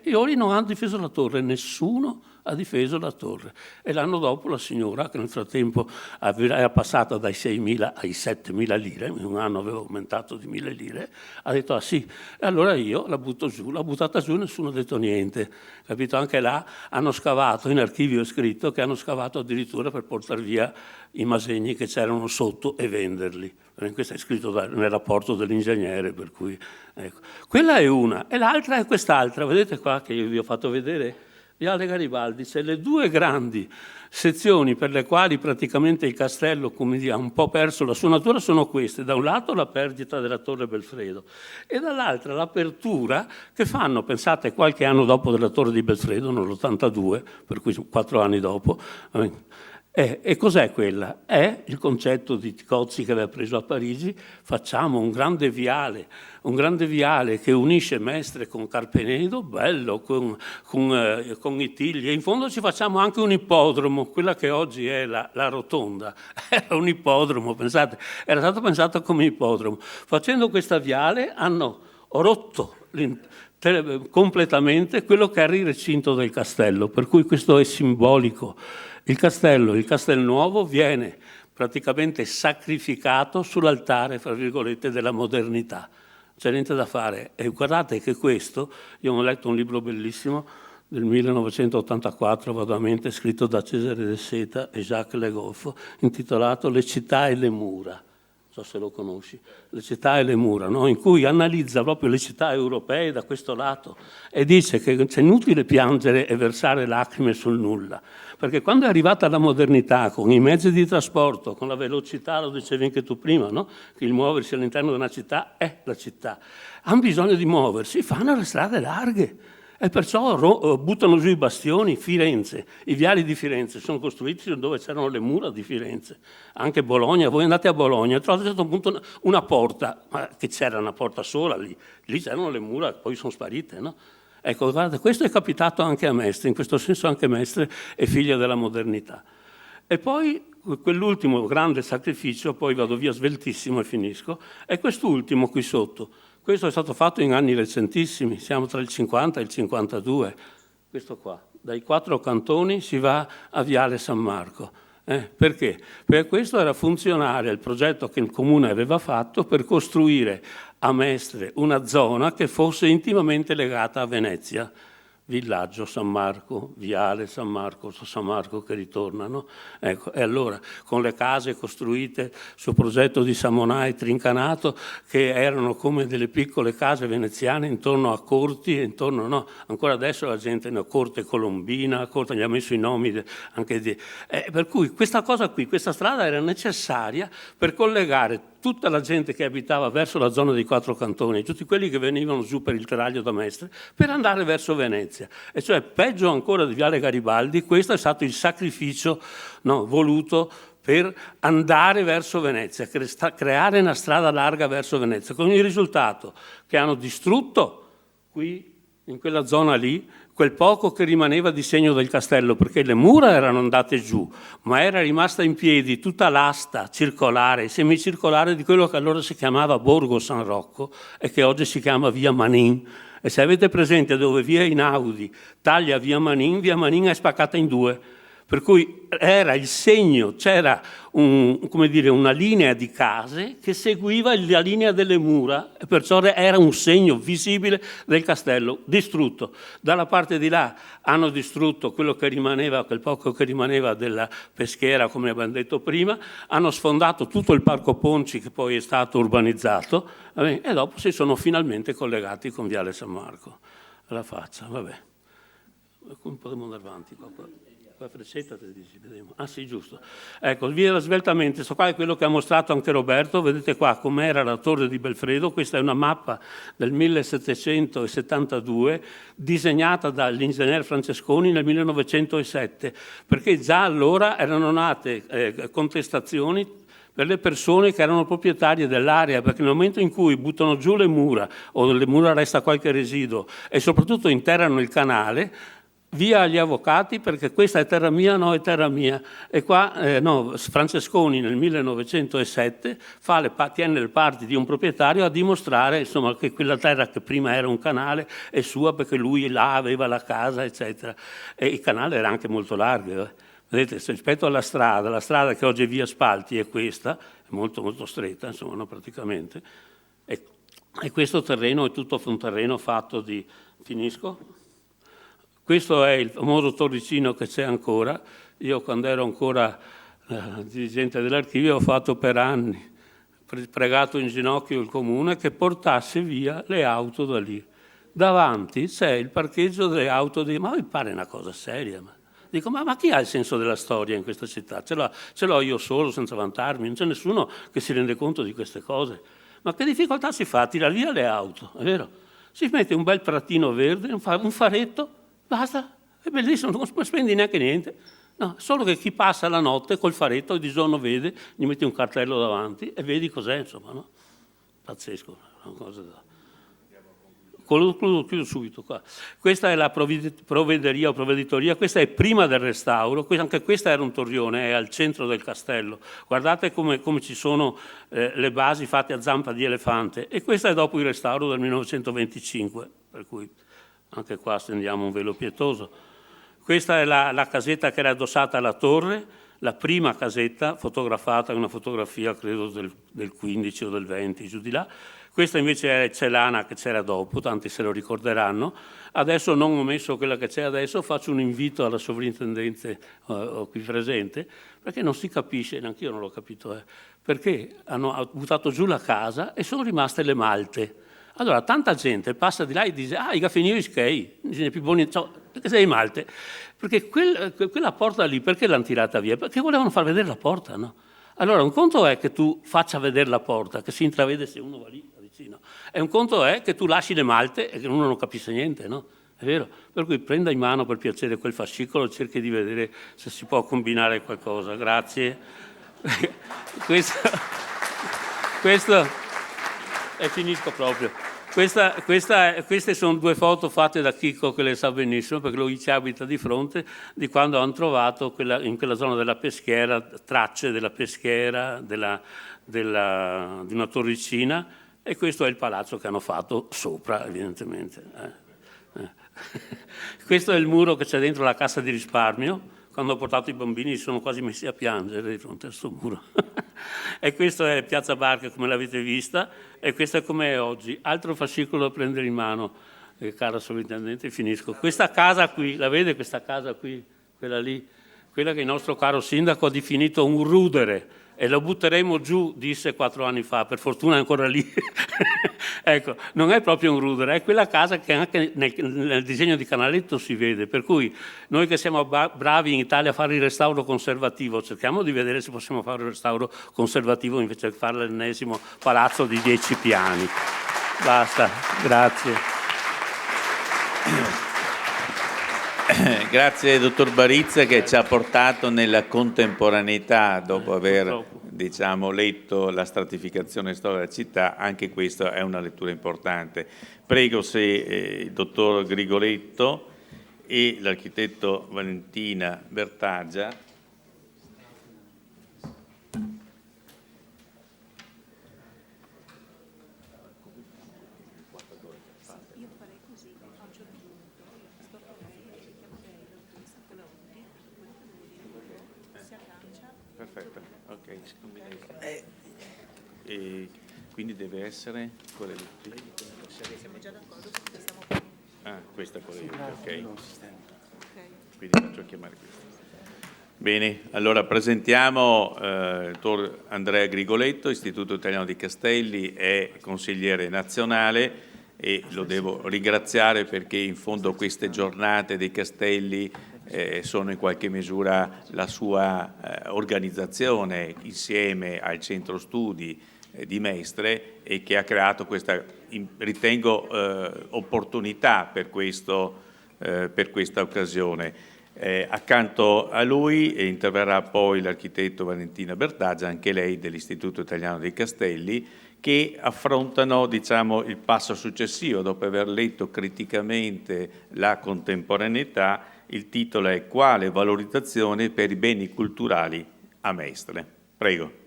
I Ori non hanno difeso la torre, nessuno ha difeso la torre. E l'anno dopo la signora, che nel frattempo era passata dai 6.000 ai 7.000 lire, in un anno aveva aumentato di 1.000 lire, ha detto: ah sì, e allora io la butto giù. L'ha buttata giù e nessuno ha detto niente. Capito? Anche là hanno scavato, in archivio è scritto che hanno scavato addirittura per portare via i masegni che c'erano sotto e venderli. Questo è scritto nel rapporto dell'ingegnere, per cui ecco. Quella è una, e l'altra è quest'altra, vedete qua che io vi ho fatto vedere? Viale Garibaldi, c'è le 2 grandi sezioni per le quali praticamente il castello, come dire, ha un po' perso la sua natura, sono queste: da un lato la perdita della Torre Belfredo e dall'altra l'apertura che fanno, pensate, qualche anno dopo della Torre di Belfredo, nell'82, per cui 4 anni dopo. E cos'è quella? È il concetto di Ticozzi che aveva preso a Parigi: facciamo un grande viale che unisce Mestre con Carpenedo, bello, con i Tigli, e in fondo ci facciamo anche un ippodromo, quella che oggi è la rotonda, era un ippodromo, pensate, era stato pensato come ippodromo. Facendo questa viale hanno rotto completamente quello che era il recinto del castello, per cui questo è simbolico. Il Castelnuovo viene praticamente sacrificato sull'altare, fra virgolette, della modernità. C'è niente da fare. E guardate che questo, io ho letto un libro bellissimo del 1984, vado a mente, scritto da Cesare De Seta e Jacques Le Goff, intitolato Le città e le mura. Non so se lo conosci, Le città e le mura, no? In cui analizza proprio le città europee da questo lato e dice che c'è inutile piangere e versare lacrime sul nulla, perché quando è arrivata la modernità, con i mezzi di trasporto, con la velocità, lo dicevi anche tu prima, no? Che il muoversi all'interno di una città è la città, hanno bisogno di muoversi, fanno le strade larghe. E perciò buttano giù i bastioni. Firenze, i viali di Firenze sono costruiti dove c'erano le mura di Firenze. Anche Bologna, voi andate a Bologna e trovate a un certo punto una porta, ma che c'era una porta sola lì c'erano le mura, poi sono sparite, no? Ecco, guardate, questo è capitato anche a Mestre, in questo senso anche Mestre è figlia della modernità. E poi quell'ultimo grande sacrificio, poi vado via sveltissimo e finisco, è quest'ultimo qui sotto. Questo è stato fatto in anni recentissimi, siamo tra il 50 e il 52, questo qua. Dai 4 cantoni si va a Viale San Marco. Perché? Perché questo era funzionale al progetto che il Comune aveva fatto per costruire a Mestre una zona che fosse intimamente legata a Venezia. Villaggio San Marco, Viale San Marco che ritornano. Ecco, e allora con le case costruite sul progetto di Samonà e Trincanato, che erano come delle piccole case veneziane intorno a corti, ancora adesso la gente ne ha Corte Colombina, Corte, gli ha messo i nomi anche di... per cui questa cosa qui, questa strada era necessaria per collegare tutta la gente che abitava verso la zona dei 4 cantoni, tutti quelli che venivano giù per il Teraglio da Mestre, per andare verso Venezia. E cioè, peggio ancora di Viale Garibaldi, questo è stato il sacrificio voluto per andare verso Venezia, creare una strada larga verso Venezia, con il risultato che hanno distrutto qui, in quella zona lì, quel poco che rimaneva di segno del castello, perché le mura erano andate giù, ma era rimasta in piedi tutta l'asta circolare, semicircolare di quello che allora si chiamava Borgo San Rocco e che oggi si chiama Via Manin. E se avete presente dove via Einaudi taglia via Manin è spaccata in due. Per cui era il segno, c'era una linea di case che seguiva la linea delle mura e perciò era un segno visibile del castello distrutto. Dalla parte di là hanno distrutto quello che rimaneva, quel poco che rimaneva della peschiera, come abbiamo detto prima, hanno sfondato tutto il Parco Ponci che poi è stato urbanizzato e dopo si sono finalmente collegati con Viale San Marco. Alla faccia, vabbè. Come potremmo andare avanti qua? La freccetta, vediamo. Ah sì, giusto. Ecco, via sveltamente, questo qua è quello che ha mostrato anche Roberto, vedete qua com'era la torre di Belfredo, questa è una mappa del 1772 disegnata dall'ingegner Francesconi nel 1907, perché già allora erano nate contestazioni per le persone che erano proprietarie dell'area, perché nel momento in cui buttano giù le mura o nelle mura resta qualche residuo e soprattutto interrano il canale, via agli avvocati perché questa è terra mia, no è terra mia. E qua Francesconi nel 1907 tiene le parti di un proprietario a dimostrare insomma, che quella terra che prima era un canale è sua perché lui là aveva la casa, eccetera. E il canale era anche molto largo. Vedete, rispetto alla strada che oggi è via Spalti è questa, è molto molto stretta, insomma, no, praticamente. E questo terreno è tutto un terreno fatto di... Finisco? Questo è il famoso torricino che c'è ancora. Io quando ero ancora dirigente dell'archivio ho fatto per anni, pregato in ginocchio il comune che portasse via le auto da lì. Davanti c'è il parcheggio delle auto ma mi pare una cosa seria. Dico, ma chi ha il senso della storia in questa città? Ce l'ho io solo, senza vantarmi, non c'è nessuno che si rende conto di queste cose. Ma che difficoltà si fa a tirare via le auto, è vero? Si mette un bel prattino verde, un faretto, basta, è bellissimo, non spendi neanche niente. No, solo che chi passa la notte col faretto e di giorno vede, gli metti un cartello davanti e vedi cos'è, insomma, no? Pazzesco, una cosa da... Chiudo subito qua. Questa è la provvederia o provveditoria, questa è prima del restauro, anche questa era un torrione, è al centro del castello. Guardate come ci sono le basi fatte a zampa di elefante e questa è dopo il restauro del 1925, per cui anche qua stendiamo un velo pietoso. Questa è la casetta che era addossata alla torre, la prima casetta fotografata, una fotografia credo del 15 o del 20, giù di là. Questa invece è Celana che c'era dopo, tanti se lo ricorderanno. Adesso non ho messo quella che c'è adesso, faccio un invito alla sovrintendente qui presente, perché non si capisce, neanche io non l'ho capito, perché hanno buttato giù la casa e sono rimaste le malte. Allora, tanta gente passa di là e dice, i gaffinieri skei, più buoni, perché sei malte? Perché quella porta lì, perché l'hanno tirata via? Perché volevano far vedere la porta, no? Allora, un conto è che tu faccia vedere la porta, che si intravede se uno va lì vicino, e un conto è che tu lasci le malte e che uno non capisce niente, no? È vero? Per cui prenda in mano per piacere quel fascicolo e cerchi di vedere se si può combinare qualcosa. Grazie. Questo e finisco proprio. Queste sono due foto fatte da Chicco che le sa benissimo perché lui ci abita di fronte, di quando hanno trovato in quella zona della peschiera tracce della peschiera, di una torricina, e questo è il palazzo che hanno fatto sopra, evidentemente. Questo è il muro che c'è dentro la cassa di risparmio. Quando ho portato i bambini si sono quasi messi a piangere di fronte a questo muro. E questo è Piazza Barca come l'avete vista e questo è come è oggi. Altro fascicolo da prendere in mano, cara sovrintendente, finisco. Questa casa qui, la vede questa casa qui, quella lì, quella che il nostro caro sindaco ha definito un rudere e lo butteremo giù, disse 4 anni fa, per fortuna è ancora lì. Ecco, non è proprio un rudere, è quella casa che anche nel disegno di Canaletto si vede, per cui noi che siamo bravi in Italia a fare il restauro conservativo, cerchiamo di vedere se possiamo fare il restauro conservativo invece di fare l'ennesimo palazzo di 10 piani. Basta, grazie. Grazie dottor Barizza che ci ha portato nella contemporaneità dopo aver letto la stratificazione storica della città, anche questa è una lettura importante. Prego se il dottor Grigoletto e l'architetto Valentina Bertaggia. Perfetto, ok. E quindi deve essere quella lì. Siamo già d'accordo perché stiamo... Ah, questa è quella lì, ok. Quindi faccio chiamare questa. Bene, allora presentiamo il dottor Andrea Grigoletto, Istituto Italiano di Castelli, è consigliere nazionale e lo devo ringraziare perché in fondo queste giornate dei Castelli sono in qualche misura la sua organizzazione insieme al centro studi di Mestre e che ha creato questa, ritengo, opportunità per questa occasione. Accanto a lui interverrà poi l'architetto Valentina Bertaggia, anche lei dell'Istituto Italiano dei Castelli, che affrontano, diciamo, il passo successivo. Dopo aver letto criticamente la contemporaneità, il titolo è Quale valorizzazione per i beni culturali a Mestre. Prego.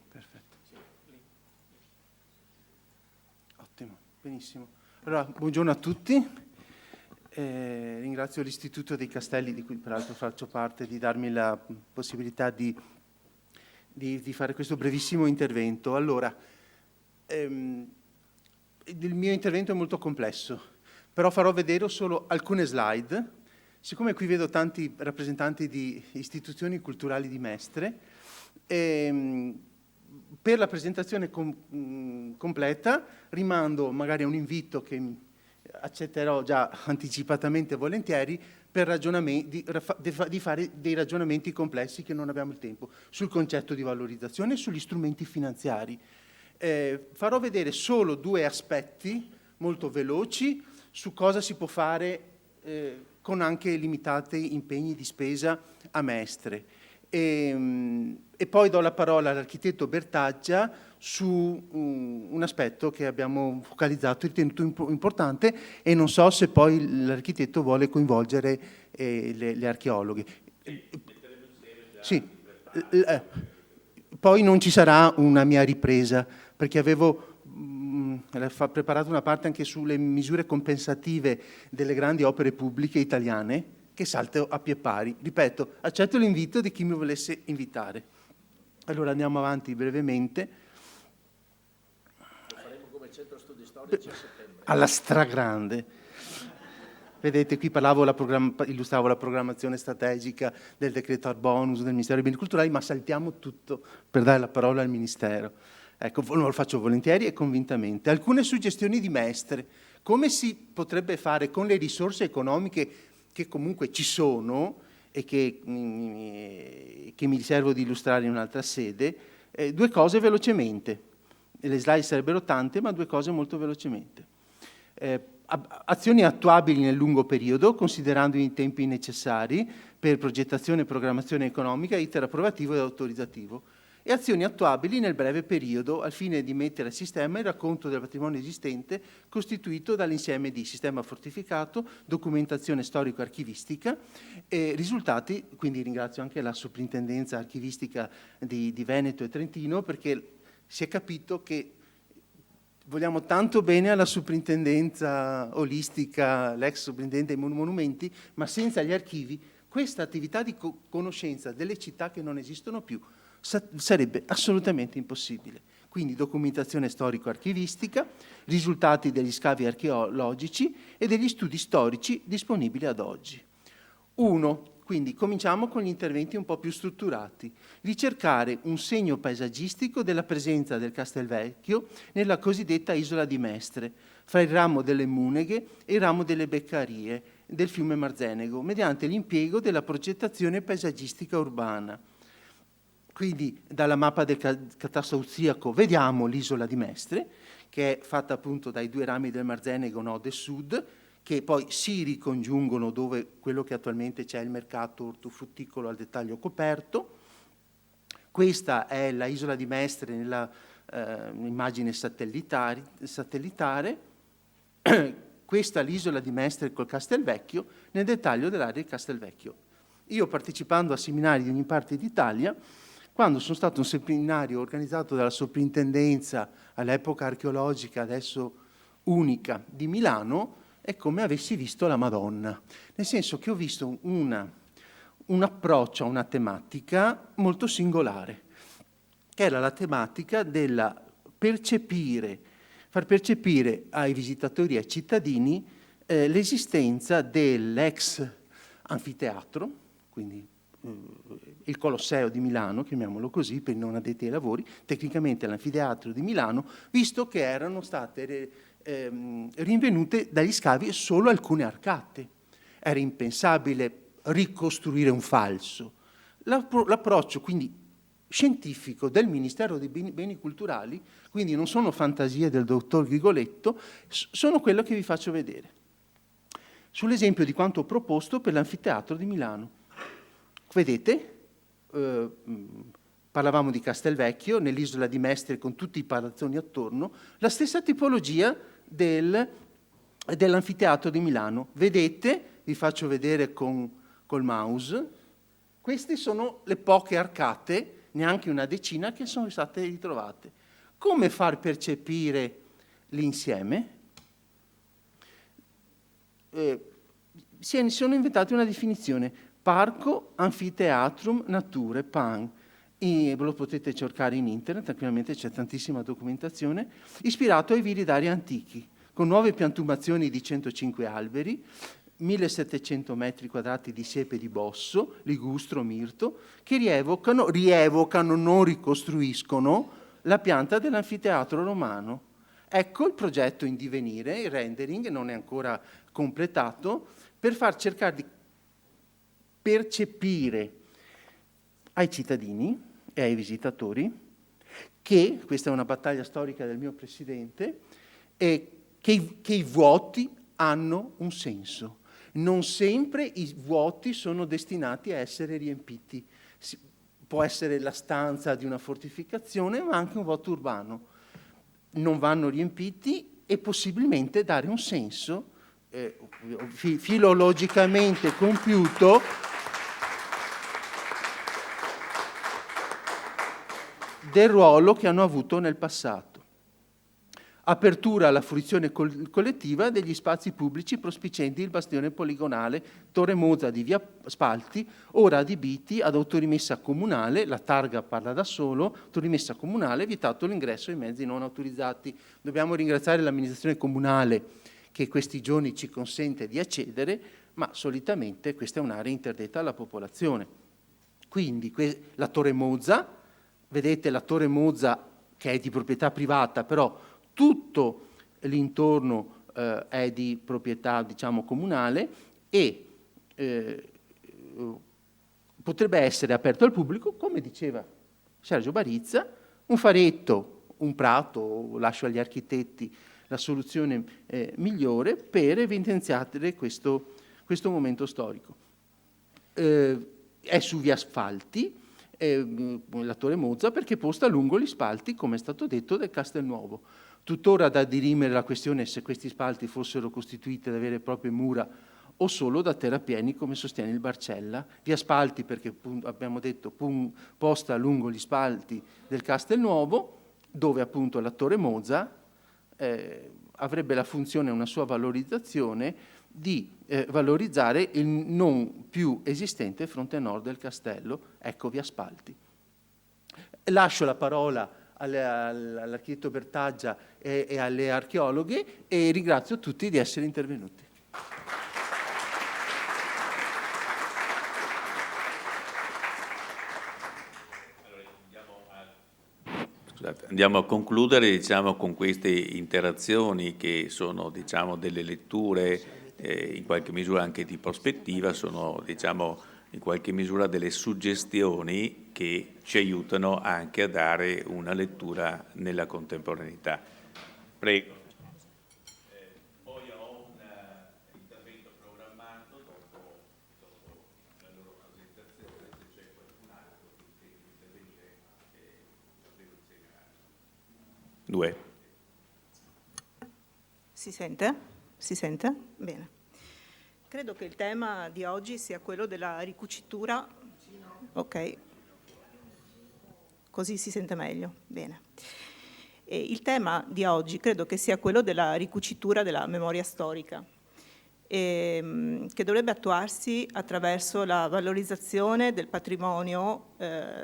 Perfetto. Ottimo, benissimo. Allora, buongiorno a tutti. Ringrazio l'Istituto dei Castelli, di cui peraltro faccio parte, di darmi la possibilità di fare questo brevissimo intervento. Allora, il mio intervento è molto complesso, però farò vedere solo alcune slide. Siccome qui vedo tanti rappresentanti di istituzioni culturali di Mestre, per la presentazione completa rimando magari a un invito che accetterò già anticipatamente volentieri per di fare dei ragionamenti complessi che non abbiamo il tempo, sul concetto di valorizzazione e sugli strumenti finanziari. Farò vedere solo due aspetti molto veloci su cosa si può fare con anche limitati impegni di spesa a Mestre. E poi do la parola all'architetto Bertaggia su un aspetto che abbiamo focalizzato, ritenuto importante, e non so se poi l'architetto vuole coinvolgere le archeologhe. Sì. Poi non ci sarà una mia ripresa, perché avevo preparato una parte anche sulle misure compensative delle grandi opere pubbliche italiane, che salto a pie pari. Ripeto, accetto l'invito di chi mi volesse invitare. Allora andiamo avanti brevemente. Lo faremo come centro studi storici a settembre. Alla stragrande. Vedete, qui illustravo la programmazione strategica del decreto Art Bonus del Ministero dei Beni Culturali, ma saltiamo tutto per dare la parola al Ministero. Ecco, lo faccio volentieri e convintamente. Alcune suggestioni di Mestre. Come si potrebbe fare con le risorse economiche che comunque ci sono e che mi riservo di illustrare in un'altra sede, due cose velocemente. Le slide sarebbero tante, ma due cose molto velocemente. Azioni attuabili nel lungo periodo, considerando i tempi necessari per progettazione e programmazione economica, iter approvativo e autorizzativo, e azioni attuabili nel breve periodo al fine di mettere a sistema il racconto del patrimonio esistente costituito dall'insieme di sistema fortificato, documentazione storico-archivistica e risultati. Quindi ringrazio anche la soprintendenza archivistica di Veneto e Trentino, perché si è capito che vogliamo tanto bene alla soprintendenza olistica, l'ex soprintendente dei monumenti, ma senza gli archivi questa attività di conoscenza delle città che non esistono più sarebbe assolutamente impossibile. Quindi documentazione storico-archivistica, risultati degli scavi archeologici e degli studi storici disponibili ad oggi. Quindi cominciamo con gli interventi un po' più strutturati. Ricercare un segno paesaggistico della presenza del Castelvecchio nella cosiddetta isola di Mestre, fra il ramo delle Muneghe e il ramo delle Beccarie del fiume Marzenego, mediante l'impiego della progettazione paesaggistica urbana. Quindi dalla mappa del catasto austriaco vediamo l'isola di Mestre, che è fatta appunto dai due rami del Marzenego nord e sud, che poi si ricongiungono dove quello che attualmente c'è il mercato ortofrutticolo al dettaglio coperto, Questa è la isola di Mestre nella immagine satellitare. Questa è l'isola di Mestre col Castelvecchio, nel dettaglio dell'area di Castelvecchio. Io, partecipando a seminari di ogni parte d'Italia, quando sono stato a un seminario organizzato dalla soprintendenza all'epoca archeologica, adesso unica, di Milano, è come avessi visto la Madonna, nel senso che ho visto un approccio a una tematica molto singolare, che era la tematica della far percepire ai visitatori e ai cittadini l'esistenza dell'ex anfiteatro, quindi il Colosseo di Milano, chiamiamolo così per i non addetti ai lavori, tecnicamente l'anfiteatro di Milano, visto che erano state rinvenute dagli scavi solo alcune arcate. Era impensabile ricostruire un falso. L'approccio quindi scientifico del Ministero dei Beni Culturali, quindi non sono fantasie del dottor Grigoletto, sono quello che vi faccio vedere. Sull'esempio di quanto ho proposto per l'anfiteatro di Milano. Vedete, parlavamo di Castelvecchio, nell'isola di Mestre con tutti i palazzoni attorno, la stessa tipologia dell'anfiteatro di Milano. Vedete, vi faccio vedere col mouse, queste sono le poche arcate, neanche una decina, che sono state ritrovate. Come far percepire l'insieme? Sono inventati una definizione, Parco Anfiteatrum Nature PAN, ve lo potete cercare in internet, tranquillamente c'è tantissima documentazione, ispirato ai viridari antichi, con nuove piantumazioni di 105 alberi, 1700 metri quadrati di siepe di bosso, ligustro, mirto, che rievocano, non ricostruiscono, la pianta dell'anfiteatro romano. Ecco il progetto in divenire, il rendering non è ancora completato, per far cercare di percepire ai cittadini e ai visitatori che, questa è una battaglia storica del mio presidente, che i vuoti hanno un senso. Non sempre i vuoti sono destinati a essere riempiti. Può essere la stanza di una fortificazione, ma anche un vuoto urbano. Non vanno riempiti e possibilmente dare un senso filologicamente compiuto del ruolo che hanno avuto nel passato. Apertura alla fruizione collettiva degli spazi pubblici prospicienti il bastione poligonale Torre Mozza di via Spalti, ora adibiti ad autorimessa comunale, la targa parla da solo, autorimessa comunale, vietato l'ingresso ai mezzi non autorizzati. Dobbiamo ringraziare l'amministrazione comunale che questi giorni ci consente di accedere, ma solitamente questa è un'area interdetta alla popolazione. Quindi la Torre Mozza, vedete la Torre Mozza che è di proprietà privata, però tutto l'intorno è di proprietà, diciamo, comunale e potrebbe essere aperto al pubblico, come diceva Sergio Barizza, un faretto, un prato, lascio agli architetti la soluzione migliore per evidenziare questo momento storico. È su via Spalti, la Torre Mozza, perché posta lungo gli spalti, come è stato detto, del Castelnuovo. Tuttora da dirimere la questione se questi spalti fossero costituiti da vere e proprie mura o solo da terrapieni, come sostiene il Barcella. Via Spalti perché abbiamo detto posta lungo gli spalti del Castelnuovo, dove appunto la Torre Mozza avrebbe la funzione, una sua valorizzazione, di valorizzare il non più esistente fronte nord del castello, ecco via Spalti. Lascio la parola all'architetto Bertaggia e alle archeologhe e ringrazio tutti di essere intervenuti. Andiamo a concludere, diciamo, con queste interazioni che sono, diciamo, delle letture in qualche misura anche di prospettiva, sono, diciamo, in qualche misura delle suggestioni che ci aiutano anche a dare una lettura nella contemporaneità. Prego. Poi ho un intervento programmato dopo la loro presentazione, se c'è qualcun altro che intende intervenire. 2. Si sente? Si sente? Bene. Credo che il tema di oggi sia quello della ricucitura. Ok. Così si sente meglio. Bene. E il tema di oggi credo che sia quello della ricucitura della memoria storica, che dovrebbe attuarsi attraverso la valorizzazione del patrimonio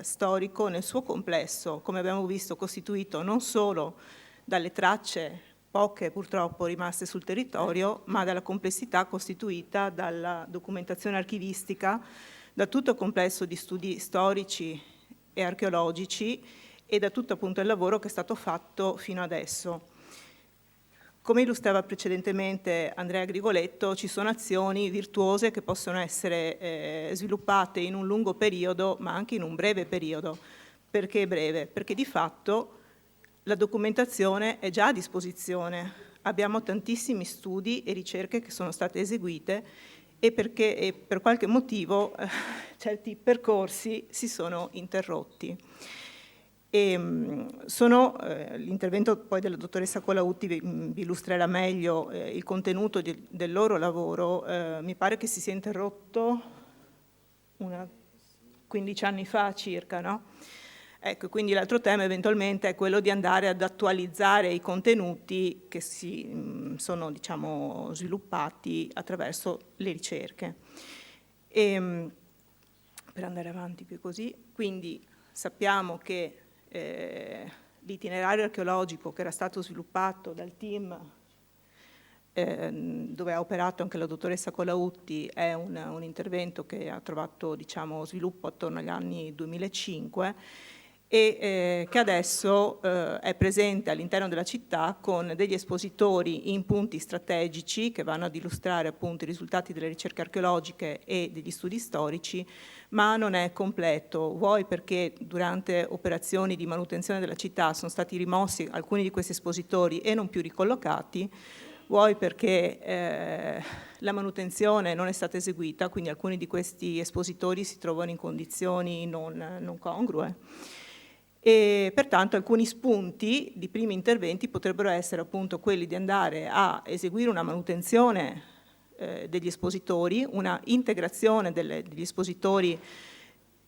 storico nel suo complesso, come abbiamo visto costituito non solo dalle tracce, poche purtroppo rimaste sul territorio, ma dalla complessità costituita dalla documentazione archivistica, da tutto il complesso di studi storici e archeologici e da tutto appunto il lavoro che è stato fatto fino adesso. Come illustrava precedentemente Andrea Grigoletto, ci sono azioni virtuose che possono essere sviluppate in un lungo periodo, ma anche in un breve periodo. Perché breve? Perché di fatto la documentazione è già a disposizione. Abbiamo tantissimi studi e ricerche che sono state eseguite e perché per qualche motivo certi percorsi si sono interrotti. L'intervento poi della dottoressa Colautti vi illustrerà meglio il contenuto del loro lavoro. Mi pare che si sia interrotto 15 anni fa circa, no? Ecco, quindi l'altro tema eventualmente è quello di andare ad attualizzare i contenuti che si sono, diciamo, sviluppati attraverso le ricerche. Per andare avanti più così, quindi sappiamo che l'itinerario archeologico che era stato sviluppato dal team dove ha operato anche la dottoressa Colautti è un intervento che ha trovato, diciamo, sviluppo attorno agli anni 2005 e che adesso è presente all'interno della città con degli espositori in punti strategici che vanno ad illustrare appunto i risultati delle ricerche archeologiche e degli studi storici, ma non è completo, vuoi perché durante operazioni di manutenzione della città sono stati rimossi alcuni di questi espositori e non più ricollocati, vuoi perché la manutenzione non è stata eseguita, quindi alcuni di questi espositori si trovano in condizioni non congrue. E pertanto alcuni spunti di primi interventi potrebbero essere appunto quelli di andare a eseguire una manutenzione degli espositori, una integrazione degli espositori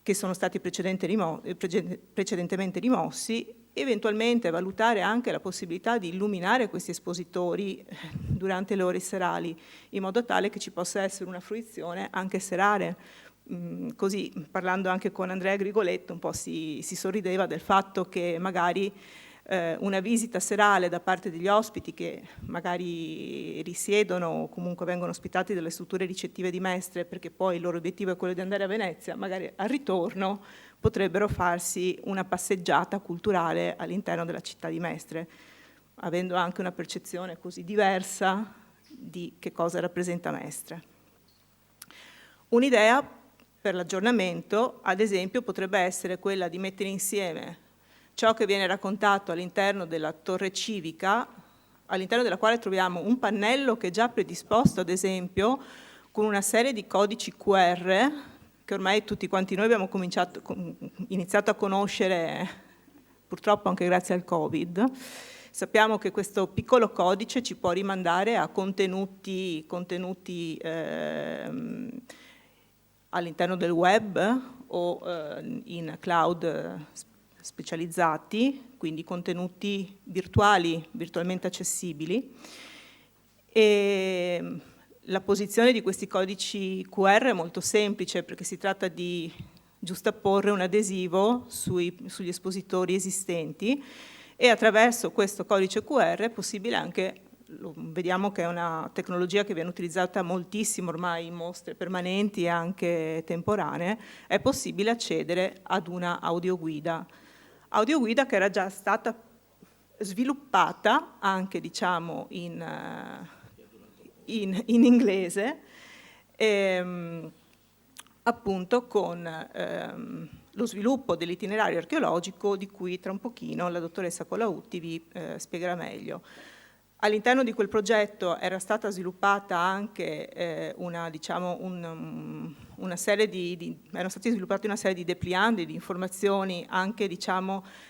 che sono stati precedentemente rimossi, eventualmente valutare anche la possibilità di illuminare questi espositori durante le ore serali, in modo tale che ci possa essere una fruizione anche serale. Così, parlando anche con Andrea Grigoletto, un po' si sorrideva del fatto che magari una visita serale da parte degli ospiti che magari risiedono o comunque vengono ospitati dalle strutture ricettive di Mestre, perché poi il loro obiettivo è quello di andare a Venezia, magari al ritorno potrebbero farsi una passeggiata culturale all'interno della città di Mestre, avendo anche una percezione così diversa di che cosa rappresenta Mestre. Un'idea per l'aggiornamento, ad esempio, potrebbe essere quella di mettere insieme ciò che viene raccontato all'interno della torre civica, all'interno della quale troviamo un pannello che è già predisposto, ad esempio, con una serie di codici QR, che ormai tutti quanti noi abbiamo iniziato a conoscere, purtroppo anche grazie al Covid. Sappiamo che questo piccolo codice ci può rimandare a contenuti all'interno del web o in cloud specializzati, quindi contenuti virtuali, virtualmente accessibili. E la posizione di questi codici QR è molto semplice perché si tratta di giustapporre un adesivo sugli espositori esistenti e attraverso questo codice QR è possibile anche, vediamo che è una tecnologia che viene utilizzata moltissimo ormai in mostre permanenti e anche temporanee, è possibile accedere ad una audioguida che era già stata sviluppata anche, diciamo, in inglese, appunto con lo sviluppo dell'itinerario archeologico di cui tra un pochino la dottoressa Colautti vi spiegherà meglio. All'interno di quel progetto era stata sviluppata anche una serie erano stati sviluppati una serie di dépliant, di informazioni anche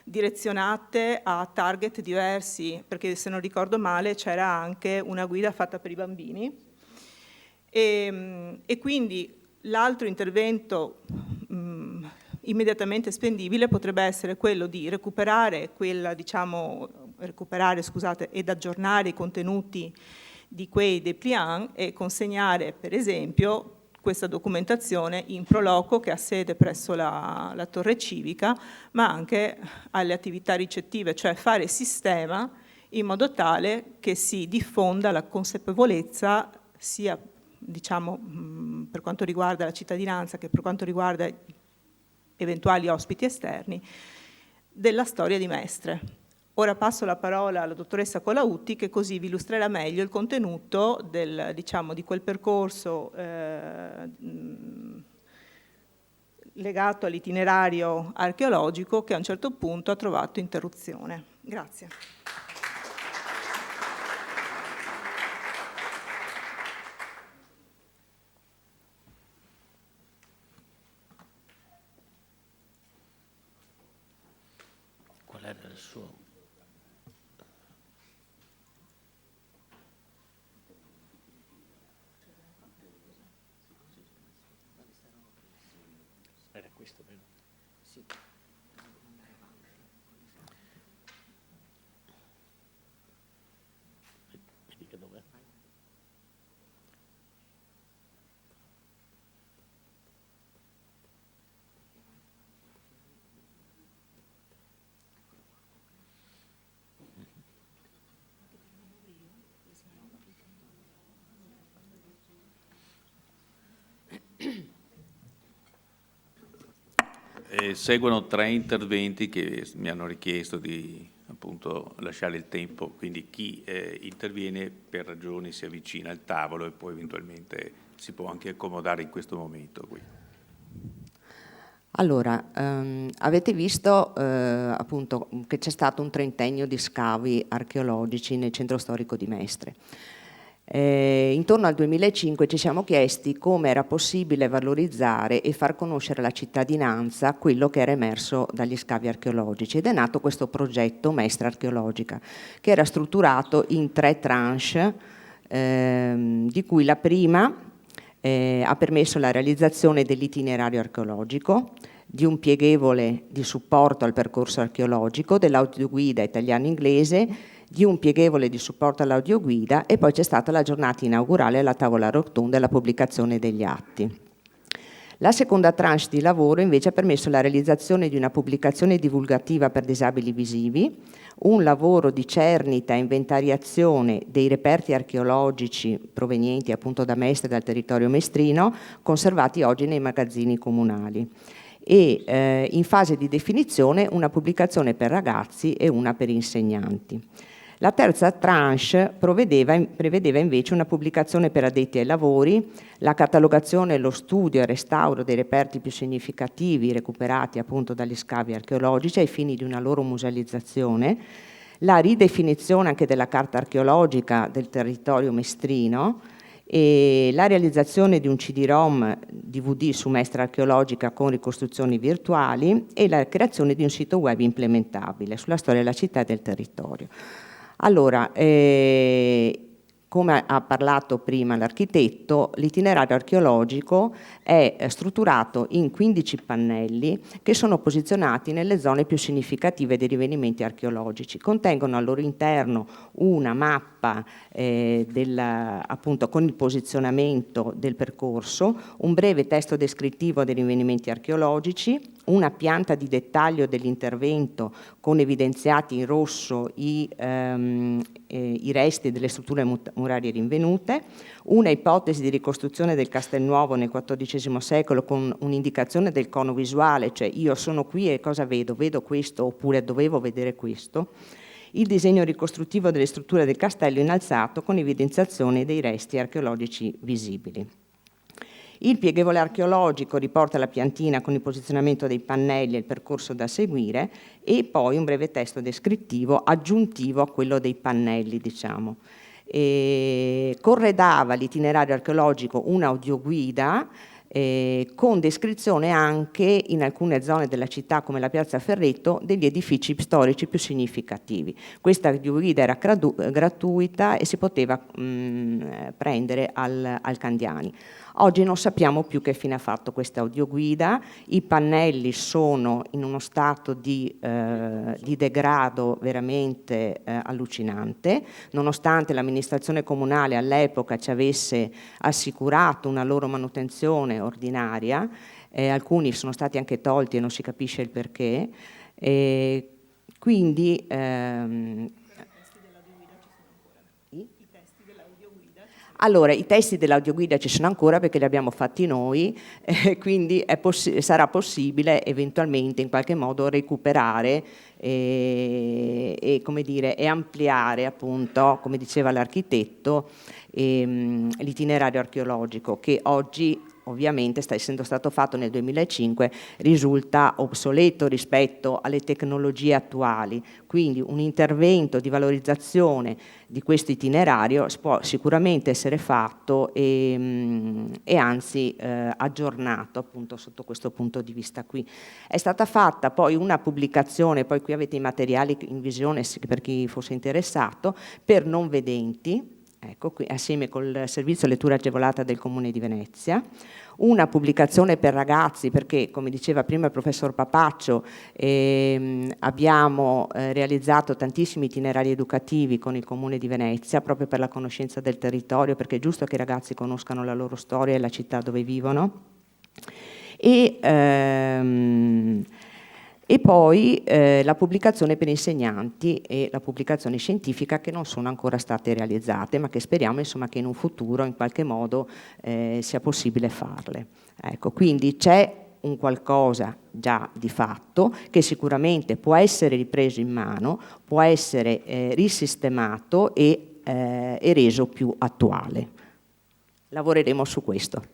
direzionate a target diversi, perché se non ricordo male c'era anche una guida fatta per i bambini e quindi l'altro intervento immediatamente spendibile potrebbe essere quello di recuperare ed aggiornare i contenuti di quei dépliant e consegnare per esempio questa documentazione in Proloco, che ha sede presso la Torre Civica, ma anche alle attività ricettive, cioè fare sistema in modo tale che si diffonda la consapevolezza sia per quanto riguarda la cittadinanza che per quanto riguarda eventuali ospiti esterni della storia di Mestre. Ora passo la parola alla dottoressa Colautti, che così vi illustrerà meglio il contenuto di quel percorso legato all'itinerario archeologico che a un certo punto ha trovato interruzione. Grazie. Qual era il suo? Era questo, vero? Sì. Mi dica dov'è? Seguono 3 interventi che mi hanno richiesto di appunto lasciare il tempo, quindi chi interviene per ragioni si avvicina al tavolo e poi eventualmente si può anche accomodare in questo momento qui. Allora, avete visto appunto che c'è stato un trentennio di scavi archeologici nel centro storico di Mestre. Intorno al 2005 ci siamo chiesti come era possibile valorizzare e far conoscere alla cittadinanza quello che era emerso dagli scavi archeologici, ed è nato questo progetto Mestre Archeologica, che era strutturato in 3 tranche, di cui la prima ha permesso la realizzazione dell'itinerario archeologico, di un pieghevole di supporto al percorso archeologico, dell'audioguida italiano-inglese, di un pieghevole di supporto all'audioguida, e poi c'è stata la giornata inaugurale alla tavola rotonda e la pubblicazione degli atti. La seconda tranche di lavoro invece ha permesso la realizzazione di una pubblicazione divulgativa per disabili visivi, un lavoro di cernita e inventariazione dei reperti archeologici provenienti appunto da Mestre e dal territorio mestrino, conservati oggi nei magazzini comunali, e in fase di definizione una pubblicazione per ragazzi e una per insegnanti. La terza tranche prevedeva invece una pubblicazione per addetti ai lavori, la catalogazione, lo studio e il restauro dei reperti più significativi recuperati appunto dagli scavi archeologici ai fini di una loro musealizzazione, la ridefinizione anche della carta archeologica del territorio mestrino e la realizzazione di un CD-ROM DVD su Mestre Archeologica con ricostruzioni virtuali e la creazione di un sito web implementabile sulla storia della città e del territorio. Allora, come ha parlato prima l'architetto, l'itinerario archeologico è strutturato in 15 pannelli che sono posizionati nelle zone più significative dei rinvenimenti archeologici. Contengono al loro interno una mappa appunto con il posizionamento del percorso, un breve testo descrittivo dei rinvenimenti archeologici, una pianta di dettaglio dell'intervento con evidenziati in rosso i resti delle strutture murarie rinvenute, una ipotesi di ricostruzione del Castelnuovo nel XIV secolo con un'indicazione del cono visuale, cioè io sono qui e cosa vedo? Vedo questo oppure dovevo vedere questo. Il disegno ricostruttivo delle strutture del castello innalzato con evidenziazione dei resti archeologici visibili. Il pieghevole archeologico riporta la piantina con il posizionamento dei pannelli e il percorso da seguire, e poi un breve testo descrittivo aggiuntivo a quello dei pannelli, diciamo. Corredava l'itinerario archeologico un'audioguida con descrizione anche in alcune zone della città come la piazza Ferretto degli edifici storici più significativi. Questa audioguida era gratuita e si poteva prendere al Candiani. Oggi non sappiamo più che fine ha fatto questa audioguida, i pannelli sono in uno stato di degrado veramente allucinante, nonostante l'amministrazione comunale all'epoca ci avesse assicurato una loro manutenzione ordinaria, alcuni sono stati anche tolti e non si capisce il perché, quindi allora, i testi dell'audioguida ci sono ancora perché li abbiamo fatti noi, quindi sarà possibile eventualmente in qualche modo recuperare e come dire, e ampliare, appunto, come diceva l'architetto, l'itinerario archeologico, che oggi ovviamente essendo stato fatto nel 2005 risulta obsoleto rispetto alle tecnologie attuali, quindi un intervento di valorizzazione di questo itinerario può sicuramente essere fatto e anzi aggiornato, appunto, sotto questo punto di vista qui. È stata fatta poi una pubblicazione, poi qui avete i materiali in visione per chi fosse interessato, per non vedenti, ecco, qui, assieme col servizio lettura agevolata del Comune di Venezia, una pubblicazione per ragazzi, perché come diceva prima il professor Papaccio abbiamo realizzato tantissimi itinerari educativi con il Comune di Venezia proprio per la conoscenza del territorio, perché è giusto che i ragazzi conoscano la loro storia e la città dove vivono. E poi la pubblicazione per insegnanti e la pubblicazione scientifica, che non sono ancora state realizzate, ma che speriamo, insomma, che in un futuro in qualche modo sia possibile farle. Ecco, quindi c'è un qualcosa già di fatto che sicuramente può essere ripreso in mano, può essere risistemato e reso più attuale. Lavoreremo su questo.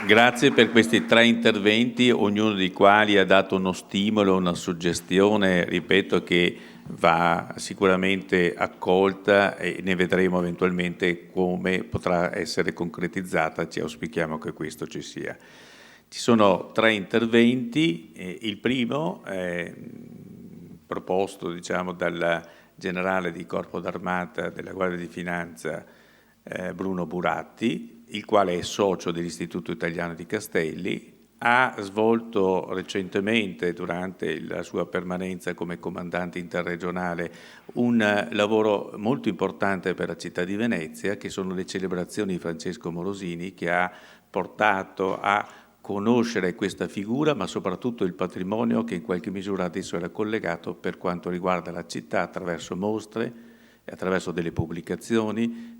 Grazie per questi 3 interventi, ognuno dei quali ha dato uno stimolo, una suggestione, ripeto, che va sicuramente accolta e ne vedremo eventualmente come potrà essere concretizzata, ci auspichiamo che questo ci sia. Ci sono 3 interventi, il primo è proposto, diciamo, dal generale di Corpo d'Armata della Guardia di Finanza Bruno Buratti, il quale è socio dell'Istituto Italiano di Castelli, ha svolto recentemente, durante la sua permanenza come comandante interregionale, un lavoro molto importante per la città di Venezia, che sono le celebrazioni di Francesco Morosini, che ha portato a conoscere questa figura, ma soprattutto il patrimonio che in qualche misura adesso era collegato per quanto riguarda la città attraverso mostre, attraverso delle pubblicazioni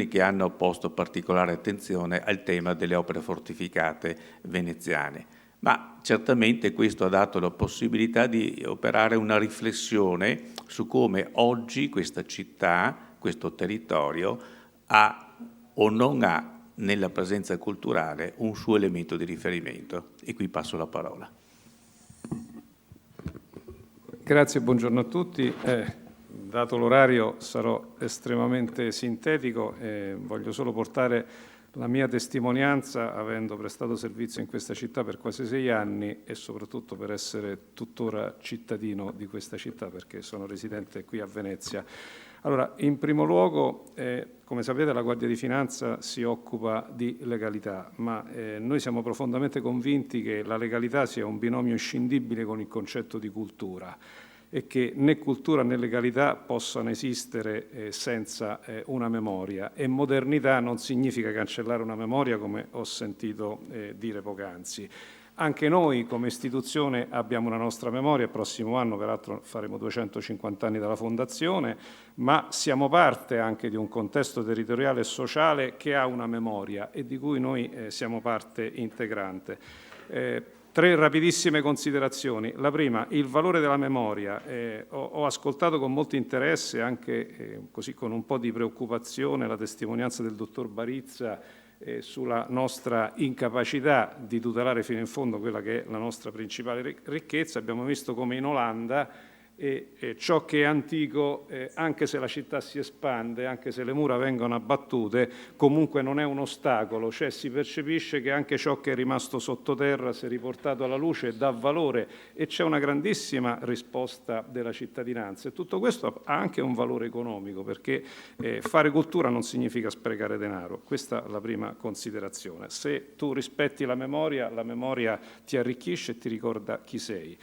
che hanno posto particolare attenzione al tema delle opere fortificate veneziane. Ma certamente questo ha dato la possibilità di operare una riflessione su come oggi questa città, questo territorio, ha o non ha nella presenza culturale un suo elemento di riferimento. E qui passo la parola. Grazie, buongiorno a tutti. Dato l'orario sarò estremamente sintetico e voglio solo portare la mia testimonianza, avendo prestato servizio in questa città per quasi 6 anni e soprattutto per essere tuttora cittadino di questa città, perché sono residente qui a Venezia. Allora, in primo luogo, come sapete, la Guardia di Finanza si occupa di legalità, ma noi siamo profondamente convinti che la legalità sia un binomio inscindibile con il concetto di cultura, e che né cultura né legalità possano esistere senza una memoria, e modernità non significa cancellare una memoria, come ho sentito dire poc'anzi. Anche noi come istituzione abbiamo una nostra memoria, il prossimo anno peraltro faremo 250 anni dalla fondazione, ma siamo parte anche di un contesto territoriale e sociale che ha una memoria e di cui noi siamo parte integrante. 3 rapidissime considerazioni. La prima, il valore della memoria. Ho ascoltato con molto interesse, anche così con un po' di preoccupazione, la testimonianza del dottor Barizza sulla nostra incapacità di tutelare fino in fondo quella che è la nostra principale ricchezza. Abbiamo visto come in Olanda ciò che è antico, anche se la città si espande, anche se le mura vengono abbattute, comunque non è un ostacolo, cioè si percepisce che anche ciò che è rimasto sottoterra, se riportato alla luce, dà valore, e c'è una grandissima risposta della cittadinanza. E tutto questo ha anche un valore economico, perché fare cultura non significa sprecare denaro. Questa è la prima considerazione. Se tu rispetti la memoria ti arricchisce e ti ricorda chi sei.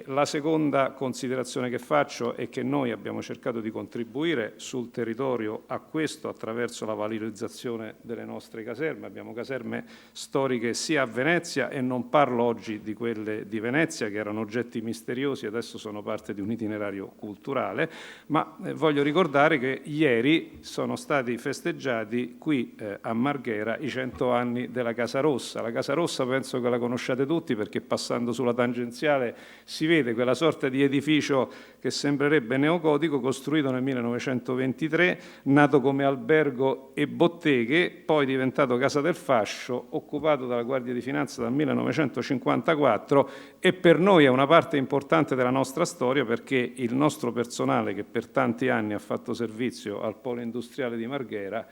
La seconda considerazione che faccio è che noi abbiamo cercato di contribuire sul territorio a questo attraverso la valorizzazione delle nostre caserme. Abbiamo caserme storiche sia a Venezia, e non parlo oggi di quelle di Venezia che erano oggetti misteriosi, adesso sono parte di un itinerario culturale, ma voglio ricordare che ieri sono stati festeggiati qui a Marghera i 100 anni della Casa Rossa. La Casa Rossa penso che la conosciate tutti, perché passando sulla tangenziale si vede quella sorta di edificio che sembrerebbe neogotico, costruito nel 1923, nato come albergo e botteghe, poi diventato Casa del Fascio, occupato dalla Guardia di Finanza dal 1954, e per noi è una parte importante della nostra storia, perché il nostro personale, che per tanti anni ha fatto servizio al polo industriale di Marghera,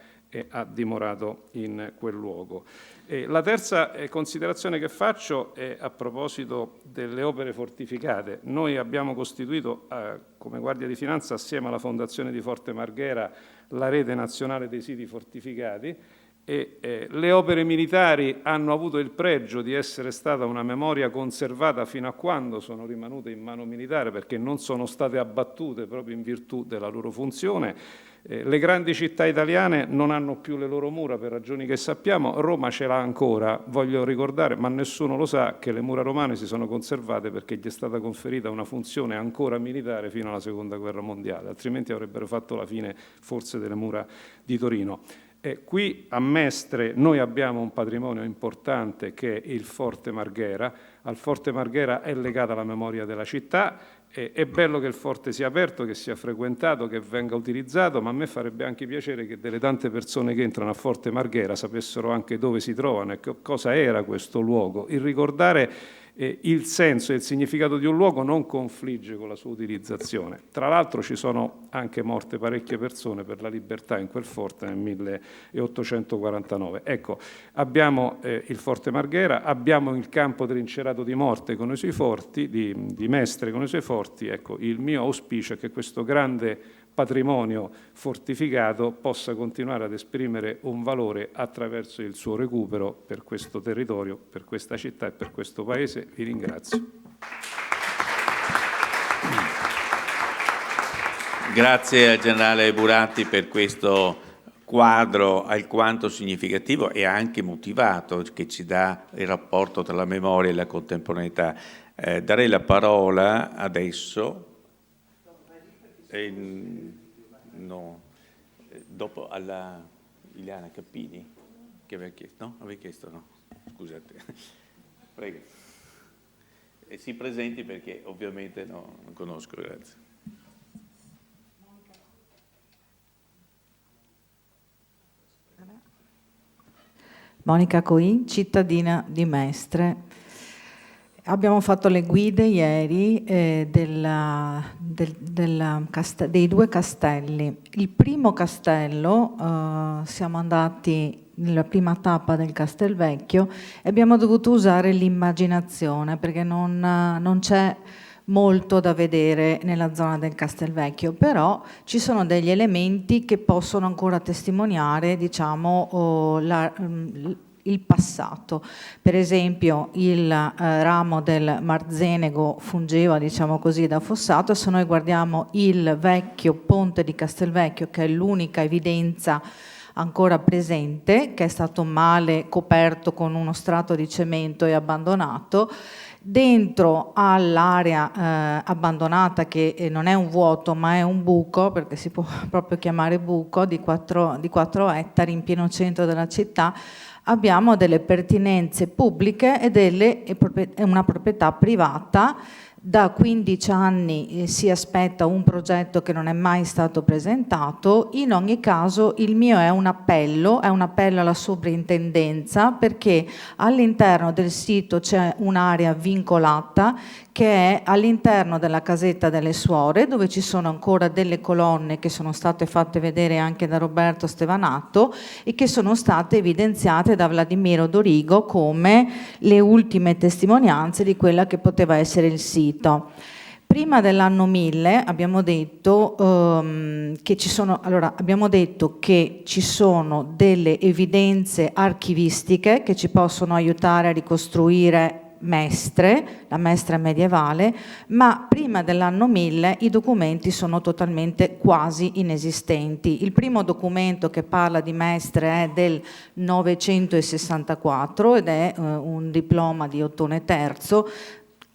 ha dimorato in quel luogo. La terza considerazione che faccio è a proposito delle opere fortificate. Noi abbiamo costituito come Guardia di Finanza, assieme alla Fondazione di Forte Marghera, la rete nazionale dei siti fortificati, e le opere militari hanno avuto il pregio di essere stata una memoria conservata fino a quando sono rimanute in mano militare, perché non sono state abbattute proprio in virtù della loro funzione. Le grandi città italiane non hanno più le loro mura per ragioni che sappiamo, Roma ce l'ha ancora, voglio ricordare, ma nessuno lo sa, che le mura romane si sono conservate perché gli è stata conferita una funzione ancora militare fino alla Seconda Guerra Mondiale, altrimenti avrebbero fatto la fine forse delle mura di Torino. Qui a Mestre noi abbiamo un patrimonio importante che è il Forte Marghera. Al Forte Marghera è legata la memoria della città. È bello che il forte sia aperto, che sia frequentato, che venga utilizzato, ma a me farebbe anche piacere che delle tante persone che entrano a Forte Marghera sapessero anche dove si trovano e cosa era questo luogo. Il ricordare il senso e il significato di un luogo non confligge con la sua utilizzazione. Tra l'altro ci sono anche morte parecchie persone per la libertà in quel forte nel 1849. Ecco, abbiamo il Forte Marghera, abbiamo il campo trincerato di Morte con i suoi forti, di Mestre con i suoi forti. Ecco, il mio auspicio è che questo grande patrimonio fortificato possa continuare ad esprimere un valore attraverso il suo recupero per questo territorio, per questa città e per questo Paese. Vi ringrazio. Grazie al generale Buratti per questo quadro alquanto significativo e anche motivato, che ci dà il rapporto tra la memoria e la contemporaneità. Darei la parola adesso dopo alla Ileana Cappini, che aveva chiesto, no? Aveva chiesto, no? Scusate. Prego. E si presenti, perché ovviamente non conosco, grazie. Monica Coin, cittadina di Mestre. Abbiamo fatto le guide ieri dei 2 castelli. Il primo castello, siamo andati nella prima tappa del Castelvecchio e abbiamo dovuto usare l'immaginazione, perché non c'è molto da vedere nella zona del Castelvecchio, però ci sono degli elementi che possono ancora testimoniare, diciamo, il passato. Per esempio il ramo del Marzenego fungeva, diciamo così, da fossato. Se noi guardiamo il vecchio ponte di Castelvecchio, che è l'unica evidenza ancora presente, che è stato male coperto con uno strato di cemento e abbandonato, dentro all'area abbandonata, che non è un vuoto ma è un buco, perché si può proprio chiamare buco, di 4 ettari in pieno centro della città, abbiamo delle pertinenze pubbliche e una proprietà privata. Da 15 anni si aspetta un progetto che non è mai stato presentato. In ogni caso il mio è un appello alla sovrintendenza, perché all'interno del sito c'è un'area vincolata che è all'interno della casetta delle suore, dove ci sono ancora delle colonne che sono state fatte vedere anche da Roberto Stevanato e che sono state evidenziate da Vladimiro Dorigo come le ultime testimonianze di quella che poteva essere il sito. Prima dell'anno 1000 abbiamo detto che ci sono delle evidenze archivistiche che ci possono aiutare a ricostruire Mestre, la Mestre medievale, ma prima dell'anno 1000 i documenti sono totalmente quasi inesistenti. Il primo documento che parla di Mestre è del 964 ed è un diploma di Ottone III,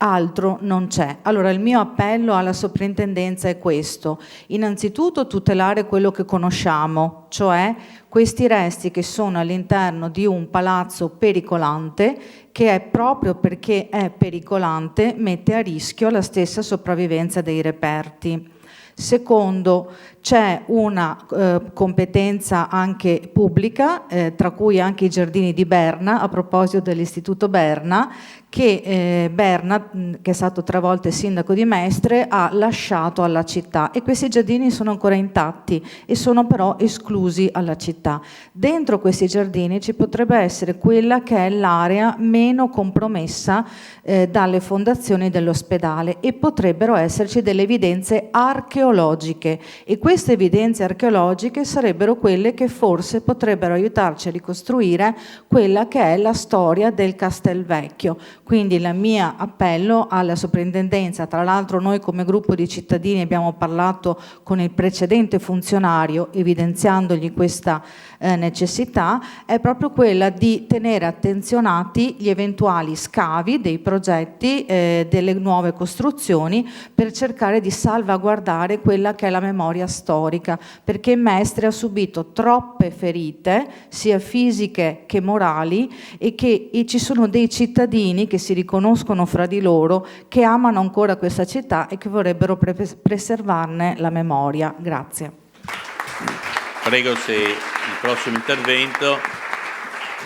altro non c'è. Allora il mio appello alla soprintendenza è questo: innanzitutto tutelare quello che conosciamo, cioè questi resti che sono all'interno di un palazzo pericolante, che è proprio perché è pericolante mette a rischio la stessa sopravvivenza dei reperti. Secondo, c'è una competenza anche pubblica, tra cui anche i giardini di Berna, a proposito dell'Istituto Berna, che Berna, che è stato 3 volte sindaco di Mestre, ha lasciato alla città, e questi giardini sono ancora intatti e sono però esclusi alla città. Dentro questi giardini ci potrebbe essere quella che è l'area meno compromessa dalle fondazioni dell'ospedale, e potrebbero esserci delle evidenze archeologiche, e queste evidenze archeologiche sarebbero quelle che forse potrebbero aiutarci a ricostruire quella che è la storia del Castelvecchio. Quindi il mio appello alla soprintendenza, tra l'altro noi come gruppo di cittadini abbiamo parlato con il precedente funzionario evidenziandogli questa necessità, è proprio quella di tenere attenzionati gli eventuali scavi dei progetti delle nuove costruzioni, per cercare di salvaguardare quella che è la memoria storica, perché Mestre ha subito troppe ferite sia fisiche che morali, e ci sono dei cittadini che si riconoscono fra di loro, che amano ancora questa città e che vorrebbero preservarne la memoria. Grazie. Prego se il prossimo intervento.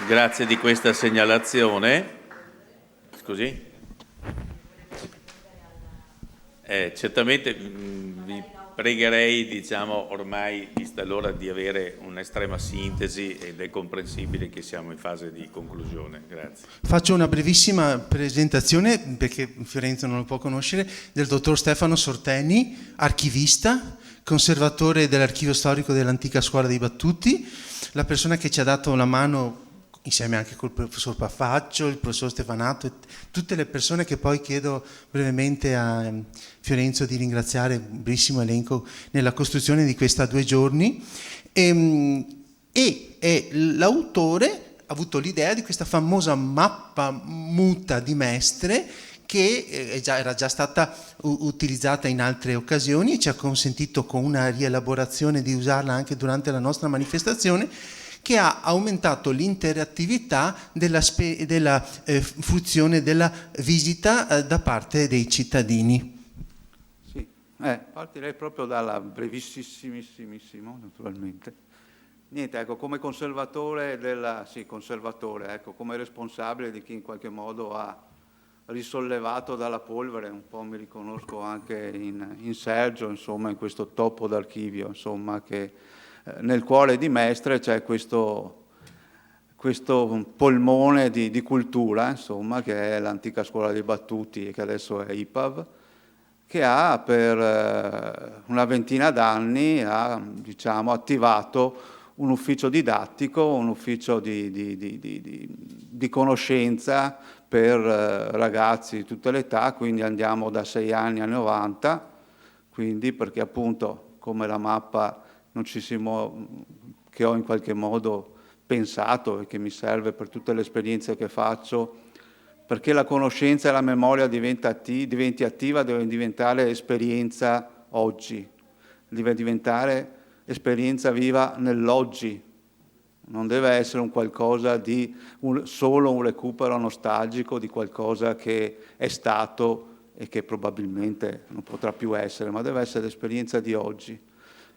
Grazie di questa segnalazione. Scusi? Certamente vi pregherei, diciamo, ormai vista l'ora, di avere un'estrema sintesi, ed è comprensibile che siamo in fase di conclusione. Grazie. Faccio una brevissima presentazione, perché Fiorenzo non lo può conoscere, del dottor Stefano Sorteni, archivista, conservatore dell'archivio storico dell'antica scuola dei Battuti, la persona che ci ha dato una mano insieme anche col professor Paffaccio, il professor Stefanato, e tutte le persone che poi chiedo brevemente a Fiorenzo di ringraziare, un brevissimo elenco nella costruzione di questa 2 giorni, e l'autore ha avuto l'idea di questa famosa mappa muta di Mestre, che era già stata utilizzata in altre occasioni e ci ha consentito, con una rielaborazione, di usarla anche durante la nostra manifestazione, che ha aumentato l'interattività della fruizione della visita da parte dei cittadini. Sì, partirei proprio dalla brevissimissimo, naturalmente. Niente, ecco, come conservatore ecco, come responsabile di chi in qualche modo ha risollevato dalla polvere, un po' mi riconosco anche in Sergio, insomma, in questo topo d'archivio, insomma, che nel cuore di Mestre c'è questo polmone di cultura, insomma, che è l'antica scuola dei Battuti, e che adesso è IPAV, che ha per una ventina d'anni diciamo, attivato un ufficio didattico, un ufficio di conoscenza per ragazzi di tutte le età, quindi andiamo da 6 anni a 90, quindi perché appunto, come la mappa che ho in qualche modo pensato e che mi serve per tutte le esperienze che faccio, perché la conoscenza e la memoria diventi attiva, deve diventare esperienza oggi, deve diventare esperienza viva nell'oggi, non deve essere un qualcosa di solo un recupero nostalgico di qualcosa che è stato e che probabilmente non potrà più essere, ma deve essere l'esperienza di oggi,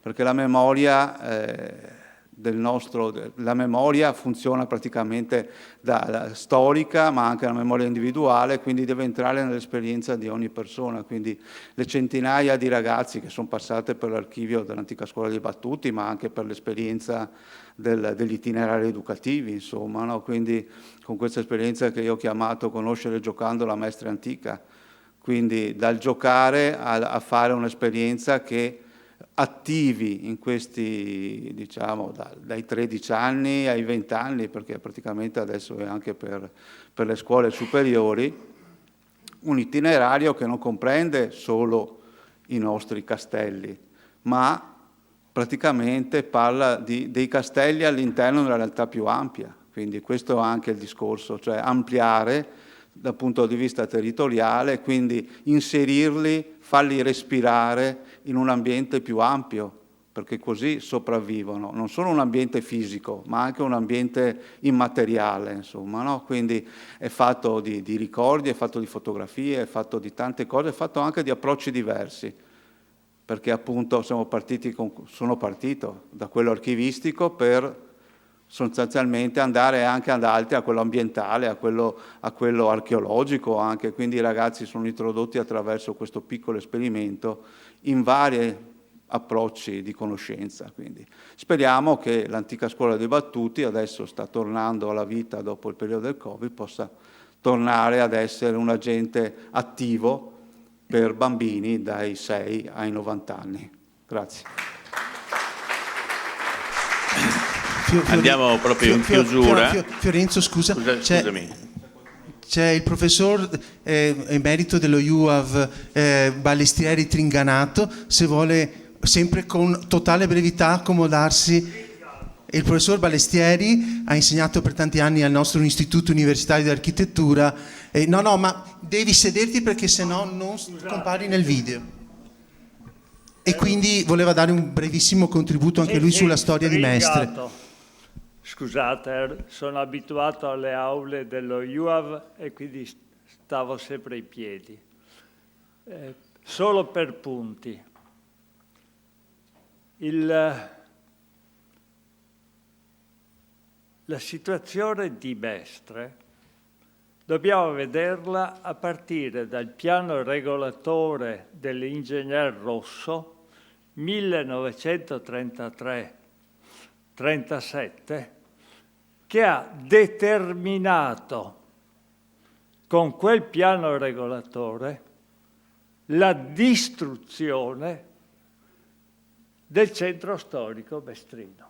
perché la memoria la memoria funziona praticamente da storica, ma anche la memoria individuale, quindi deve entrare nell'esperienza di ogni persona. Quindi le centinaia di ragazzi che sono passate per l'archivio dell'antica scuola dei Battuti, ma anche per l'esperienza degli itinerari educativi, insomma, no? Quindi con questa esperienza che io ho chiamato conoscere giocando la maestra antica, quindi dal giocare a fare un'esperienza che attivi in questi, diciamo, dai 13 anni ai 20 anni, perché praticamente adesso è anche per le scuole superiori, un itinerario che non comprende solo i nostri castelli, ma praticamente parla dei castelli all'interno di una realtà più ampia. Quindi questo è anche il discorso, cioè ampliare dal punto di vista territoriale, quindi inserirli, farli respirare in un ambiente più ampio, perché così sopravvivono, non solo un ambiente fisico, ma anche un ambiente immateriale, insomma, no? Quindi è fatto di ricordi, è fatto di fotografie, è fatto di tante cose, è fatto anche di approcci diversi, perché appunto sono partito da quello archivistico per sostanzialmente andare anche ad altri, a quello ambientale, a quello archeologico anche, quindi i ragazzi sono introdotti attraverso questo piccolo esperimento in vari approcci di conoscenza. Quindi speriamo che l'antica scuola dei Battuti, adesso sta tornando alla vita dopo il periodo del Covid, possa tornare ad essere un agente attivo per bambini dai 6 ai 90 anni. Grazie. Andiamo proprio in chiusura. Fiorenzo, scusa. Scusami. C'è il professor emerito dello UAV Ballestieri Tringanato, se vuole sempre con totale brevità accomodarsi. Il professor Ballestieri ha insegnato per tanti anni al nostro istituto universitario di architettura. No, ma devi sederti perché sennò non compari nel video. E quindi voleva dare un brevissimo contributo anche lui sulla storia di Mestre. Scusate, sono abituato alle aule dello UAV e quindi stavo sempre in piedi. Solo per punti. La situazione di Mestre dobbiamo vederla a partire dal piano regolatore dell'ingegner Rosso 1933-37, che ha determinato con quel piano regolatore la distruzione del centro storico mestrino.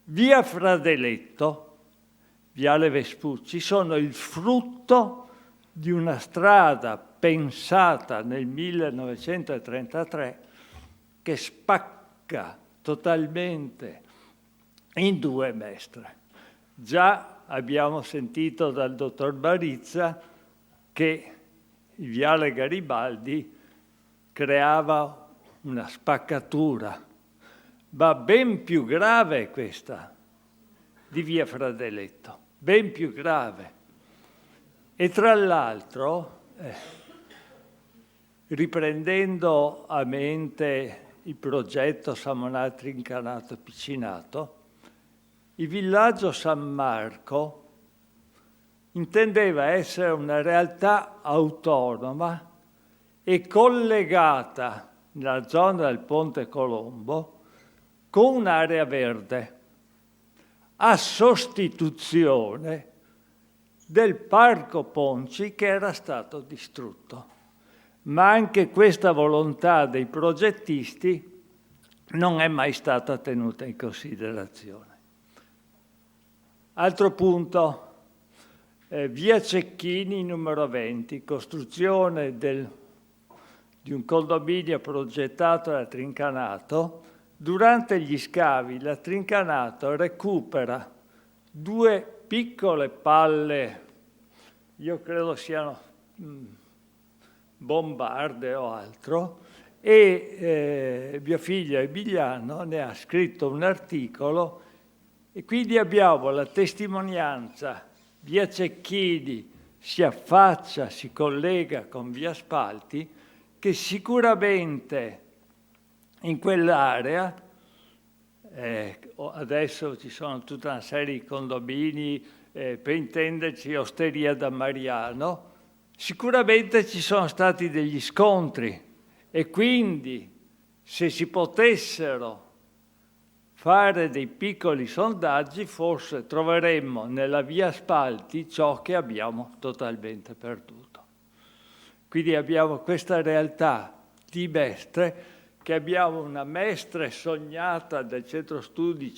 Via Fradeletto, Viale Vespucci sono il frutto di una strada pensata nel 1933 che spacca totalmente in due Mestre. Già abbiamo sentito dal dottor Barizza che il Viale Garibaldi creava una spaccatura, ma ben più grave questa di Via Fradeletto, ben più grave. E tra l'altro, riprendendo a mente il progetto Samonà Trincanato Piccinato, il villaggio San Marco intendeva essere una realtà autonoma e collegata nella zona del Ponte Colombo con un'area verde, a sostituzione del Parco Ponci che era stato distrutto. Ma anche questa volontà dei progettisti non è mai stata tenuta in considerazione. Altro punto, via Cecchini numero 20, costruzione di un condominio progettato da Trincanato. Durante gli scavi la Trincanato recupera due piccole palle, io credo siano bombarde o altro, e mio figlio Emiliano ne ha scritto un articolo E quindi abbiamo la testimonianza, via Cecchini si affaccia, si collega con via Spalti, che sicuramente in quell'area, adesso ci sono tutta una serie di condomini, per intenderci Osteria da Mariano, sicuramente ci sono stati degli scontri e quindi se si potessero fare dei piccoli sondaggi forse troveremmo nella via Spalti ciò che abbiamo totalmente perduto. Quindi abbiamo questa realtà di Mestre, che abbiamo una Mestre sognata del centro studi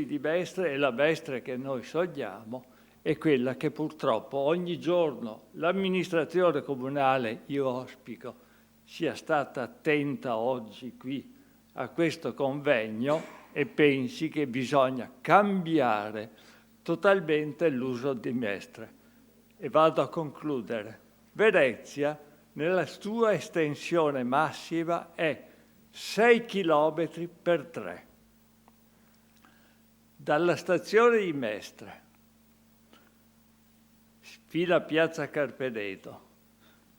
di Mestre, e la Mestre che noi sogniamo è quella che purtroppo ogni giorno l'amministrazione comunale, io auspico, sia stata attenta oggi qui a questo convegno e pensi che bisogna cambiare totalmente l'uso di Mestre. E vado a concludere. Venezia, nella sua estensione massima, è 6 km per 3. Dalla stazione di Mestre fino a Piazza Carpenedo,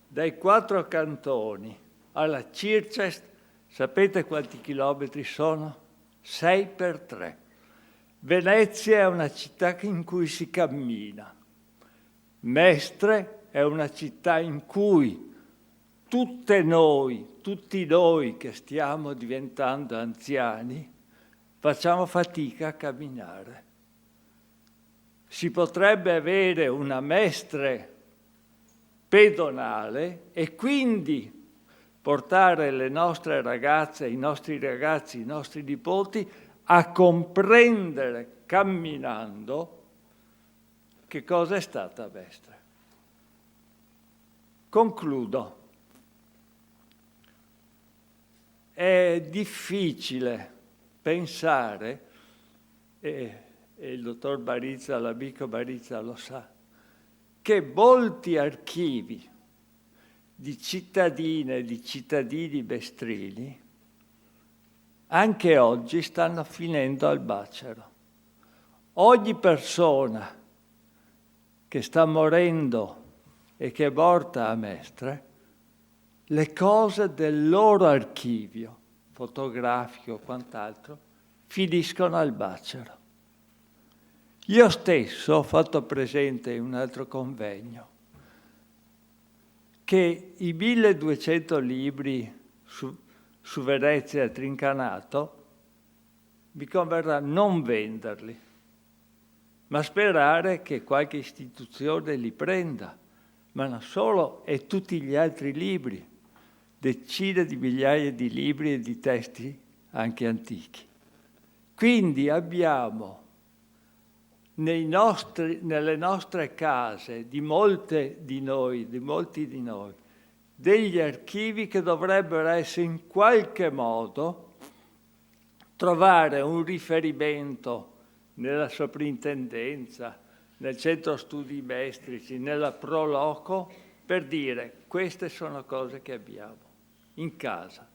dai 4 cantoni alla Circest, sapete quanti chilometri sono? 6 per 3. Venezia è una città in cui si cammina. Mestre è una città in cui tutti noi che stiamo diventando anziani, facciamo fatica a camminare. Si potrebbe avere una Mestre pedonale e quindi portare le nostre ragazze, i nostri ragazzi, i nostri nipoti a comprendere camminando che cosa è stata Mestre. Concludo. È difficile pensare, e il dottor Barizza, l'amico Barizza lo sa, che molti archivi di cittadine e di cittadini mestrini anche oggi stanno finendo al macero. Ogni persona che sta morendo e che è morta a Mestre, le cose del loro archivio, fotografico o quant'altro, finiscono al macero. Io stesso ho fatto presente in un altro convegno che i 1200 libri su Venezia Trincanato mi converrà non venderli, ma sperare che qualche istituzione li prenda, ma non solo, e tutti gli altri libri, decine di migliaia di libri e di testi anche antichi. Quindi abbiamo nelle nostre case di molti di noi, degli archivi che dovrebbero essere in qualche modo trovare un riferimento nella soprintendenza, nel centro studi mestrici, nella Proloco, per dire queste sono cose che abbiamo in casa.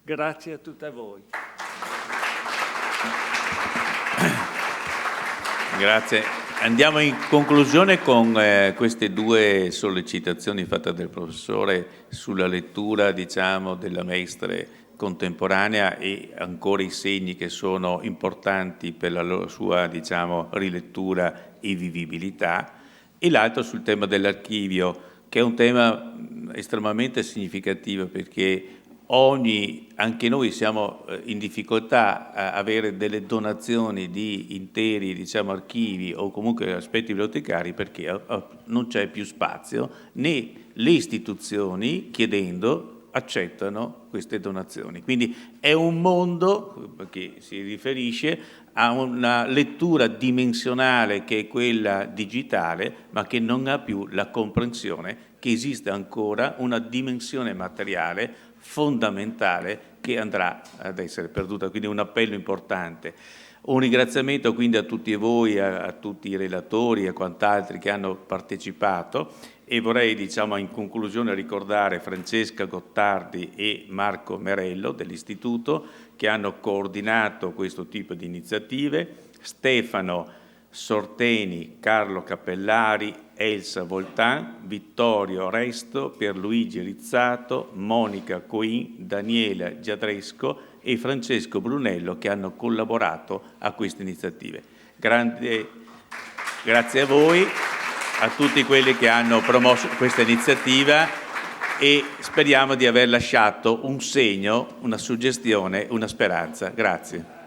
Grazie a tutte voi. Grazie. Andiamo in conclusione con queste due sollecitazioni fatte dal professore sulla lettura, diciamo, della Mestre contemporanea e ancora i segni che sono importanti per la sua, diciamo, rilettura e vivibilità, e l'altro sul tema dell'archivio, che è un tema estremamente significativo perché anche noi siamo in difficoltà a avere delle donazioni di interi, diciamo, archivi o comunque aspetti bibliotecari perché non c'è più spazio, né le istituzioni, chiedendo, accettano queste donazioni. Quindi è un mondo che si riferisce a una lettura dimensionale che è quella digitale, ma che non ha più la comprensione che esiste ancora una dimensione materiale fondamentale che andrà ad essere perduta. Quindi un appello importante. Un ringraziamento quindi a tutti voi, a tutti i relatori e a quant'altri che hanno partecipato, e vorrei, diciamo, in conclusione ricordare Francesca Gottardi e Marco Merello dell'Istituto che hanno coordinato questo tipo di iniziative, Stefano Sorteni, Carlo Cappellari, Elsa Voltan, Vittorio Resto, Pierluigi Rizzato, Monica Coin, Daniela Giadresco e Francesco Brunello che hanno collaborato a queste iniziative. Grazie a voi, a tutti quelli che hanno promosso questa iniziativa e speriamo di aver lasciato un segno, una suggestione, una speranza. Grazie.